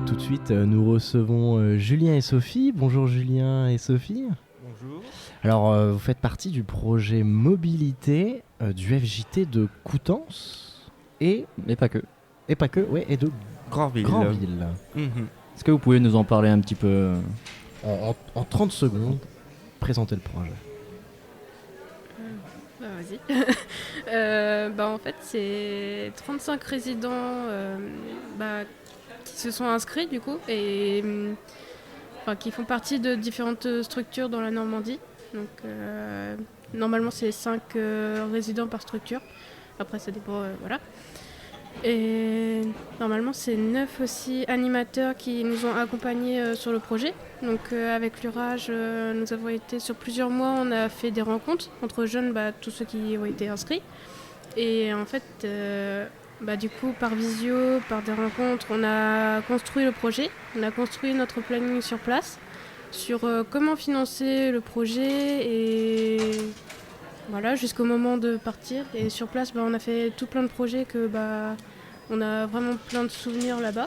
Tout de suite, nous recevons Julien et Sophie. Bonjour Julien et Sophie. Bonjour. Alors, vous faites partie du projet mobilité du FJT de Coutances Mais pas que. Et pas que, ouais, et de Grandville. Est-ce que vous pouvez nous en parler un petit peu en 30 secondes, présenter le projet. Vas-y. En fait, c'est 35 résidents qui se sont inscrits du coup et qui font partie de différentes structures dans la Normandie. Donc normalement c'est 5 résidents par structure. Après ça dépend, voilà. Et normalement c'est 9 aussi animateurs qui nous ont accompagnés sur le projet. Donc avec l'URAGE, nous avons été sur plusieurs mois, on a fait des rencontres entre jeunes, tous ceux qui ont été inscrits. Et en fait, du coup par visio, par des rencontres, on a construit le projet, on a construit notre planning sur place, sur comment financer le projet et voilà, jusqu'au moment de partir. Et sur place, on a fait tout plein de projets que on a vraiment plein de souvenirs là-bas.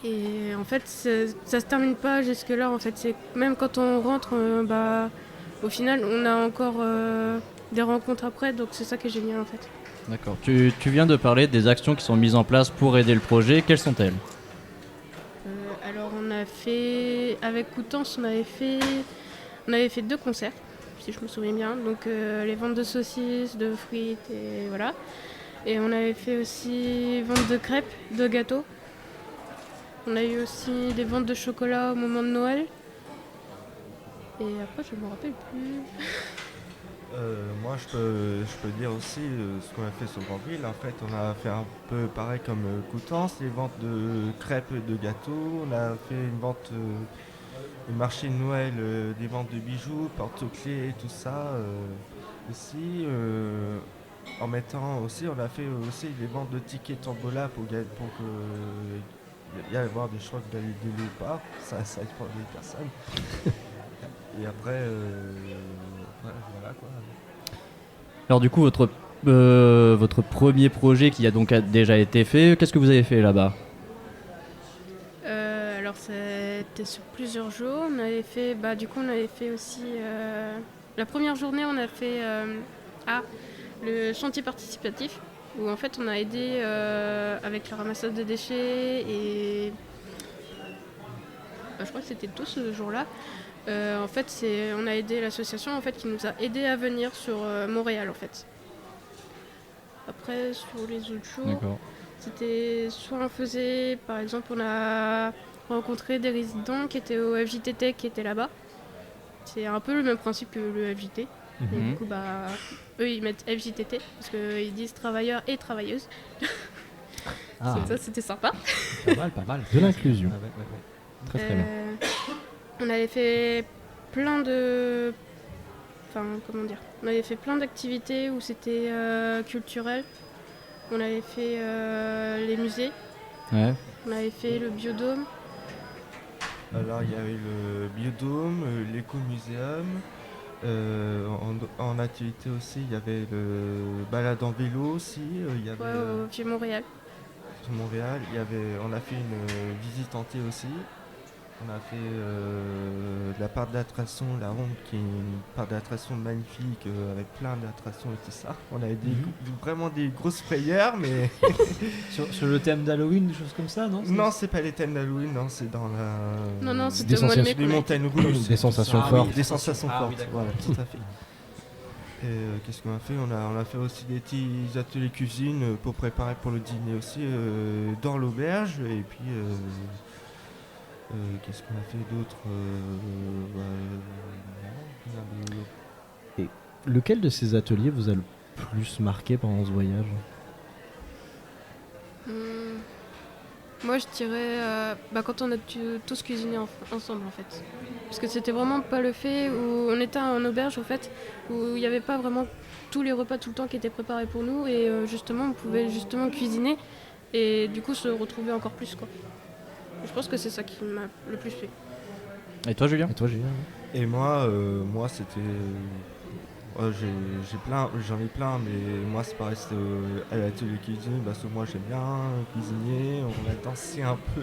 Et en fait, ça se termine pas jusque-là. En fait, c'est même quand on rentre, au final, on a encore des rencontres après. Donc c'est ça qui est génial en fait. D'accord. Tu viens de parler des actions qui sont mises en place pour aider le projet. Quelles sont-elles ? Alors on a fait, avec Coutances, on avait fait 2 concerts, si je me souviens bien. Donc les ventes de saucisses, de frites et voilà. Et on avait fait aussi vente de crêpes, de gâteaux. On a eu aussi des ventes de chocolat au moment de Noël. Et après, je me rappelle plus. Moi, je peux dire aussi ce qu'on a fait sur Grandville. En fait, on a fait un peu pareil comme Coutances, les ventes de crêpes et de gâteaux. On a fait une vente, le marché de Noël, des ventes de bijoux, porte-clés et tout ça aussi. En mettant aussi, on a fait aussi des ventes de tickets tombola pour que y avoir des choix de gagner ou pas. Ça dépend des personnes. Et après, voilà quoi. Alors du coup, votre premier projet qui a donc déjà été fait, qu'est-ce que vous avez fait là-bas ? Alors c'était sur plusieurs jours. On avait fait aussi la première journée, on a fait le chantier participatif où en fait on a aidé avec le ramassage des déchets et je crois que c'était tout ce jour-là. En fait, on a aidé l'association en fait, qui nous a aidé à venir sur Montréal en fait. Après, sur les autres jours, c'était soit on faisait, par exemple, on a rencontré des résidents qui étaient au FJTT qui étaient là-bas. C'est un peu le même principe que le FJT. Et du coup, eux, ils mettent FJTT parce qu'ils disent travailleurs et travailleuses. Ça, c'était sympa. Pas mal. De l'inclusion. Très bien. On avait fait plein de... On avait fait plein d'activités où c'était culturel. On avait fait les musées. Ouais. On avait fait le biodôme. Alors il y avait le biodôme, l'écomuséum. En activité aussi, il y avait le balade en vélo aussi. Il y avait, au Vieux-Montréal. On a fait une visite en thé aussi. On a fait la part d'attraction, la ronde qui est une part d'attraction magnifique avec plein d'attractions et tout ça. On avait vraiment des grosses frayeurs, mais... sur le thème d'Halloween, des choses comme ça, non ? Non, c'est pas les thèmes d'Halloween, non, c'est dans la... Non, c'était au mois de mai. Les montagnes russes. Des sensations fortes. Des sensations fortes, voilà, tout à fait. Et qu'est-ce qu'on a fait ? On a fait aussi des petits ateliers cuisine pour préparer pour le dîner aussi dans l'auberge. Et puis... qu'est-ce qu'on a fait d'autre Et lequel de ces ateliers vous a le plus marqué pendant ce voyage ? Moi je dirais quand on a tous cuisiné ensemble en fait. Parce que c'était vraiment pas le fait où on était en auberge en fait, où il n'y avait pas vraiment tous les repas tout le temps qui étaient préparés pour nous et justement on pouvait justement cuisiner et du coup se retrouver encore plus quoi. Je pense que c'est ça qui m'a le plus fait. Et toi Julien ? Et moi c'était... j'en ai plein, mais moi c'est pareil, c'était à l'atelier cuisine, parce que moi j'aime bien cuisiner, on a dansé un peu.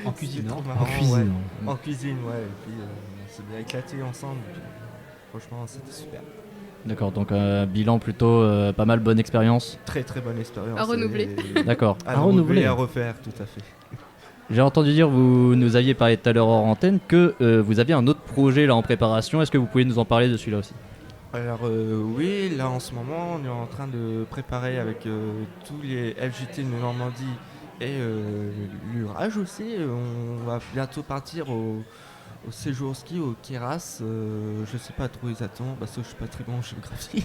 En cuisine, non ? En cuisine, ouais, et puis on s'est bien éclaté ensemble, puis, franchement c'était super. D'accord, donc bilan plutôt pas mal bonne expérience. Très très bonne expérience. À renouveler. D'accord. À renouveler et à refaire, tout à fait. J'ai entendu dire, vous nous aviez parlé tout à l'heure hors antenne, que vous aviez un autre projet là en préparation. Est-ce que vous pouvez nous en parler de celui-là aussi ? Alors oui, là en ce moment, on est en train de préparer avec tous les FJT de Normandie et l'Urage aussi. On va bientôt partir au séjour ski au Queyras. Je sais pas trop exactement parce que je suis pas très bon en géographie.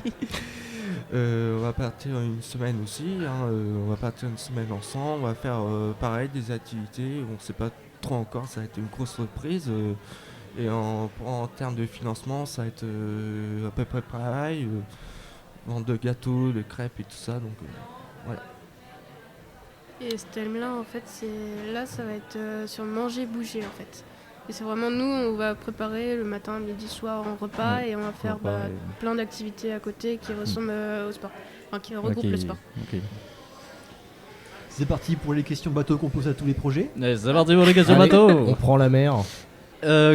On va partir une semaine aussi, on va partir une semaine ensemble, on va faire pareil des activités, on ne sait pas trop encore, ça va être une grosse reprise et en termes de financement ça va être à peu près pareil, vente de gâteaux, de crêpes et tout ça, donc voilà. Et ce thème-là en fait, ça va être sur manger, bouger en fait. Et c'est vraiment nous, on va préparer le matin, midi, soir en repas et on va faire plein d'activités à côté qui ressemblent au sport, enfin qui regroupent le sport. Okay. C'est parti pour les questions bateaux qu'on pose à tous les projets. C'est parti pour les questions bateaux. On prend la mer.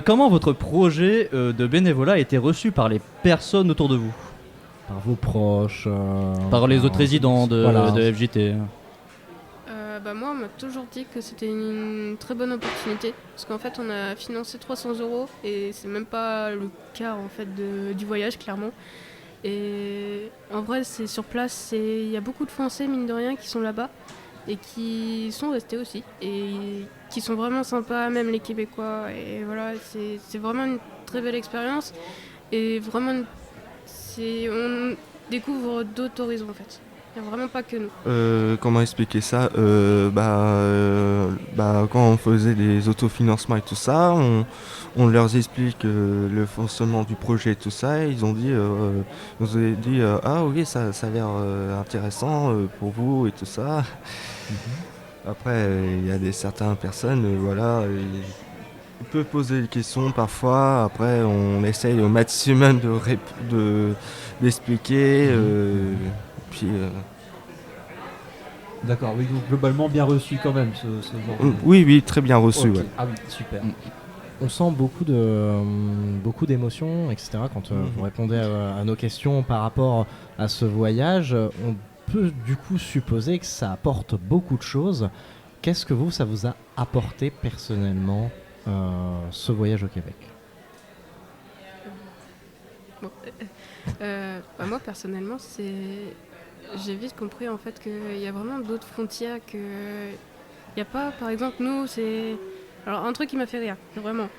Comment votre projet de bénévolat a été reçu par les personnes autour de vous ? Par vos proches par les autres résidents de FJT. Moi, on m'a toujours dit que c'était une très bonne opportunité parce qu'en fait, on a financé 300 € et c'est même pas le quart en fait du voyage, clairement. Et en vrai, c'est sur place, il y a beaucoup de Français, mine de rien, qui sont là-bas et qui sont restés aussi et qui sont vraiment sympas, même les Québécois. Et voilà, c'est vraiment une très belle expérience et vraiment on découvre d'autres horizons en fait. Il n'y a vraiment pas que nous. Comment expliquer ça quand on faisait des autofinancements et tout ça, on leur explique le fonctionnement du projet et tout ça, et ils ont dit, ah oui, ça a l'air intéressant pour vous et tout ça. Après, il y a certaines personnes, ils peuvent poser des questions parfois. Après, on essaye au maximum d'expliquer. Puis, D'accord, oui, donc globalement bien reçu quand même ce genre de... Oui, très bien reçu. Okay. Ouais. Ah oui, super. On sent beaucoup d'émotions, etc. Quand vous répondez à nos questions par rapport à ce voyage. On peut du coup supposer que ça apporte beaucoup de choses. Qu'est-ce que ça vous a apporté personnellement, ce voyage au Québec ? Moi personnellement, j'ai vite compris en fait qu'il y a vraiment d'autres frontières, qu'il n'y a pas, par exemple, nous, alors un truc qui m'a fait rire, c'est vraiment,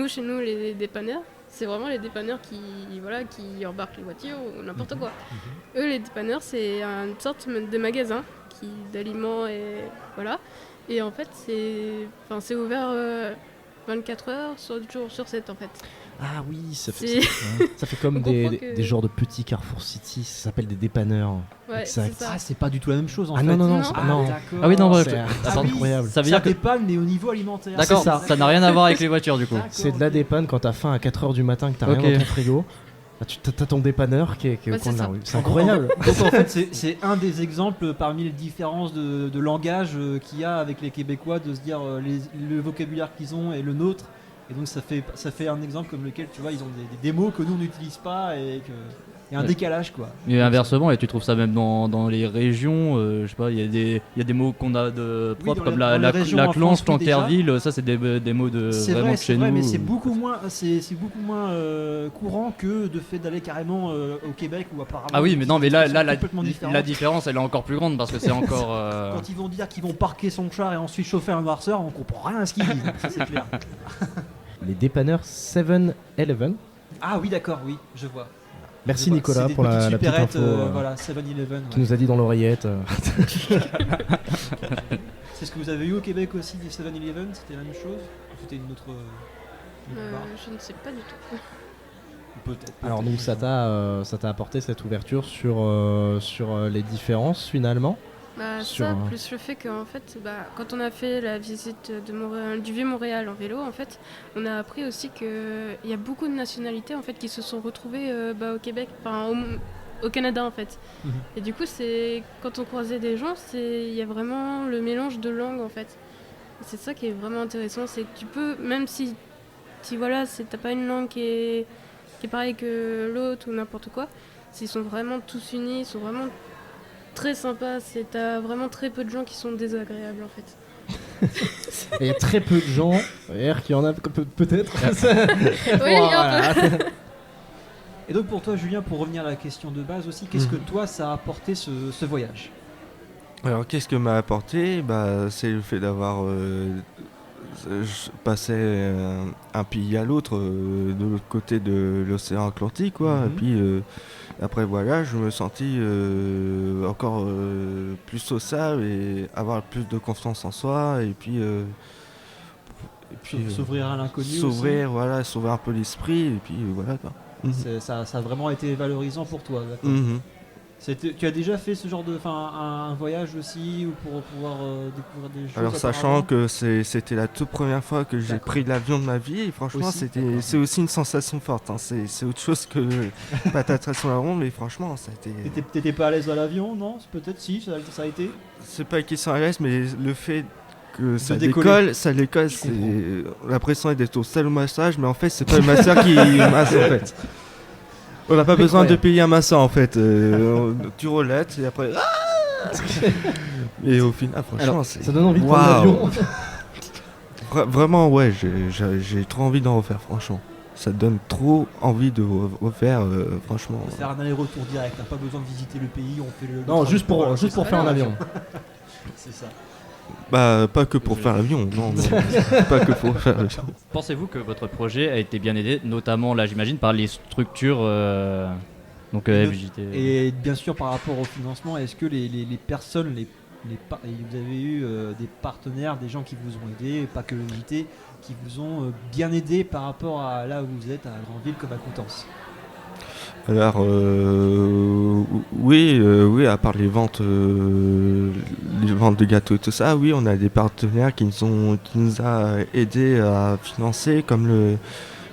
chez nous, les dépanneurs, c'est vraiment les dépanneurs qui embarquent les voitures ou n'importe quoi. Eux, les dépanneurs, c'est une sorte de magasin d'aliments et voilà. Et en fait, c'est ouvert 24 heures sur 7 en fait. Ah oui, ça fait comme des genres de petits Carrefour City, ça s'appelle des dépanneurs. Ouais, c'est ça. Ah, c'est pas du tout la même chose en fait. Non. Non. Ah oui, non, c'est incroyable. Ça veut dire que dépanne mais au niveau alimentaire. D'accord, ça n'a rien à voir avec les voitures du coup. C'est de la dépanne quand t'as faim à 4h du matin, que t'as rien dans ton frigo. T'as ton dépanneur qui est au coin de la rue. C'est incroyable. Donc en fait, c'est un des exemples parmi les différences de langage qu'il y a avec les Québécois, de se dire le vocabulaire qu'ils ont et le nôtre. Et donc ça fait un exemple comme lequel, tu vois, ils ont des mots que nous on n'utilise pas et il y a un décalage quoi. Et inversement, et tu trouves ça même dans les régions, je sais pas, il y a des mots qu'on a de propres comme la clanche, Tankerville, ça c'est des mots de vraiment de chez nous. Mais c'est beaucoup moins courant que de fait d'aller carrément au Québec ou apparemment. Ah oui, mais non, mais là la différence elle est encore plus grande parce que c'est encore. Quand ils vont dire qu'ils vont parquer son char et ensuite chauffer un noirceur, on comprend rien à ce qu'ils disent. Ça c'est clair. Les dépanneurs 7-Eleven. Ah oui, d'accord, oui, je vois. Merci Nicolas pour la petite info. Voilà, 7-Eleven. Qui nous a dit dans l'oreillette. C'est ce que vous avez eu au Québec aussi, des 7-Eleven, c'était la même chose ou c'était une autre je ne sais pas du tout. Peut-être. Alors donc ça t'a apporté cette ouverture sur les différences finalement. Plus le fait qu'en fait, quand on a fait la visite du Vieux-Montréal en vélo, en fait, on a appris aussi qu'il y a beaucoup de nationalités en fait, qui se sont retrouvées au Québec, au Canada en fait. Et du coup, quand on croisait des gens, il y a vraiment le mélange de langues en fait. Et c'est ça qui est vraiment intéressant, c'est que tu peux, même si t'as pas une langue qui est pareille que l'autre ou n'importe quoi, s'ils sont vraiment tous unis, ils sont vraiment très sympa, t'as vraiment très peu de gens qui sont désagréables en fait. Il y a très peu de gens, d'ailleurs qu'il y en a peut-être. Oui, un peu. Et donc pour toi Julien, pour revenir à la question de base aussi, qu'est-ce que toi ça a apporté ce voyage ? Alors qu'est-ce que m'a apporté ? C'est le fait d'avoir passé un pays à l'autre, de l'autre côté de l'océan Atlantique quoi. Et puis après voilà, je me sentis encore plus sociable et avoir plus de confiance en soi et puis s'ouvrir à l'inconnu, s'ouvrir un peu l'esprit et puis voilà quoi. Ça a vraiment été valorisant pour toi. Tu as déjà fait ce genre un voyage aussi ou pour pouvoir découvrir des choses? Alors sachant que c'était la toute première fois que j'ai pris l'avion de ma vie et franchement c'est aussi une sensation forte. Hein. C'est autre chose que patate sur la ronde, mais franchement ça a été. T'étais pas à l'aise à l'avion, non? Peut-être si, ça a été. C'est pas une question à l'aise, mais le fait que ça décolle, c'est l'impression d'être au salon massage, mais en fait c'est pas le masseur qui masse en fait. On n'a pas besoin de payer un masseur en fait. Tu roulettes et après. Et au final, franchement, ça donne envie de prendre l'avion. Vraiment, ouais, j'ai trop envie d'en refaire, franchement. Ça donne trop envie de refaire, franchement. Faire un aller-retour direct, t'as pas besoin de visiter le pays, on fait le. Non, juste pour faire un avion. C'est ça. Bah, pas que pour faire l'avion, non. Pas que pour faire l'avion. Pensez-vous que votre projet a été bien aidé, notamment là, j'imagine, par les structures FJT? Et bien sûr, par rapport au financement, est-ce que les personnes, vous avez eu des partenaires, des gens qui vous ont aidé, pas que le FJT, qui vous ont bien aidé par rapport à là où vous êtes, à la grande ville comme à Coutances? Alors, oui, à part les ventes de gâteaux et tout ça, oui, on a des partenaires qui nous a aidés à financer, comme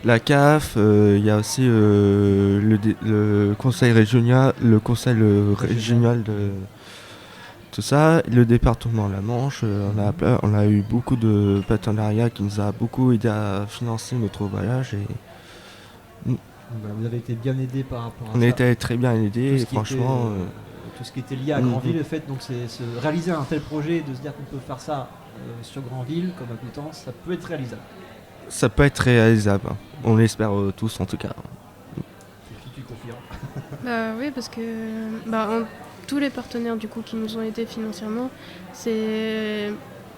la CAF, il y a aussi le conseil régional, de tout ça, le département de la Manche. On a eu beaucoup de partenariats qui nous a beaucoup aidé à financer notre voyage. Vous avez été bien aidé par rapport à ça. On a été très bien aidé, franchement. Tout ce qui était lié à Granville, le fait donc c'est réaliser un tel projet, de se dire qu'on peut faire ça sur Granville, comme à Coutances, ça peut être réalisable. Ça peut être réalisable, on l'espère tous en tout cas. Tu confirmes? Oui, parce que tous les partenaires du coup qui nous ont aidés financièrement,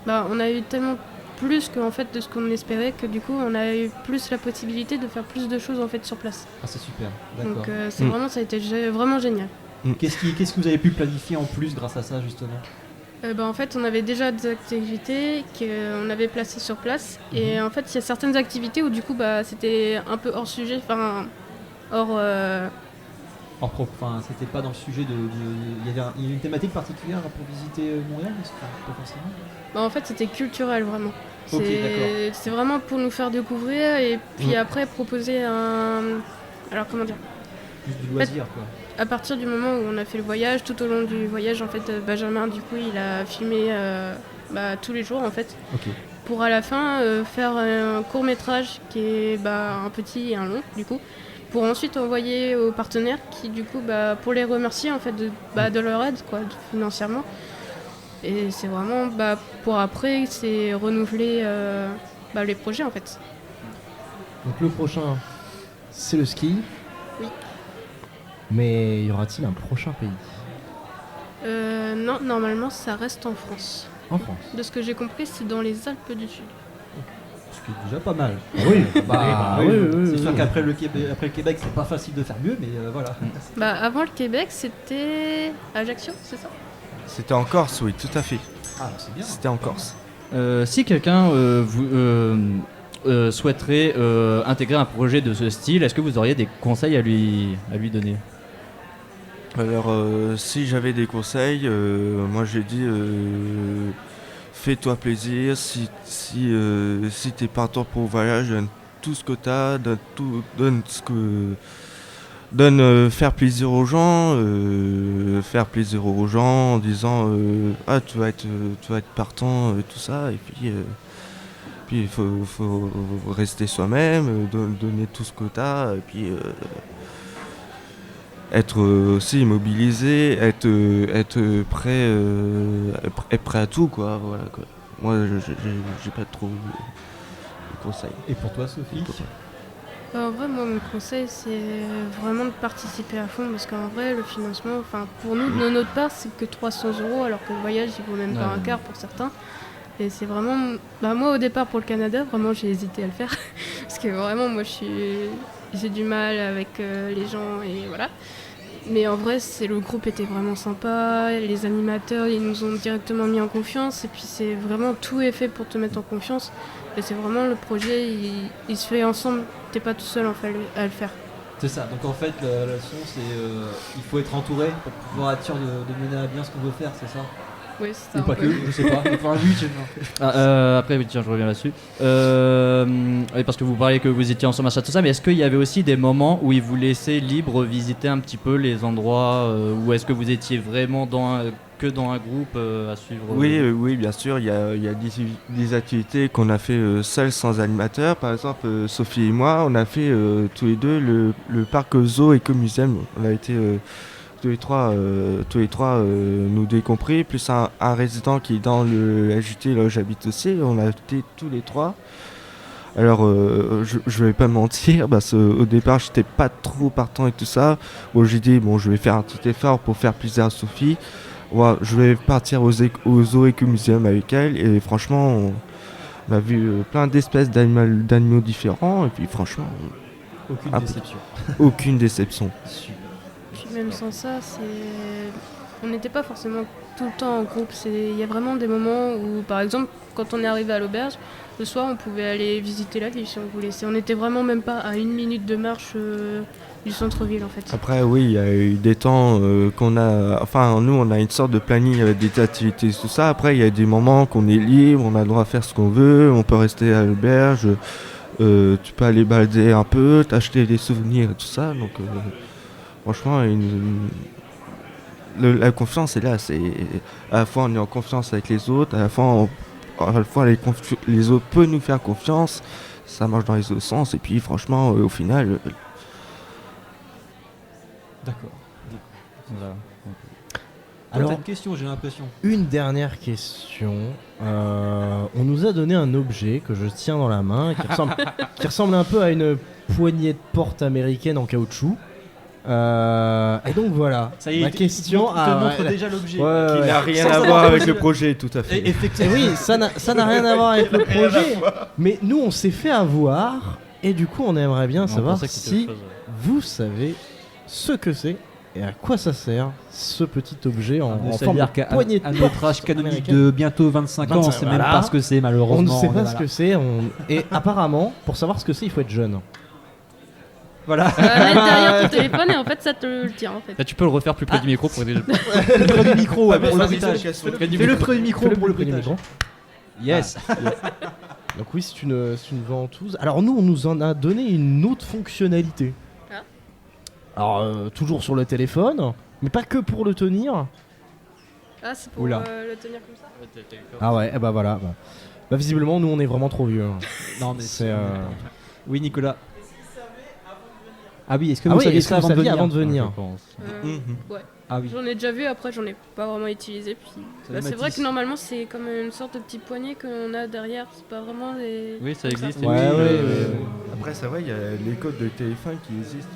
on a eu tellement plus que, en fait, de ce qu'on espérait, que du coup on a eu plus la possibilité de faire plus de choses en fait sur place. Ah, c'est super, d'accord. Donc ça a été vraiment génial. Qu'est-ce que vous avez pu planifier en plus grâce à ça justement? En fait, on avait déjà des activités qu'on avait placées sur place, et en fait il y a certaines activités où du coup c'était un peu hors sujet, c'était pas dans le sujet il y a une thématique particulière pour visiter Montréal, pas forcément. En fait, c'était culturel vraiment. Ok, d'accord. C'est vraiment pour nous faire découvrir et puis après proposer alors comment dire, juste du loisir quoi. À partir du moment où on a fait le voyage, tout au long du voyage, en fait, Benjamin, du coup, il a filmé tous les jours, en fait, pour à la fin faire un court-métrage qui est un petit et un long, du coup, pour ensuite envoyer aux partenaires qui, du coup, pour les remercier, en fait, de leur aide, quoi, financièrement. Et c'est vraiment, pour après, c'est renouveler les projets, en fait. Donc le prochain, c'est le ski. Oui. Mais y aura-t-il un prochain pays? Non, normalement ça reste en France. En France? De ce que j'ai compris, c'est dans les Alpes du Sud. Ce qui est déjà pas mal. Oui, c'est sûr qu'après le Québec, c'est pas facile de faire mieux, mais voilà. Avant le Québec, c'était Ajaccio, c'est ça? C'était en Corse, oui, tout à fait. Ah, c'est bien. C'était en Corse. Si quelqu'un souhaiterait intégrer un projet de ce style, est-ce que vous auriez des conseils à lui donner? Alors, si j'avais des conseils, moi j'ai dit fais-toi plaisir. Si t'es partant pour le voyage, donne tout ce que t'as, donne faire plaisir aux gens, en disant tu vas être partant, tout ça, et puis il faut rester soi-même, donner tout ce que t'as, et puis être aussi mobilisé, être prêt à tout, quoi. Voilà, quoi. Moi, j'ai pas trop de conseils. Et pour toi, Sophie? En vrai, moi, mon conseil, c'est vraiment de participer à fond, parce qu'en vrai, le financement, pour nous, de notre part, c'est que 300 €, alors que le voyage, il vaut même pas un quart pour certains. Et c'est vraiment... moi, au départ, pour le Canada, vraiment, j'ai hésité à le faire. Parce que vraiment, moi, j'ai du mal avec les gens, et voilà. Mais en vrai, le groupe était vraiment sympa, les animateurs, ils nous ont directement mis en confiance, et puis c'est vraiment, tout est fait pour te mettre en confiance. Et c'est vraiment, le projet, il se fait ensemble, t'es pas tout seul en fait à le faire. C'est ça, donc en fait, la leçon, c'est il faut être entouré pour pouvoir être sûr de mener à bien ce qu'on veut faire, c'est ça? Oui, c'est ça. Ou pas que, je sais pas. Après, oui, tiens, je reviens là-dessus. Parce que vous parliez que vous étiez ensemble à tout ça, mais est-ce qu'il y avait aussi des moments où ils vous laissaient libre visiter un petit peu les endroits, ou est-ce que vous étiez vraiment que dans un groupe à suivre? Oui, bien sûr, il y a des activités qu'on a fait seuls, sans animateur. Par exemple, Sophie et moi, on a fait tous les deux le parc Zoo Écomusée. On a été... tous les trois, nous deux compris, plus un résident qui est dans le LJT, là où j'habite aussi, on a été tous les trois. Alors, je vais pas me mentir, parce qu'au départ, j'étais pas trop partant et tout ça. Bon, j'ai dit, je vais faire un petit effort pour faire plaisir à Sophie. ouais, je vais partir au Zoo Ecomuseum avec elle et franchement on a vu plein d'espèces d'animaux différents et puis franchement aucune déception. Puis même sans ça, on n'était pas forcément tout le temps en groupe. Il y a vraiment des moments où, par exemple, quand on est arrivé à l'auberge, le soir, on pouvait aller visiter la ville si on voulait. On n'était vraiment même pas à 1 minute de marche du centre-ville, en fait. Après, oui, il y a eu des temps qu'on a... Enfin, nous, on a une sorte de planning avec des activités, tout ça. Après, il y a des moments qu'on est libre, on a le droit à faire ce qu'on veut, on peut rester à l'auberge, tu peux aller balader un peu, t'acheter des souvenirs et tout ça. Donc, franchement, la confiance est là. À la fois, on est en confiance avec les autres, à la fois les autres peuvent nous faire confiance. Ça marche dans les deux sens. Et puis, franchement, au final... D'accord. Voilà. Alors, une question, j'ai l'impression. Une dernière question. On nous a donné un objet que je tiens dans la main qui ressemble un peu à une poignée de porte américaine en caoutchouc. Et donc voilà. Ça y est, ma question te montre déjà l'objet. Qui n'a rien à voir avec le projet, tout à fait. Effectivement, oui, ça n'a rien à voir avec le projet. Mais nous, on s'est fait avoir. Et du coup, on aimerait bien savoir si vous savez ce que c'est et à quoi ça sert ce petit objet en forme de poignée de porte. À notre âge canonique de bientôt 25 ans, on ne sait même pas ce que c'est, malheureusement. On ne sait pas ce que c'est. Et apparemment, pour savoir ce que c'est, il faut être jeune. Voilà. Mettre derrière ton téléphone et en fait ça te le tient en fait. Là, tu peux le refaire plus près du micro pour aider. Près du micro, ouais, pour le bruitage. Fais le près du micro pour le bruitage. Yes. Donc oui, c'est une ventouse. Alors nous, on nous en a donné une autre fonctionnalité. Alors toujours sur le téléphone, mais pas que pour le tenir. Ah, c'est pour le tenir comme ça. Ah ouais, et bah voilà. Bah visiblement, nous on est vraiment trop vieux. Non mais c'est. Oui, Nicolas. Ah oui, est-ce que vous saviez ça avant de venir, Ouais. Ah oui. J'en ai déjà vu, après j'en ai pas vraiment utilisé. Puis c'est vrai que normalement c'est comme une sorte de petit poignet qu'on a derrière, c'est pas vraiment des... Oui, ça existe. Ouais. Après c'est vrai, il y a les codes de téléphone qui existent.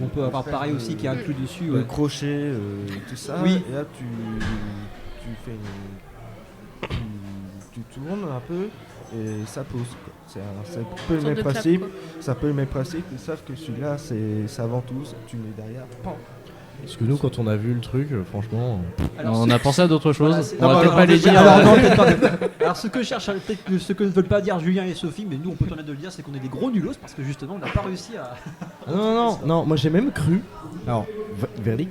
On peut avoir pareil aussi qui est inclus dessus. Le crochet, tout ça. Oui. Et là tu fais tu tournes un peu et ça pose. C'est un peu le même principe. C'est un peu le même principe, sauf que celui-là c'est ventouse, tu mets derrière. Pan. Parce que nous, quand on a vu le truc, franchement... Alors, on a pensé à d'autres choses. Voilà, on va peut-être pas les dire. Alors, ce que cherchent, peut-être ce que ne veulent pas dire Julien et Sophie, mais nous, on peut permettre de le dire, c'est qu'on est des gros nulos parce que justement, on n'a pas réussi à... Non, moi j'ai même cru... Alors, véridique,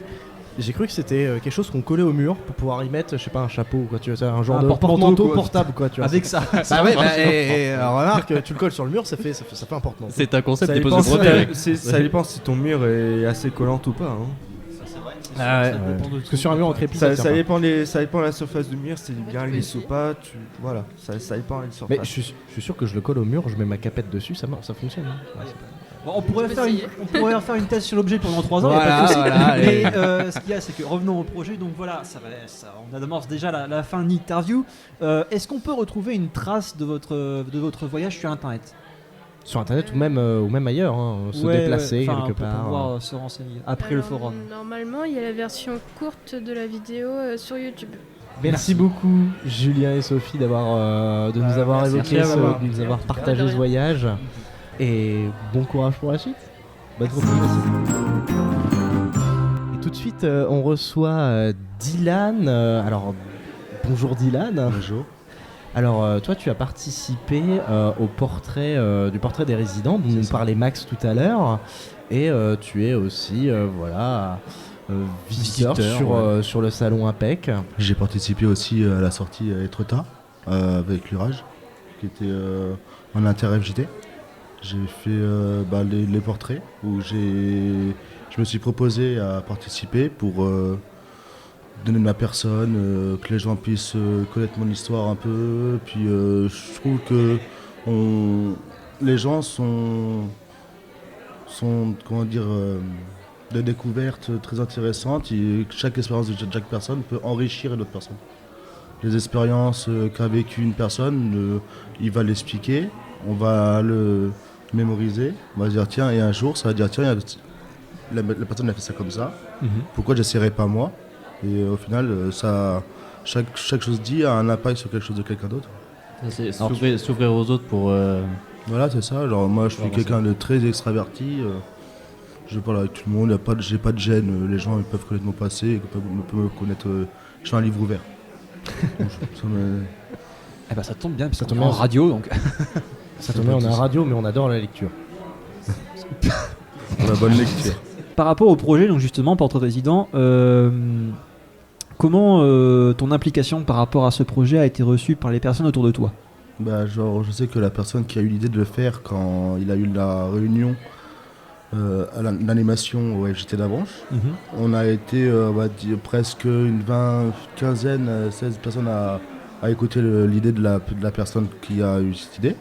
j'ai cru que c'était quelque chose qu'on collait au mur pour pouvoir y mettre, je sais pas, un chapeau ou quoi, tu vois, un genre de porte-manteau portable, quoi, tu vois. Avec ça. Bah ouais, remarque, tu le colles sur le mur, ça fait un porte-manteau. C'est un concept qui peut se breveter. Ça dépend si ton mur est assez collant ou pas. Ah ouais. Parce que sur un mur en crépi, ça dépend de la surface du mur, c'est bien lisse ou pas. Voilà, ça dépend de la surface. Mais je suis sûr que je le colle au mur, je mets ma capette dessus, ça fonctionne. Hein. Bon, on pourrait faire une thèse sur l'objet pendant 3 ans. Mais ce qu'il y a, c'est que revenons au projet. Donc voilà, on amorce déjà la fin de l'interview. Est-ce qu'on peut retrouver une trace de votre voyage sur Internet? Sur Internet ou même ailleurs, se déplacer quelque part. Pour pouvoir se renseigner après le forum. Normalement, il y a la version courte de la vidéo sur YouTube. Merci beaucoup Julien et Sophie de nous avoir évoqué, de nous avoir partagé ce voyage. Et bon courage pour la suite. Bonne continuation. Et tout de suite, on reçoit Dylan. Alors, bonjour Dylan. Bonjour. Alors, toi, tu as participé au portrait du portrait des résidents, dont nous parlait Max tout à l'heure, et tu es aussi, visiteur sur le salon IMPEC. J'ai participé aussi à la sortie à Etretat avec l'Urage, qui était en inter-FJT. J'ai fait les portraits où je me suis proposé à participer pour donner de ma personne, que les gens puissent connaître mon histoire un peu. Puis je trouve que les gens sont comment dire, des découvertes très intéressantes et chaque expérience de chaque personne peut enrichir une autre personne. Les expériences qu'a vécu une personne, il va l'expliquer, on va le mémoriser, on va dire tiens, et un jour ça va dire tiens, la personne a fait ça comme ça, pourquoi j'essaierai pas moi? Et au final, chaque chose dit a un impact sur quelque chose de quelqu'un d'autre. C'est s'ouvrir aux autres pour... Voilà, c'est ça. Genre, moi, je suis quelqu'un de très extraverti. Je parle avec tout le monde, j'ai pas de gêne. Les gens ils peuvent connaître mon passé, peuvent me connaître. Je suis un livre ouvert. Ça tombe bien, parce que ça tombe en radio. Donc. Ça tombe bien, on est en radio, mais on adore la lecture. La bonne lecture. Par rapport au projet, donc justement, Portrait Résident, comment ton implication par rapport à ce projet a été reçue par les personnes autour de toi ? Je sais que la personne qui a eu l'idée de le faire quand il a eu la réunion à l'animation au FJT d'Avranches, on a été on va dire, presque une quinzaine, 16 personnes à écouter l'idée de la personne qui a eu cette idée.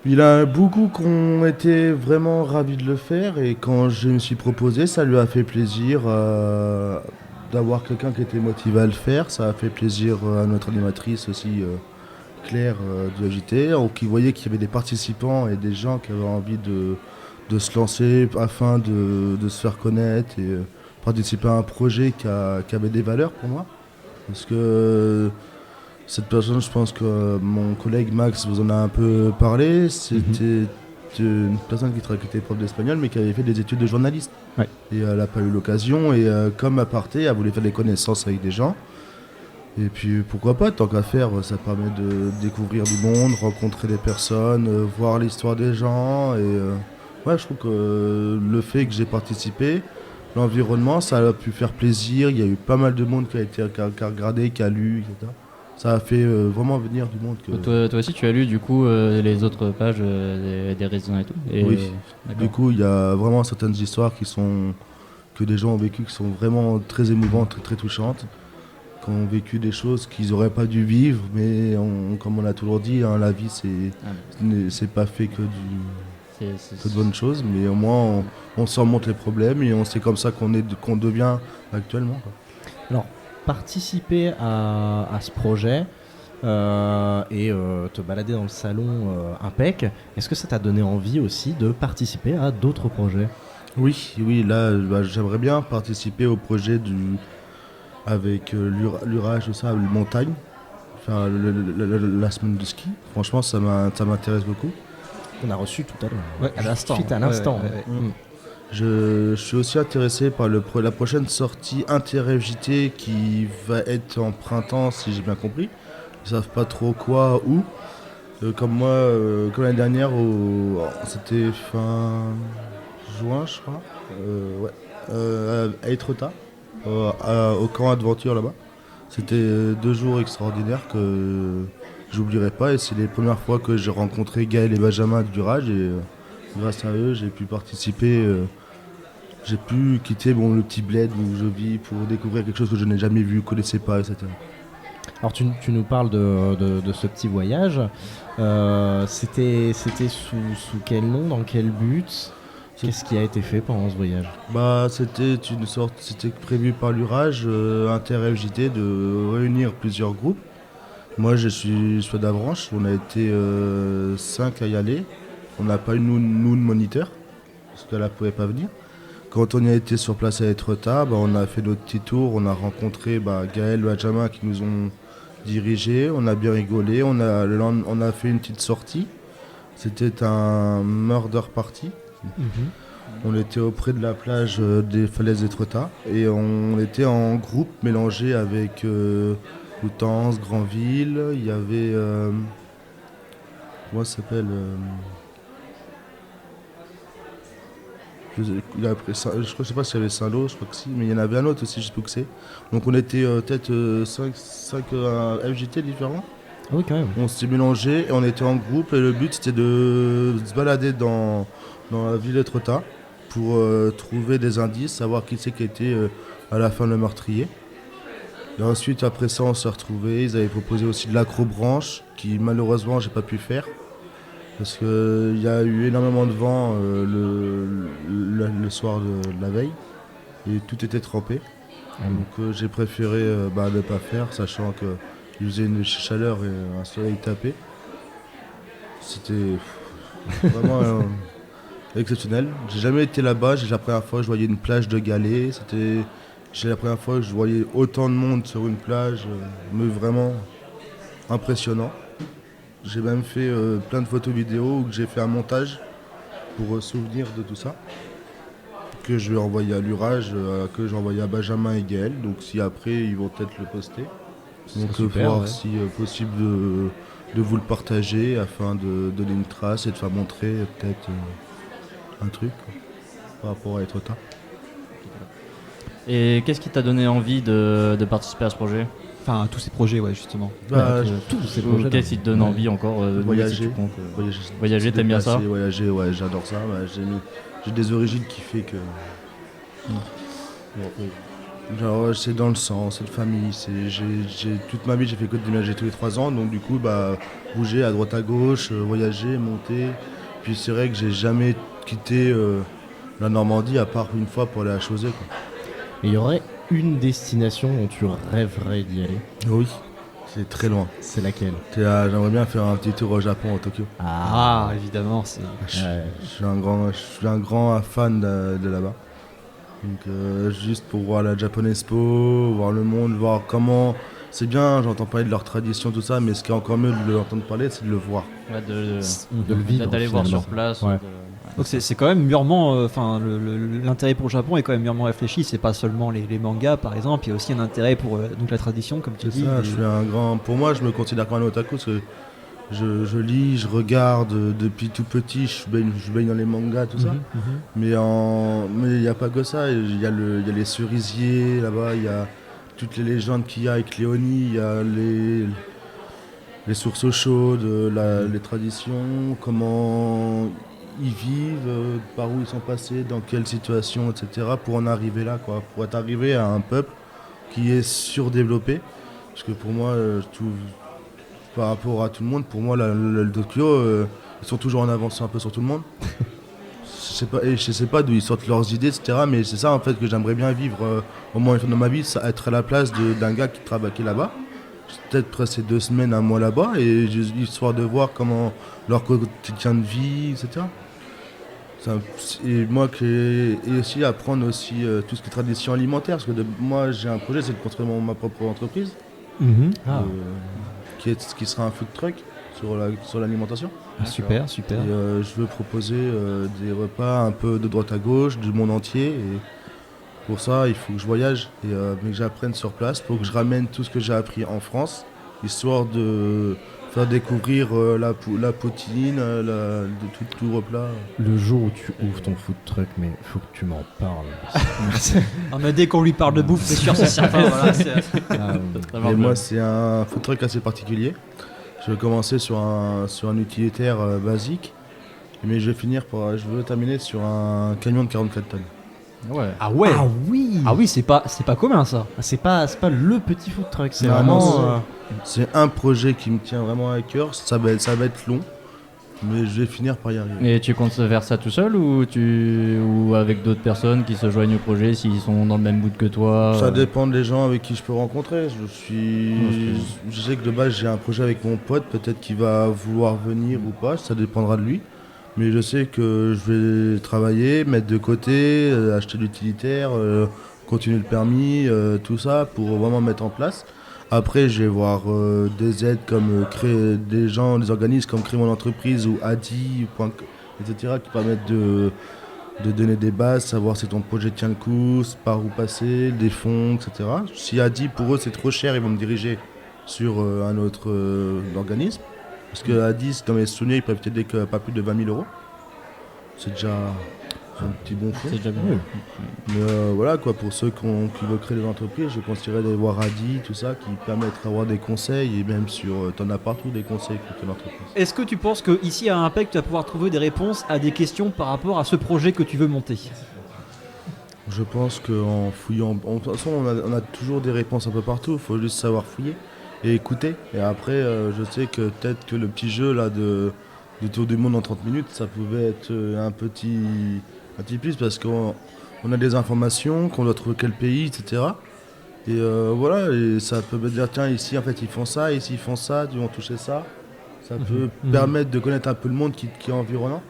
Il y a beaucoup qui ont été vraiment ravis de le faire, et quand je me suis proposé, ça lui a fait plaisir d'avoir quelqu'un qui était motivé à le faire. Ça a fait plaisir à notre animatrice aussi, Claire du FJT, qui voyait qu'il y avait des participants et des gens qui avaient envie de se lancer afin de se faire connaître et participer à un projet qui avait des valeurs pour moi. Parce que cette personne, je pense que mon collègue Max vous en a un peu parlé, c'était une personne qui était prof d'espagnol mais qui avait fait des études de journaliste. Ouais. Et elle n'a pas eu l'occasion, et comme aparté, elle voulait faire des connaissances avec des gens. Et puis pourquoi pas, tant qu'à faire, ça permet de découvrir du monde, rencontrer des personnes, voir l'histoire des gens. Et je trouve que le fait que j'ai participé, l'environnement, ça a pu faire plaisir. Il y a eu pas mal de monde qui a regardé, qui a lu, etc. Ça a fait vraiment venir du monde. Toi aussi, tu as lu du coup les autres pages des résidents et tout. Oui. Du coup, il y a vraiment certaines histoires que des gens ont vécues, qui sont vraiment très émouvantes, très, très touchantes, qui ont vécu des choses qu'ils n'auraient pas dû vivre, mais comme on a toujours dit, la vie, c'est pas fait que de bonnes choses, mais au moins on surmonte les problèmes, et c'est comme ça qu'on devient actuellement. Alors, participer à ce projet et te balader dans le salon Impec, est-ce que ça t'a donné envie aussi de participer à d'autres projets ? Oui, là j'aimerais bien participer au projet avec l'Urage, tout ça, le montagne, faire la semaine de ski. Franchement, ça m'intéresse beaucoup. On a reçu tout à l'heure. Ouais, à l'instant. À l'instant. Je suis aussi intéressé par la prochaine sortie inter-FJT qui va être en printemps, si j'ai bien compris. Ils savent pas trop quoi, où. Comme moi, comme l'année dernière, c'était fin juin, je crois. À Étretat, au camp Adventure là-bas. C'était 2 jours extraordinaires que j'oublierai pas, et c'est les premières fois que j'ai rencontré Gaël et Benjamin du Rage, et grâce à eux, j'ai pu participer. J'ai pu quitter le petit bled où je vis pour découvrir quelque chose que je n'ai jamais vu, connaissais pas, etc. Alors tu nous parles de ce petit voyage. C'était sous quel nom, dans quel but ? Qu'est-ce qui a été fait pendant ce voyage ? C'était prévu par l'Urage, inter-FJT, de réunir plusieurs groupes. Moi, je suis d'Avranches, on a été 5 à y aller. On n'a pas eu nous de moniteur, parce qu'elle ne pouvait pas venir. Quand on y a été sur place à Étretat, on a fait notre petit tour, on a rencontré Gaël, Benjamin qui nous ont dirigés, on a bien rigolé, on a fait une petite sortie. C'était un murder party. On était auprès de la plage des falaises d'Étretat, et on était en groupe mélangé avec Coutances, Granville, il y avait... comment ça s'appelle je sais pas s'il y avait Saint-Lô, je crois que si, mais il y en avait un autre aussi, je sais plus que c'est. Donc on était peut-être 5 FJT différents. Ah oui, quand même. On s'est mélangés et on était en groupe, et le but c'était de se balader dans la ville d'Étretat pour trouver des indices, savoir qui c'est qui était à la fin le meurtrier. Et ensuite, après ça, on s'est retrouvés. Ils avaient proposé aussi de l'acrobranche, qui malheureusement j'ai pas pu faire. Parce qu'il y a eu énormément de vent le soir de la veille, et tout était trempé. Donc j'ai préféré ne pas faire, sachant qu'il faisait une chaleur et un soleil tapé. C'était vraiment exceptionnel. J'ai jamais été là-bas, la première fois je voyais une plage de galets, c'était C'est la première fois que je voyais autant de monde sur une plage, mais vraiment impressionnant. J'ai même fait plein de photos vidéos où j'ai fait un montage pour souvenir de tout ça, que je vais envoyer à l'Urage, que j'ai envoyé à Benjamin et Gaël. Donc si après ils vont peut-être le poster. Donc voir si possible de vous le partager afin de donner une trace et de faire montrer peut-être un truc par rapport à Etretat. Et qu'est-ce qui t'a donné envie de participer à ce projet ? Enfin, tous ces projets, ouais, justement. Tous ces projets. Qu'est-ce qui te donne envie encore Voyager. Voyager, t'aimes bien ça ? Voyager, ouais, j'adore ça. J'ai des origines qui fait que... Genre, c'est dans le sang, c'est de famille. Toute ma vie, j'ai fait que de déménager tous les 3 ans. Donc du coup, bouger à droite à gauche, voyager, monter. Puis c'est vrai que j'ai jamais quitté la Normandie, à part une fois pour aller à Chausey, quoi. Il y aurait une destination dont tu rêverais d'y aller? Oui, c'est très loin. C'est laquelle? J'aimerais bien faire un petit tour au Japon, à Tokyo. Ah, évidemment. Je suis un grand fan de là-bas. Donc juste pour voir la Japan Expo, voir le monde, voir comment... C'est bien, j'entends parler de leur tradition, tout ça, mais ce qui est encore mieux de l'entendre parler, c'est de le voir. Ouais, de le vivre. D'aller voir sur place. Ouais. Donc c'est quand même mûrement, l'intérêt pour le Japon est quand même mûrement réfléchi. C'est pas seulement les mangas par exemple, il y a aussi un intérêt pour donc la tradition, comme tu dis. Ça, je suis un grand. Pour moi, je me considère comme un otaku parce que je lis, je regarde depuis tout petit. Je baigne dans les mangas, tout ça. Mais il n'y a pas que ça. Il y a les cerisiers là-bas. Il y a toutes les légendes qu'il y a avec Léonie. Il y a les sources chaudes, les traditions, comment ils vivent, par où ils sont passés, dans quelle situation, etc. pour en arriver là, quoi. Pour être arrivé à un peuple qui est surdéveloppé. Parce que pour moi, par rapport à tout le monde, pour moi, le Tokyo, ils sont toujours en avance un peu sur tout le monde. Je sais pas d'où ils sortent leurs idées, etc. Mais c'est ça en fait que j'aimerais bien vivre au moins une fois dans ma vie, ça, être à la place d'un gars qui travaille qui est là-bas. Peut-être passer 2 semaines, 1 mois là-bas, et histoire de voir comment leur quotidien de vie, etc. Et aussi apprendre aussi tout ce qui est tradition alimentaire, parce que moi j'ai un projet, c'est de construire ma propre entreprise, qui sera un food truck sur l'alimentation. Super. Et je veux proposer des repas un peu de droite à gauche, du monde entier. Et pour ça, il faut que je voyage et que j'apprenne sur place. Il faut que je ramène tout ce que j'ai appris en France, histoire de faire découvrir la poutine, de tout replat. Le jour où tu ouvres ton food truck, mais il faut que tu m'en parles. Mais dès qu'on lui parle de bouffe, c'est sûr, c'est certain. Et moi, c'est un food truck assez particulier. Je vais commencer sur un utilitaire basique, mais je veux terminer sur un camion de 44 tonnes. Ouais. Ah ouais. Ah oui. Ah oui, c'est pas commun ça. C'est pas le petit food truck, c'est vraiment. C'est un projet qui me tient vraiment à cœur. Ça va être long, mais je vais finir par y arriver. Et tu comptes faire ça tout seul ou avec d'autres personnes qui se joignent au projet s'ils sont dans le même mood que toi? Ça dépend des gens avec qui je peux rencontrer. Je sais que de base j'ai un projet avec mon pote, peut-être qu'il va vouloir venir ou pas, ça dépendra de lui. Mais je sais que je vais travailler, mettre de côté, acheter l'utilitaire, continuer le permis, tout ça pour vraiment mettre en place. Après, je vais voir des aides comme créer des organismes comme Créer mon entreprise ou Adi, etc. qui permettent de donner des bases, savoir si ton projet tient le coup, par où passer, des fonds, etc. Si Adi, pour eux, c'est trop cher, ils vont me diriger sur un autre organisme. Parce que Adi, dans mes souvenirs, ils peuvent t'aider que pas plus de 20 000 €. C'est déjà un petit bon fonds. C'est déjà bien. Mais voilà, quoi, pour ceux qui veulent créer des entreprises, je conseillerais d'aller voir Adi, tout ça, qui permettent d'avoir des conseils, et même t'en as partout des conseils pour ton entreprise. Est-ce que tu penses qu'ici à Impec, tu vas pouvoir trouver des réponses à des questions par rapport à ce projet que tu veux monter? Je pense qu'en fouillant, de toute façon, on a toujours des réponses un peu partout, il faut juste savoir fouiller et écouter. Et après, je sais que peut-être que le petit jeu là de tour du monde en 30 minutes, ça pouvait être un petit plus, parce qu'on a des informations, qu'on doit trouver quel pays, etc. Et voilà, et ça peut me dire, tiens, ici en fait ils font ça, ici ils font ça, ils vont toucher ça. Ça peut permettre de connaître un peu le monde qui est environnant.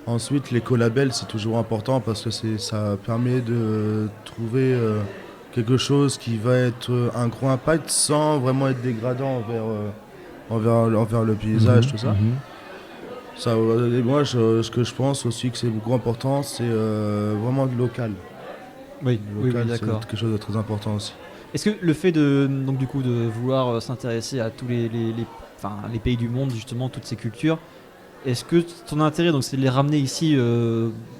Ensuite, l'écolabel, c'est toujours important parce que ça permet de trouver quelque chose qui va être un gros impact sans vraiment être dégradant envers le paysage, tout ça. Ça, et moi, ce que je pense aussi que c'est beaucoup important, c'est vraiment le local. Oui, local, oui, d'accord. C'est quelque chose de très important aussi. Est-ce que le fait de vouloir s'intéresser à tous les pays du monde, justement, toutes ces cultures, est-ce que ton intérêt, donc, c'est de les ramener ici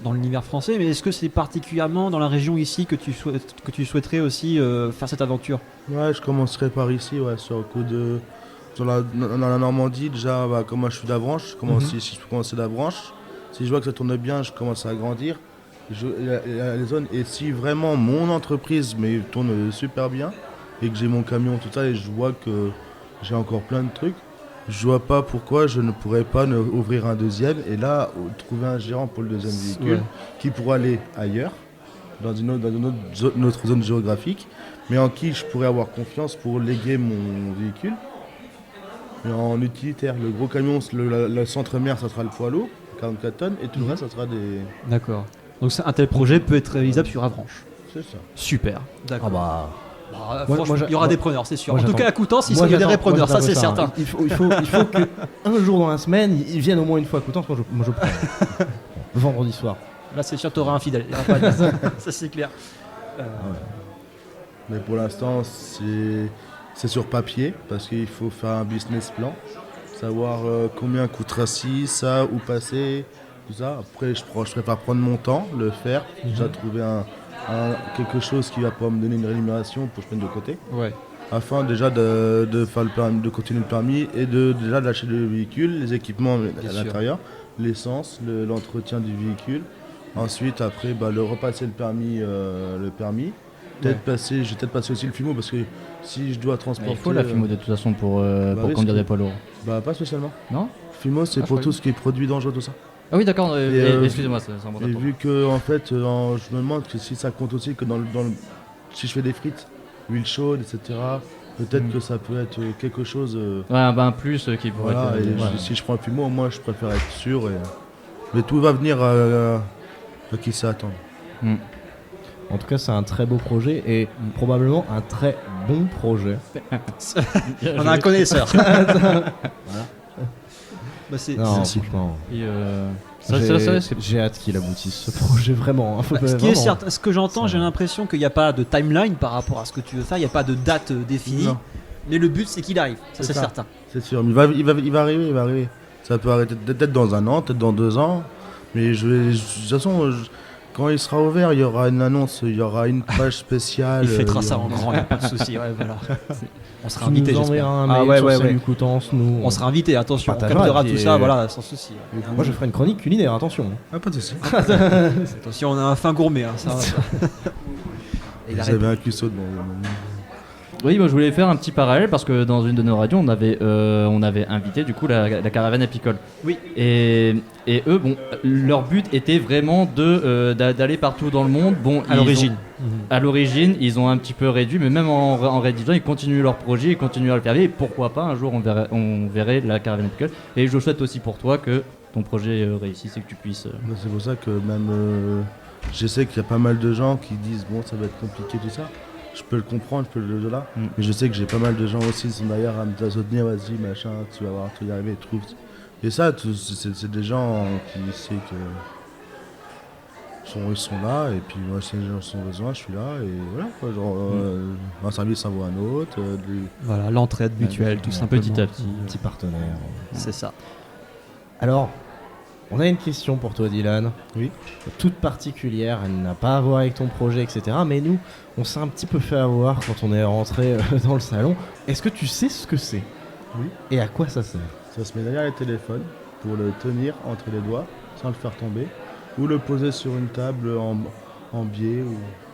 dans l'univers français, mais est-ce que c'est particulièrement dans la région ici que tu souhaiterais aussi faire cette aventure? Ouais, je commencerai par ici, sur le coup de... Dans la Normandie, déjà, comme moi je suis d'Avranches, si je peux commencer d'Avranches, si je vois que ça tourne bien, je commence à agrandir. Les zones, et si vraiment mon entreprise tourne super bien, et que j'ai mon camion, tout ça, et je vois que j'ai encore plein de trucs, je vois pas pourquoi je ne pourrais pas ouvrir un deuxième, et là, trouver un gérant pour le deuxième véhicule, qui pourra aller ailleurs, dans une autre zone géographique, mais en qui je pourrais avoir confiance pour léguer mon véhicule. Mais en utilitaire, le gros camion, le centre-mer, ça sera le poids lourd, 44 tonnes, et tout le reste, ça sera des... D'accord. Donc un tel projet peut être réalisable sur Avranches. C'est ça. Super. D'accord. Moi, il y aura des preneurs, c'est sûr. En tout j'attends. cas, à Coutances, il y a des repreneurs, ça c'est certain. Il faut qu'un jour dans la semaine, ils viennent au moins une fois à Coutances. Moi, je prends. Vendredi soir. Là, c'est sûr, t'auras un fidèle. Il y aura pas de... ça, c'est clair. Mais pour l'instant, c'est sur papier, parce qu'il faut faire un business plan, savoir combien coûtera ci, ça, où passer, tout ça. Après, je préfère prendre mon temps, le faire, déjà trouver quelque chose qui va pouvoir me donner une rémunération pour que je mette de côté. Ouais. Afin déjà de faire le permis, de continuer le permis et déjà d'acheter le véhicule, les équipements à l'intérieur, l'essence, l'entretien du véhicule. Ensuite, après, le repasser le permis. Je vais peut-être passer aussi le FIMO parce que si je dois transporter... Il faut la FIMO de toute façon pour conduire des poids lourds. Pas spécialement. Non ? FIMO, c'est pour tout ce qui est produit dangereux, tout ça. Ah oui, d'accord, excusez-moi, c'est important. Et vu que, en fait, je me demande que si ça compte aussi que si je fais des frites, huile chaude, etc., peut-être que ça peut être quelque chose... un plus qui pourrait être... Si je prends un FIMO, moi, je préfère être sûr. Mais tout va venir à qui sait attendre. En tout cas, c'est un très beau projet et probablement un très bon projet. On a un connaisseur. Voilà. Non, franchement. J'ai hâte qu'il aboutisse ce projet, vraiment. Ce que j'entends, j'ai l'impression qu'il n'y a pas de timeline par rapport à ce que tu veux faire, il n'y a pas de date définie. Non. Mais le but, c'est qu'il arrive, ça c'est certain. C'est sûr, il va arriver. Ça peut arrêter peut-être dans 1 an, peut-être dans 2 ans. Mais de toute façon, quand il sera ouvert, il y aura une annonce, il y aura une page spéciale. Il fêtera ça en grand, il n'y a pas de souci. Ouais, voilà. On sera invité, j'espère. Un mail sur Salut Coutances, nous. On sera invité, attention, on captera tout ça, voilà, sans souci. Moi, je ferai une chronique culinaire, attention. Pas de souci. Attention, on a un fin gourmet. Ça. Vous avez un cuisseau de Oui, moi je voulais faire un petit parallèle parce que dans une de nos radios, on avait invité du coup la caravane apicole. Oui. Et eux, leur but était vraiment d'aller partout dans le monde. À l'origine. À l'origine, ils ont un petit peu réduit, mais même en réduisant, ils continuent leur projet, ils continuent à le faire. Et pourquoi pas un jour on verrait la caravane apicole. Et je souhaite aussi pour toi que ton projet réussisse et que tu puisses. C'est pour ça que même je sais qu'il y a pas mal de gens qui disent ça va être compliqué tout ça. Je peux le comprendre, je peux le là. Mais je sais que j'ai pas mal de gens aussi qui sont derrière à me soutenir, vas-y, machin, tu vas voir, tu vas y arriver, trouve. Et ça, c'est des gens qui savent que ils sont là, et puis moi, si les gens ont besoin, je suis là, et voilà, quoi, un service envoie un autre. Voilà, l'entraide mutuelle, tout simplement. Petit à petit. Petit partenaire. C'est ça. Alors, on a une question pour toi, Dylan. Oui. Toute particulière, elle n'a pas à voir avec ton projet, etc. Mais nous, on s'est un petit peu fait avoir quand on est rentré dans le salon. Est-ce que tu sais ce que c'est ? Oui. Et à quoi ça sert ? Ça se met derrière les téléphones pour le tenir entre les doigts sans le faire tomber ou le poser sur une table en biais.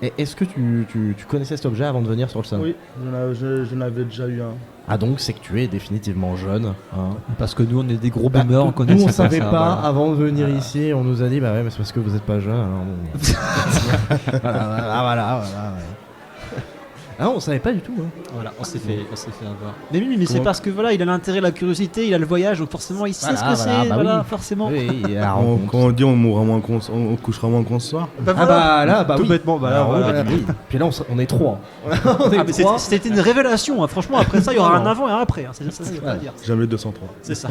Et est-ce que tu connaissais cet objet avant de venir sur le salon ? Oui, j'en avais déjà eu un. Ah donc c'est que tu es définitivement jeune. Hein. Parce que nous on est des gros boomers, on connaît ça. Nous on savait pas avant de venir ici, on nous a dit mais c'est parce que vous êtes pas jeune. Alors bon. voilà. Ah, on savait pas du tout. Hein. Voilà, on s'est fait avoir. Mais c'est parce que voilà, il a l'intérêt, la curiosité, il a le voyage, donc forcément il sait ce que c'est. Voilà, forcément. Oui, quand on dit on couchera moins qu'on se soir. Tout bêtement. Puis là, on est 3. C'était une révélation. Hein. Franchement, après ça, il y aura un avant et un après. Hein. C'est ça, il pas dire. Jamais 203. C'est ça.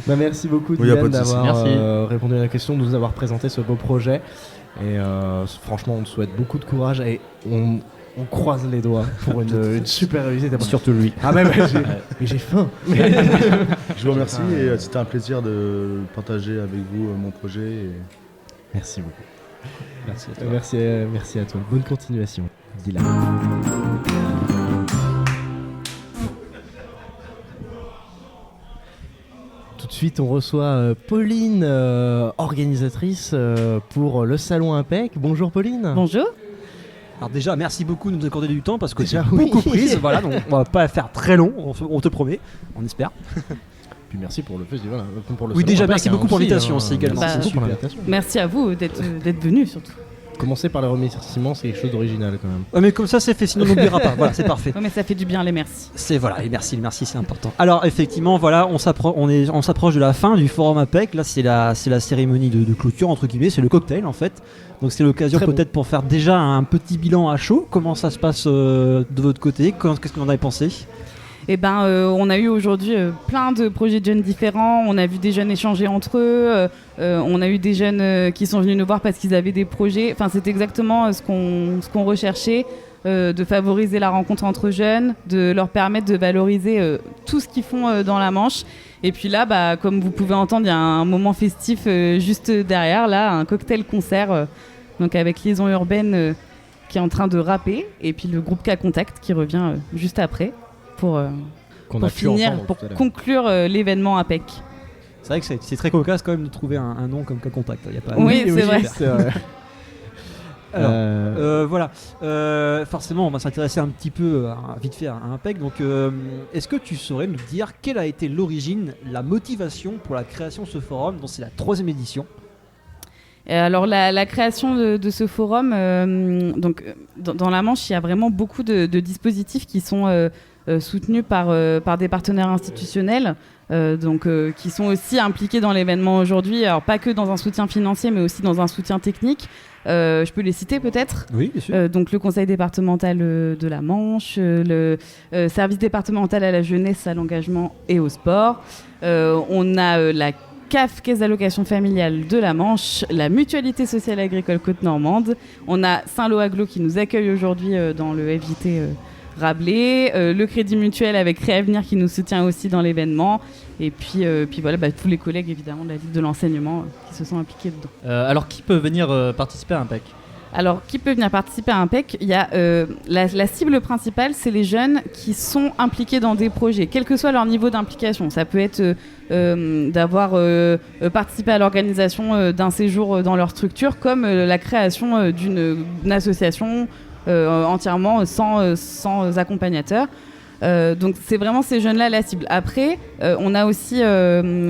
Merci beaucoup, Dylan, d'avoir répondu à la question, de nous avoir présenté ce beau projet. Et franchement, on te souhaite beaucoup de courage et on croise les doigts pour une super réussite. Surtout lui. Ah mais j'ai faim. Je vous remercie et c'était un plaisir de partager avec vous mon projet. Et... Merci beaucoup. Merci à toi. Merci à toi. Bonne continuation, Dylan. Tout de suite, on reçoit Pauline, organisatrice pour le Salon Impec. Bonjour Pauline. Bonjour. Alors déjà, merci beaucoup de nous accorder du temps parce que c'est beaucoup prise. Voilà, donc on va pas faire très long, on te promet, on espère. Puis merci pour le festival. Oui, déjà, merci beaucoup pour l'invitation aussi également. Merci à vous d'être venu surtout. Commencer par les remerciements, c'est quelque chose d'original quand même. Mais comme ça, c'est fait, sinon on n'oubliera pas. Voilà, c'est parfait. Mais ça fait du bien, les merci. Et merci, c'est important. Alors effectivement, voilà, on s'approche de la fin du forum APEC. Là, c'est la cérémonie de clôture entre guillemets, c'est le cocktail en fait. Donc c'est l'occasion peut-être pour faire déjà un petit bilan à chaud. Comment ça se passe de votre côté? Qu'est-ce que vous en avez pensé? On a eu aujourd'hui plein de projets de jeunes différents. On a vu des jeunes échanger entre eux. On a eu des jeunes qui sont venus nous voir parce qu'ils avaient des projets. Enfin, c'est exactement ce qu'on recherchait, de favoriser la rencontre entre jeunes, de leur permettre de valoriser tout ce qu'ils font dans la Manche. Et puis là, comme vous pouvez entendre, il y a un moment festif juste derrière, là, un cocktail-concert donc avec Liaison Urbaine qui est en train de rapper. Et puis le groupe K-Contact qui revient juste après. Pour conclure l'événement APEC. C'est vrai que c'est très cocasse quand même de trouver un nom comme K-Contact. Oui, c'est vrai. Alors, voilà. Forcément, on va s'intéresser un petit peu vite fait à APEC. Donc, est-ce que tu saurais nous dire quelle a été l'origine, la motivation pour la création de ce forum, dont c'est la 3e édition? Alors la création de ce forum, dans la Manche, il y a vraiment beaucoup de dispositifs qui sont soutenus par des partenaires institutionnels, qui sont aussi impliqués dans l'événement aujourd'hui. Alors pas que dans un soutien financier, mais aussi dans un soutien technique. Je peux les citer peut-être. Oui, bien sûr. Donc le conseil départemental de la Manche, le service départemental à la jeunesse, à l'engagement et au sport. On a la CAF, Caisse d'allocation familiale de la Manche, la Mutualité sociale agricole Côte-Normande. On a Saint-Lô-Aglo qui nous accueille aujourd'hui dans le FJT Rabelais, le Crédit Mutuel avec Réavenir qui nous soutient aussi dans l'événement. Et puis voilà, tous les collègues évidemment de la Ligue de l'enseignement qui se sont impliqués dedans. Alors qui peut venir participer à APEC? Alors, qui peut venir participer à APEC? Il y a la cible principale, c'est les jeunes qui sont impliqués dans des projets, quel que soit leur niveau d'implication. Ça peut être d'avoir participé à l'organisation d'un séjour dans leur structure, comme la création d'une association entièrement sans accompagnateur. Donc c'est vraiment ces jeunes-là la cible. Après, on a aussi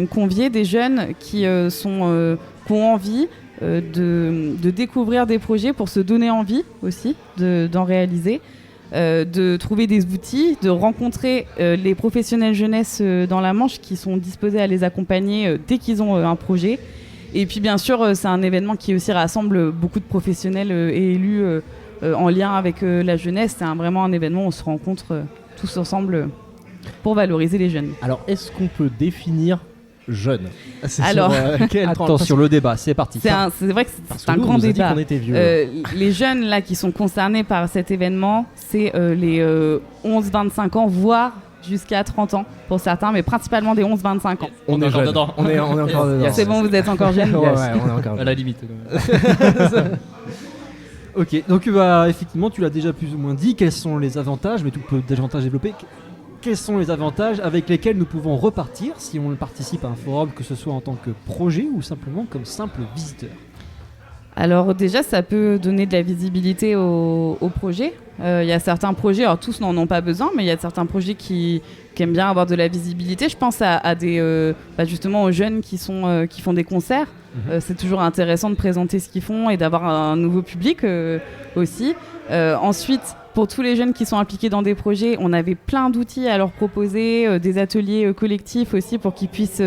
convié des jeunes qui ont envie de découvrir des projets pour se donner envie aussi d'en réaliser, de trouver des outils, de rencontrer les professionnels jeunesse dans la Manche qui sont disposés à les accompagner dès qu'ils ont un projet. Et puis bien sûr, c'est un événement qui aussi rassemble beaucoup de professionnels et élus en lien avec la jeunesse. C'est vraiment un événement où on se rencontre tous ensemble pour valoriser les jeunes. Alors, est-ce qu'on peut définir jeune? Alors, attention, le débat, c'est parti. C'est vrai que c'est un grand débat. Les jeunes là qui sont concernés par cet événement, c'est les 11-25 ans, voire jusqu'à 30 ans pour certains, mais principalement des 11-25 ans. On est encore dedans. On est encore dedans. C'est bon, vous êtes encore jeune. Ouais, on est encore à la limite. Quand même. Ok, donc effectivement, tu l'as déjà plus ou moins dit. Quels sont les avantages, mais tu peux davantage développer. Quels sont les avantages avec lesquels nous pouvons repartir si on participe à un forum, que ce soit en tant que projet ou simplement comme simple visiteur? Alors déjà, ça peut donner de la visibilité au projet. Il y a certains projets, alors tous n'en ont pas besoin, mais il y a certains projets qui aiment bien avoir de la visibilité. Je pense à des, justement aux jeunes qui font des concerts. C'est toujours intéressant de présenter ce qu'ils font et d'avoir un nouveau public aussi. Ensuite, pour tous les jeunes qui sont impliqués dans des projets, on avait plein d'outils à leur proposer, des ateliers collectifs aussi pour qu'ils puissent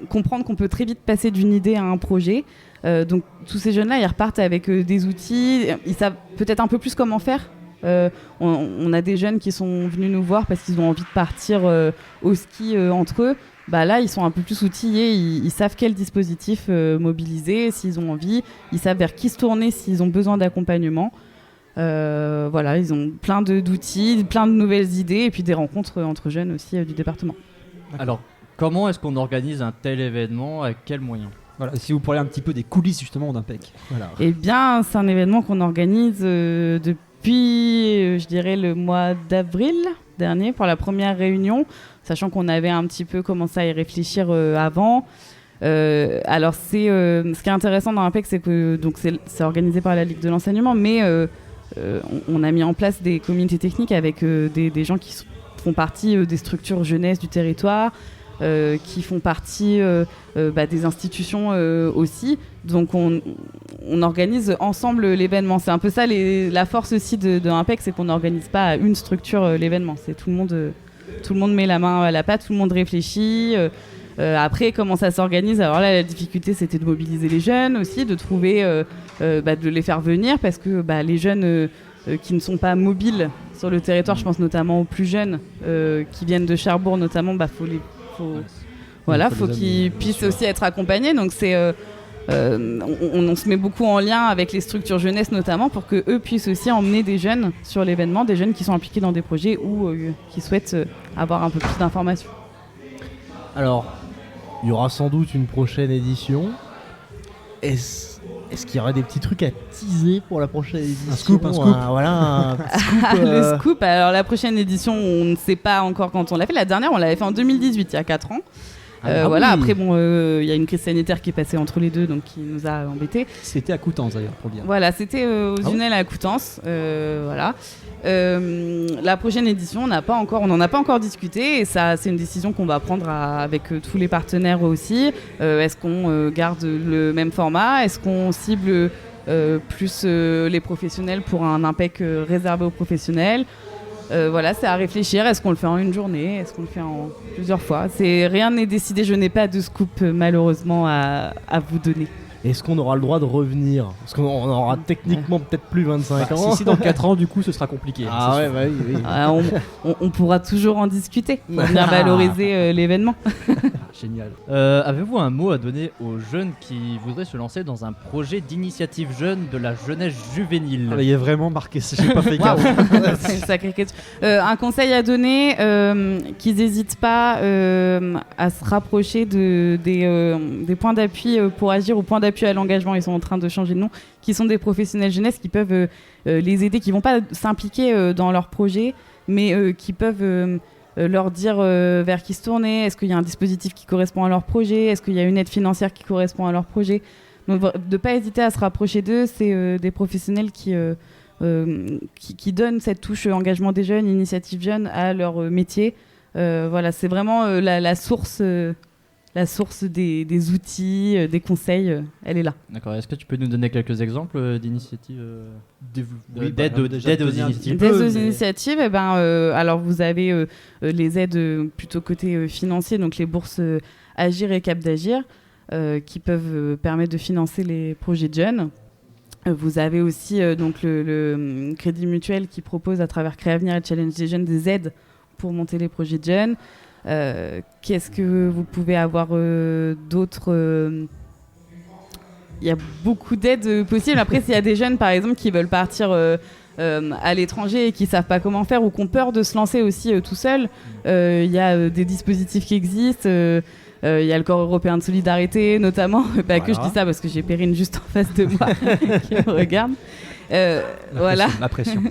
comprendre qu'on peut très vite passer d'une idée à un projet. Donc tous ces jeunes-là, ils repartent avec des outils, ils savent peut-être un peu plus comment faire. On a des jeunes qui sont venus nous voir parce qu'ils ont envie de partir au ski entre eux. Bah là, ils sont un peu plus outillés, ils savent quel dispositif mobiliser s'ils ont envie, ils savent vers qui se tourner s'ils ont besoin d'accompagnement. Voilà, ils ont plein d'outils, plein de nouvelles idées et puis des rencontres entre jeunes aussi du département. Alors, comment est-ce qu'on organise un tel événement? Avec quels moyens? Voilà, si vous parlez un petit peu des coulisses justement d'Impec. Voilà. Eh bien, c'est un événement qu'on organise depuis, je dirais, le mois d'avril dernier pour la première réunion, sachant qu'on avait un petit peu commencé à y réfléchir avant. Alors, ce qui est intéressant dans Impec, c'est que donc, c'est organisé par la Ligue de l'enseignement, mais on a mis en place des communautés techniques avec des gens qui font partie des structures jeunesse du territoire, qui font partie des institutions aussi. Donc on organise ensemble l'événement. C'est un peu ça la force aussi de Impec, c'est qu'on n'organise pas à une structure l'événement. C'est tout le monde met la main à la pâte, tout le monde réfléchit. Après, comment ça s'organise? Alors là, la difficulté, c'était de mobiliser les jeunes aussi, de trouver, de les faire venir, parce que les jeunes qui ne sont pas mobiles sur le territoire, je pense notamment aux plus jeunes qui viennent de Cherbourg notamment, faut qu'ils puissent aussi être accompagnés. Donc on se met beaucoup en lien avec les structures jeunesse notamment pour qu'eux puissent aussi emmener des jeunes sur l'événement, des jeunes qui sont impliqués dans des projets ou qui souhaitent avoir un peu plus d'informations. Alors, il y aura sans doute une prochaine édition. Est-ce qu'il y aurait des petits trucs à teaser pour la prochaine édition? Un scoop. Voilà, un scoop. Le scoop. Alors la prochaine édition, on ne sait pas encore quand on l'a fait. La dernière, on l'avait fait en 2018, il y a 4 ans. Voilà. Oui. Après, il y a une crise sanitaire qui est passée entre les deux, donc qui nous a embêtés. C'était à Coutances d'ailleurs, pour bien. Voilà, c'était aux Unelles à Coutances. Voilà. La prochaine édition, on n'en a pas encore discuté, et ça, c'est une décision qu'on va prendre avec tous les partenaires aussi. Est-ce qu'on garde le même format? Est-ce qu'on cible plus les professionnels pour un Impec réservé aux professionnels? Voilà, c'est à réfléchir. Est-ce qu'on le fait en une journée? Est-ce qu'on le fait en plusieurs fois? Rien n'est décidé. Je n'ai pas de scoop malheureusement à vous donner. Est-ce qu'on aura le droit de revenir? Parce qu'on aura techniquement peut-être plus 25 ans. Si dans 4 ans, du coup, ce sera compliqué. Ah ouais, oui. On pourra toujours en discuter pour bien valoriser l'événement. Génial. Avez-vous un mot à donner aux jeunes qui voudraient se lancer dans un projet d'initiative jeune de la jeunesse juvénile? Il y a vraiment marqué ça, j'ai pas fait gaffe. C'est une sacrée question. Un conseil à donner, qu'ils n'hésitent pas à se rapprocher des points d'appui pour agir, ou points d'appui à l'engagement. Ils sont en train de changer de nom, qui sont des professionnels jeunesse qui peuvent les aider, qui vont pas s'impliquer dans leur projet, mais qui peuvent leur dire vers qui se tourner. Est-ce qu'il y a un dispositif qui correspond à leur projet? Est-ce qu'il y a une aide financière qui correspond à leur projet? Donc de ne pas hésiter à se rapprocher d'eux. C'est des professionnels qui donnent cette touche engagement des jeunes, initiative jeune à leur métier. Voilà, c'est vraiment la source des outils, des conseils, elle est là. D'accord. Est-ce que tu peux nous donner quelques exemples d'initiatives d'aide aux initiatives? D'aide aux initiatives, alors vous avez les aides plutôt côté financier, donc les bourses Agir et Cap d'Agir, qui peuvent permettre de financer les projets de jeunes. Vous avez aussi donc le Crédit Mutuel qui propose à travers Créavenir et Challenge des jeunes des aides pour monter les projets de jeunes. Qu'est-ce que vous pouvez avoir d'autres? Il y a beaucoup d'aides possibles. Après, s'il y a des jeunes, par exemple, qui veulent partir à l'étranger et qui ne savent pas comment faire, ou qui ont peur de se lancer aussi tout seul, il y a des dispositifs qui existent. Il y a le Corps européen de solidarité, notamment. Voilà. Que je dis ça parce que j'ai Perrine juste en face de moi qui me regarde. Voilà. La pression.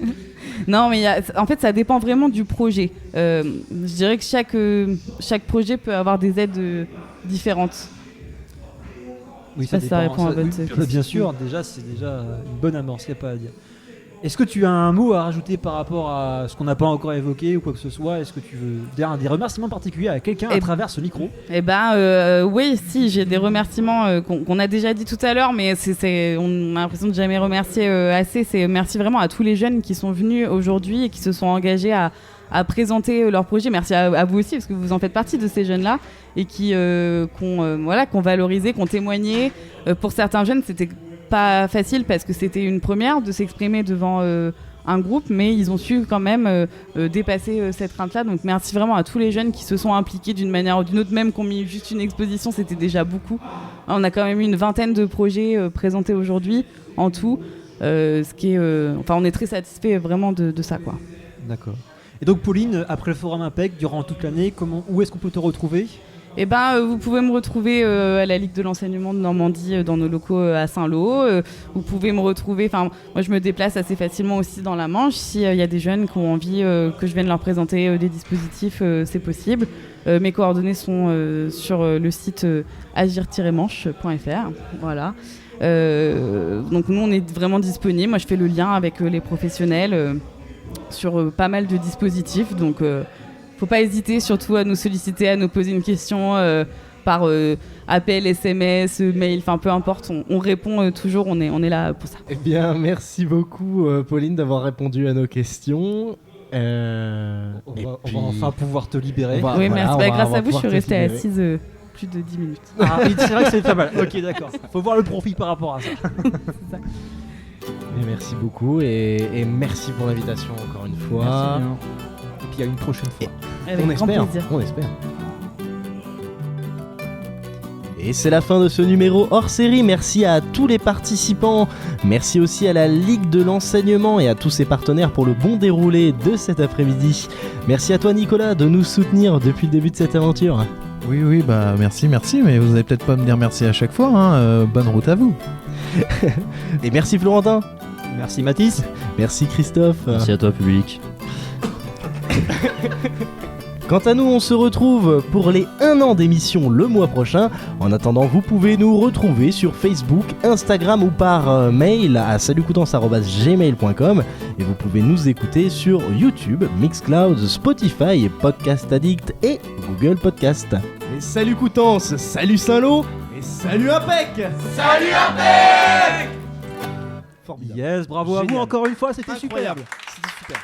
Non, mais en fait, ça dépend vraiment du projet. Je dirais que chaque projet peut avoir des aides différentes. Oui, ça répond à votre question. Bien sûr, déjà, c'est déjà une bonne amorce, il n'y a pas à dire. Est-ce que tu as un mot à rajouter par rapport à ce qu'on n'a pas encore évoqué ou quoi que ce soit? Est-ce que tu veux dire des remerciements particuliers à quelqu'un à travers ce micro? Oui, si, j'ai des remerciements qu'on a déjà dit tout à l'heure, mais on a l'impression de jamais remercier assez. Merci vraiment à tous les jeunes qui sont venus aujourd'hui et qui se sont engagés à présenter leur projet. Merci à vous aussi, parce que vous en faites partie de ces jeunes-là et qui ont valorisé, qui ont témoigné. Pour certains jeunes, c'était pas facile parce que c'était une première de s'exprimer devant un groupe, mais ils ont su quand même dépasser cette crainte-là. Donc merci vraiment à tous les jeunes qui se sont impliqués d'une manière ou d'une autre, même qu'on mis juste une exposition, c'était déjà beaucoup. On a quand même eu une vingtaine de projets présentés aujourd'hui en tout, ce qui est, on est très satisfait vraiment de ça, quoi. D'accord. Et donc Pauline, après le Forum Impec, durant toute l'année, où est-ce qu'on peut te retrouver ? Vous pouvez me retrouver à la Ligue de l'enseignement de Normandie dans nos locaux à Saint-Lô. Vous pouvez me retrouver, moi je me déplace assez facilement aussi dans la Manche. S'il y a des jeunes qui ont envie que je vienne leur présenter des dispositifs, c'est possible. Mes coordonnées sont sur le site agir-manche.fr. Voilà. Donc nous on est vraiment disponibles. Moi je fais le lien avec les professionnels sur pas mal de dispositifs. Donc faut pas hésiter surtout à nous solliciter, à nous poser une question par appel, SMS, mail, peu importe, on répond toujours, on est là pour ça. Eh bien, merci beaucoup Pauline d'avoir répondu à nos questions. On va enfin pouvoir te libérer. Oui, merci. Grâce à vous, je suis restée assise plus de 10 minutes. Ah, c'est vrai que c'est pas mal. Ok, d'accord. Faut voir le profit par rapport à ça. C'est ça. Et merci beaucoup et merci pour l'invitation encore une fois. Merci bien. Et puis à une prochaine fois. Avec grand plaisir. On espère. Et c'est la fin de ce numéro hors série. Merci à tous les participants. Merci aussi à la Ligue de l'enseignement et à tous ses partenaires pour le bon déroulé de cet après-midi. Merci à toi Nicolas de nous soutenir depuis le début de cette aventure. Oui, merci, mais vous allez peut-être pas me dire merci à chaque fois, hein. Bonne route à vous. Et merci Florentin. Merci Mathis. Merci Christophe. Merci à toi public. Quant à nous, on se retrouve pour les 1 an d'émission le mois prochain. En attendant, vous pouvez nous retrouver sur Facebook, Instagram ou par mail à salutcoutance@gmail.com. Et vous pouvez nous écouter sur YouTube, Mixcloud, Spotify, Podcast Addict et Google Podcast. Et salut Coutances, salut Saint-Lô et salut Impec. Salut Impec. Yes, bravo. Génial. À vous encore une fois, c'était incroyable. Super. C'était super.